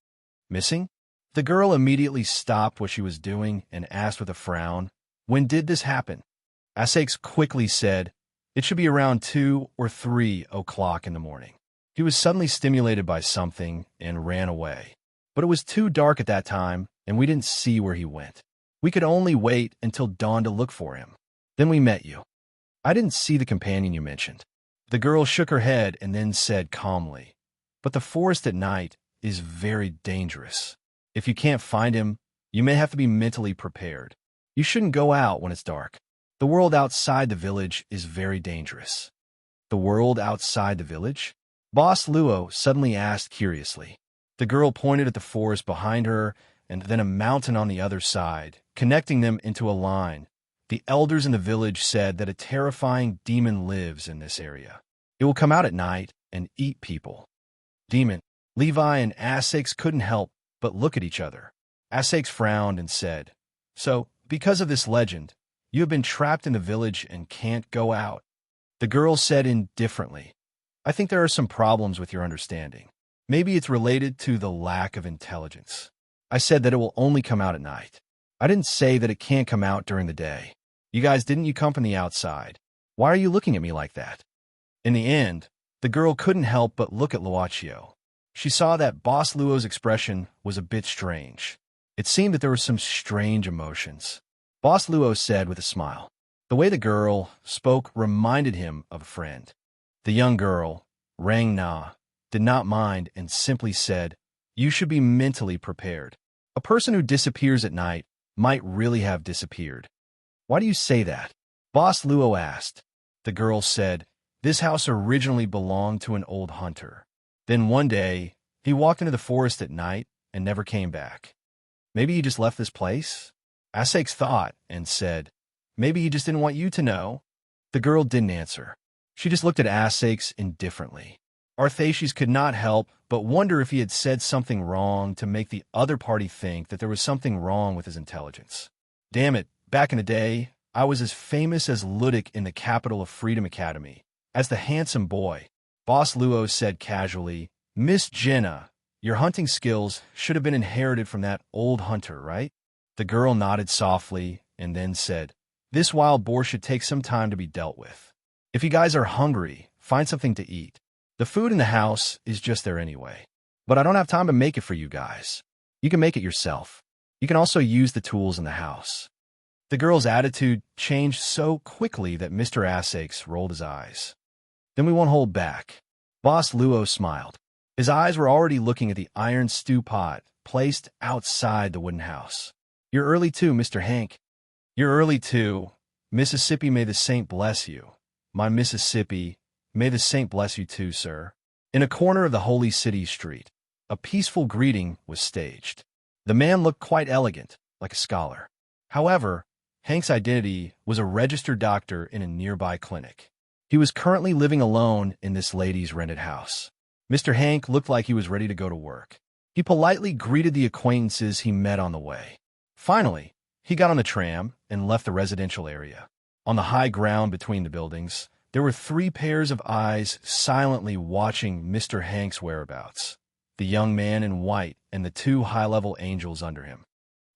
"Missing?" The girl immediately stopped what she was doing and asked with a frown, "When did this happen?" Axe quickly said, "It should be around 2 or 3 o'clock in the morning." He was suddenly stimulated by something and ran away. But it was too dark at that time, and we didn't see where he went. We could only wait until dawn to look for him. Then we met you. I didn't see the companion you mentioned." The girl shook her head and then said calmly, "But the forest at night is very dangerous. If you can't find him, you may have to be mentally prepared. You shouldn't go out when it's dark. The world outside the village is very dangerous." "The world outside the village?" Boss Luo suddenly asked curiously. The girl pointed at the forest behind her and then a mountain on the other side, connecting them into a line. "The elders in the village said that a terrifying demon lives in this area. It will come out at night and eat people." "Demon?" Levi and Axe couldn't help but look at each other. Axe frowned and said, "So, because of this legend, you have been trapped in the village and can't go out?" The girl said indifferently, "I think there are some problems with your understanding. Maybe it's related to the lack of intelligence. I said that it will only come out at night. I didn't say that it can't come out during the day. You guys, didn't you come from the outside? Why are you looking at me like that?" In the end, the girl couldn't help but look at Luochio. She saw that Boss Luo's expression was a bit strange. It seemed that there were some strange emotions. Boss Luo said with a smile. The way the girl spoke reminded him of a friend. The young girl, Rang Na, did not mind and simply said, "You should be mentally prepared. A person who disappears at night might really have disappeared." "Why do you say that?" Boss Luo asked. The girl said, "This house originally belonged to an old hunter. Then one day, he walked into the forest at night and never came back. Maybe he just left this place?" Axe thought and said, "Maybe he just didn't want you to know." The girl didn't answer. She just looked at Axe indifferently. Arthaces could not help but wonder if he had said something wrong to make the other party think that there was something wrong with his intelligence. "Damn it, back in the day, I was as famous as Ludic in the capital of Freedom Academy, as the handsome boy." Boss Luo said casually, "Miss Jenna, your hunting skills should have been inherited from that old hunter, right?" The girl nodded softly and then said, "This wild boar should take some time to be dealt with. If you guys are hungry, find something to eat. The food in the house is just there anyway. But I don't have time to make it for you guys. You can make it yourself. You can also use the tools in the house." The girl's attitude changed so quickly that Mr. Axe rolled his eyes. "Then we won't hold back." Boss Luo smiled. His eyes were already looking at the iron stew pot placed outside the wooden house. "You're early too, Mr. Hank." "You're early too. Mississippi, may the saint bless you." "My Mississippi, may the saint bless you too, sir." In a corner of the Holy City street, a peaceful greeting was staged. The man looked quite elegant, like a scholar. However, Hank's identity was a registered doctor in a nearby clinic. He was currently living alone in this lady's rented house. Mr. Hank looked like he was ready to go to work. He politely greeted the acquaintances he met on the way. Finally, he got on the tram and left the residential area. On the high ground between the buildings, there were 3 pairs of eyes silently watching Mr. Hank's whereabouts, the young man in white and the 2 high-level angels under him.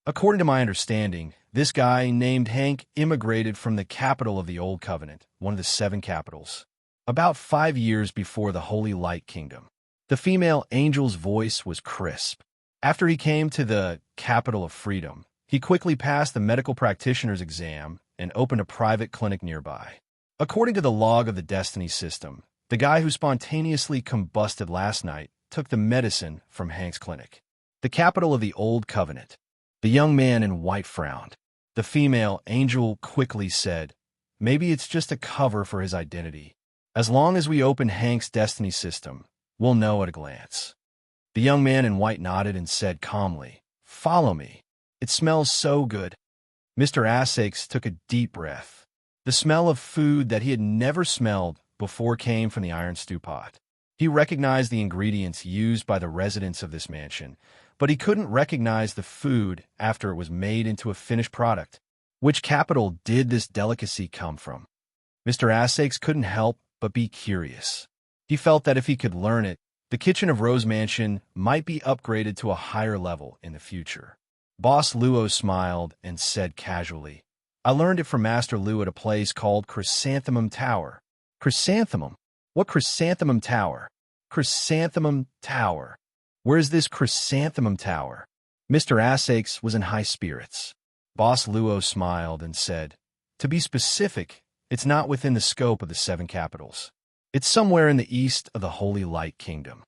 According to my understanding, this guy named Hank immigrated from the capital of the Old Covenant, one of the 7 capitals. about 5 years before the Holy Light Kingdom. The female angel's voice was crisp. After he came to the capital of freedom, he quickly passed the medical practitioner's exam and opened a private clinic nearby. According to the log of the Destiny system, the guy who spontaneously combusted last night took the medicine from Hank's clinic. The capital of the Old Covenant. The young man in white frowned. The female angel quickly said, "Maybe it's just a cover for his identity. As long as we open Hank's Destiny system, we'll know at a glance." The young man in white nodded and said calmly, "Follow me. It smells so good." Mr. Asakes took a deep breath. The smell of food that he had never smelled before came from the iron stew pot. He recognized the ingredients used by the residents of this mansion, but he couldn't recognize the food after it was made into a finished product. Which capital did this delicacy come from? Mr. Asakes couldn't help but be curious. He felt that if he could learn it, the kitchen of Rose Mansion might be upgraded to a higher level in the future. Boss Luo smiled and said casually, "I learned it from Master Lu at a place called Chrysanthemum Tower." Chrysanthemum? What Chrysanthemum Tower? Chrysanthemum Tower. Where's this Chrysanthemum Tower? Mr. Asakes was in high spirits. Boss Luo smiled and said, "To be specific, it's not within the scope of the 7 capitals. It's somewhere in the east of the Holy Light Kingdom."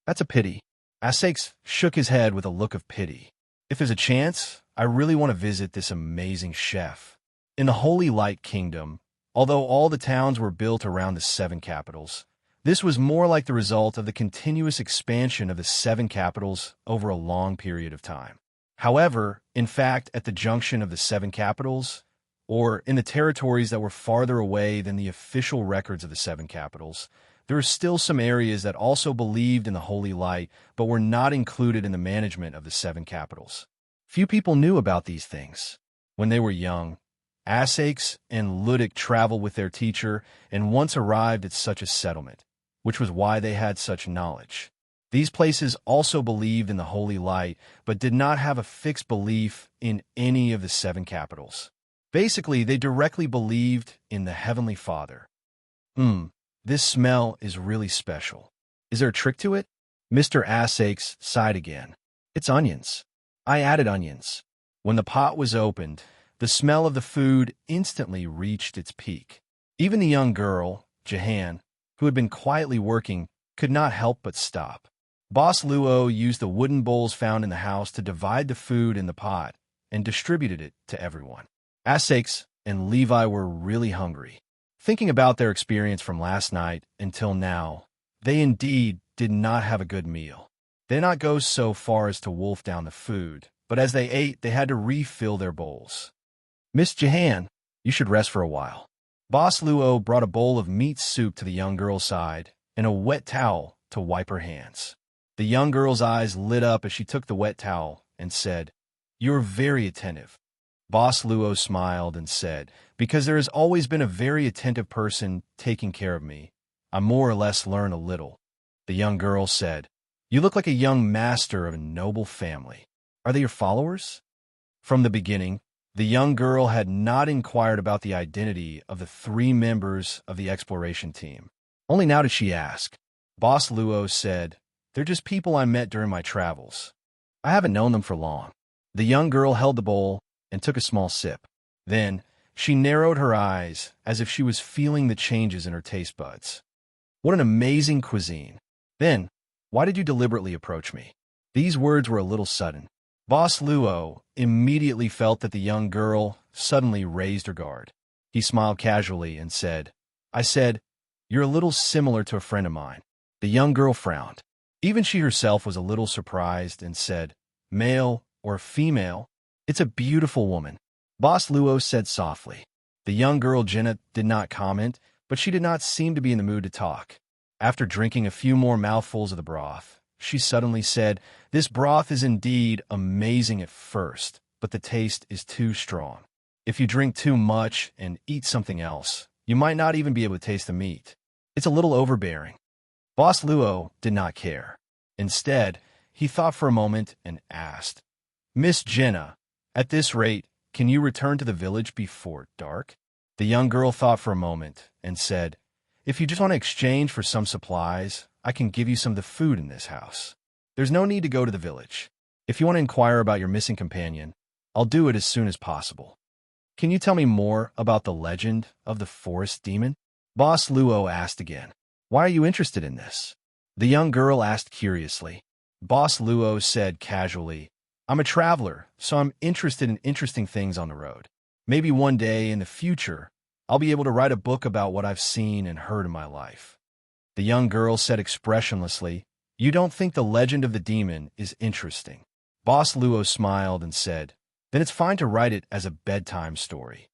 "That's a pity." Asakes shook his head with a look of pity. "If there's a chance, I really want to visit this amazing chef." In the Holy Light Kingdom, although all the towns were built around the 7 capitals, this was more like the result of the continuous expansion of the 7 capitals over a long period of time. However, in fact, at the junction of the 7 capitals, or in the territories that were farther away than the official records of the 7 capitals, there were still some areas that also believed in the Holy Light but were not included in the management of the 7 capitals. Few people knew about these things. When they were young, Asakes and Ludic traveled with their teacher and once arrived at such a settlement, which was why they had such knowledge. These places also believed in the Holy Light but did not have a fixed belief in any of the 7 capitals. Basically, they directly believed in the Heavenly Father. This smell is really special. Is there a trick to it? Mr. Asakes sighed again. "It's onions. I added onions." When the pot was opened, the smell of the food instantly reached its peak. Even the young girl, Jahan, who had been quietly working, could not help but stop. Boss Luo used the wooden bowls found in the house to divide the food in the pot and distributed it to everyone. Asakes and Levi were really hungry. Thinking about their experience from last night until now, they indeed did not have a good meal. They did not go so far as to wolf down the food, but as they ate, they had to refill their bowls. "Miss Jahan, you should rest for a while." Boss Luo brought a bowl of meat soup to the young girl's side and a wet towel to wipe her hands. The young girl's eyes lit up as she took the wet towel and said, "You're very attentive." Boss Luo smiled and said, "Because there has always been a very attentive person taking care of me, I more or less learn a little." The young girl said, "You look like a young master of a noble family. Are they your followers?" From the beginning, the young girl had not inquired about the identity of the 3 members of the exploration team. Only now did she ask. Boss Luo said, "They're just people I met during my travels. I haven't known them for long." The young girl held the bowl and took a small sip. Then, she narrowed her eyes as if she was feeling the changes in her taste buds. "What an amazing cuisine. Then, why did you deliberately approach me?" These words were a little sudden. Boss Luo immediately felt that the young girl suddenly raised her guard. He smiled casually and said, "I said, you're a little similar to a friend of mine." The young girl frowned. Even she herself was a little surprised and said, "Male or female?" "It's a beautiful woman," Boss Luo said softly. The young girl Jenna did not comment, but she did not seem to be in the mood to talk. After drinking a few more mouthfuls of the broth, she suddenly said, "This broth is indeed amazing at first, but the taste is too strong. If you drink too much and eat something else, you might not even be able to taste the meat. It's a little overbearing." Boss Luo did not care. Instead, he thought for a moment and asked, "Miss Jenna, at this rate, can you return to the village before dark?" The young girl thought for a moment and said, If you just want to exchange for some supplies, I can give you some of the food in this house. There's no need to go to the village. If you want to inquire about your missing companion, I'll do it as soon as possible. Can you tell me more about the legend of the forest demon? Boss Luo asked again. Why are you interested in this? The young girl asked curiously. Boss Luo said casually, I'm a traveler, so I'm interested in interesting things on the road. Maybe one day in the future, I'll be able to write a book about what I've seen and heard in my life. The young girl said expressionlessly, You don't think the legend of the demon is interesting? Boss Luo smiled and said, Then it's fine to write it as a bedtime story.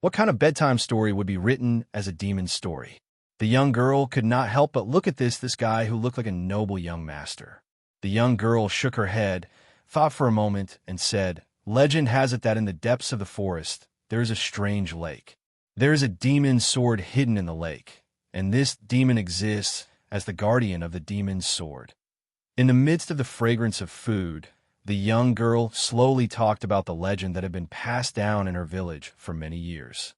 What kind of bedtime story would be written as a demon story? The young girl could not help but look at this guy who looked like a noble young master. The young girl shook her head, thought for a moment, and said, Legend has it that in the depths of the forest, there is a strange lake. There is a demon's sword hidden in the lake, and this demon exists as the guardian of the demon's sword. In the midst of the fragrance of food, the young girl slowly talked about the legend that had been passed down in her village for many years.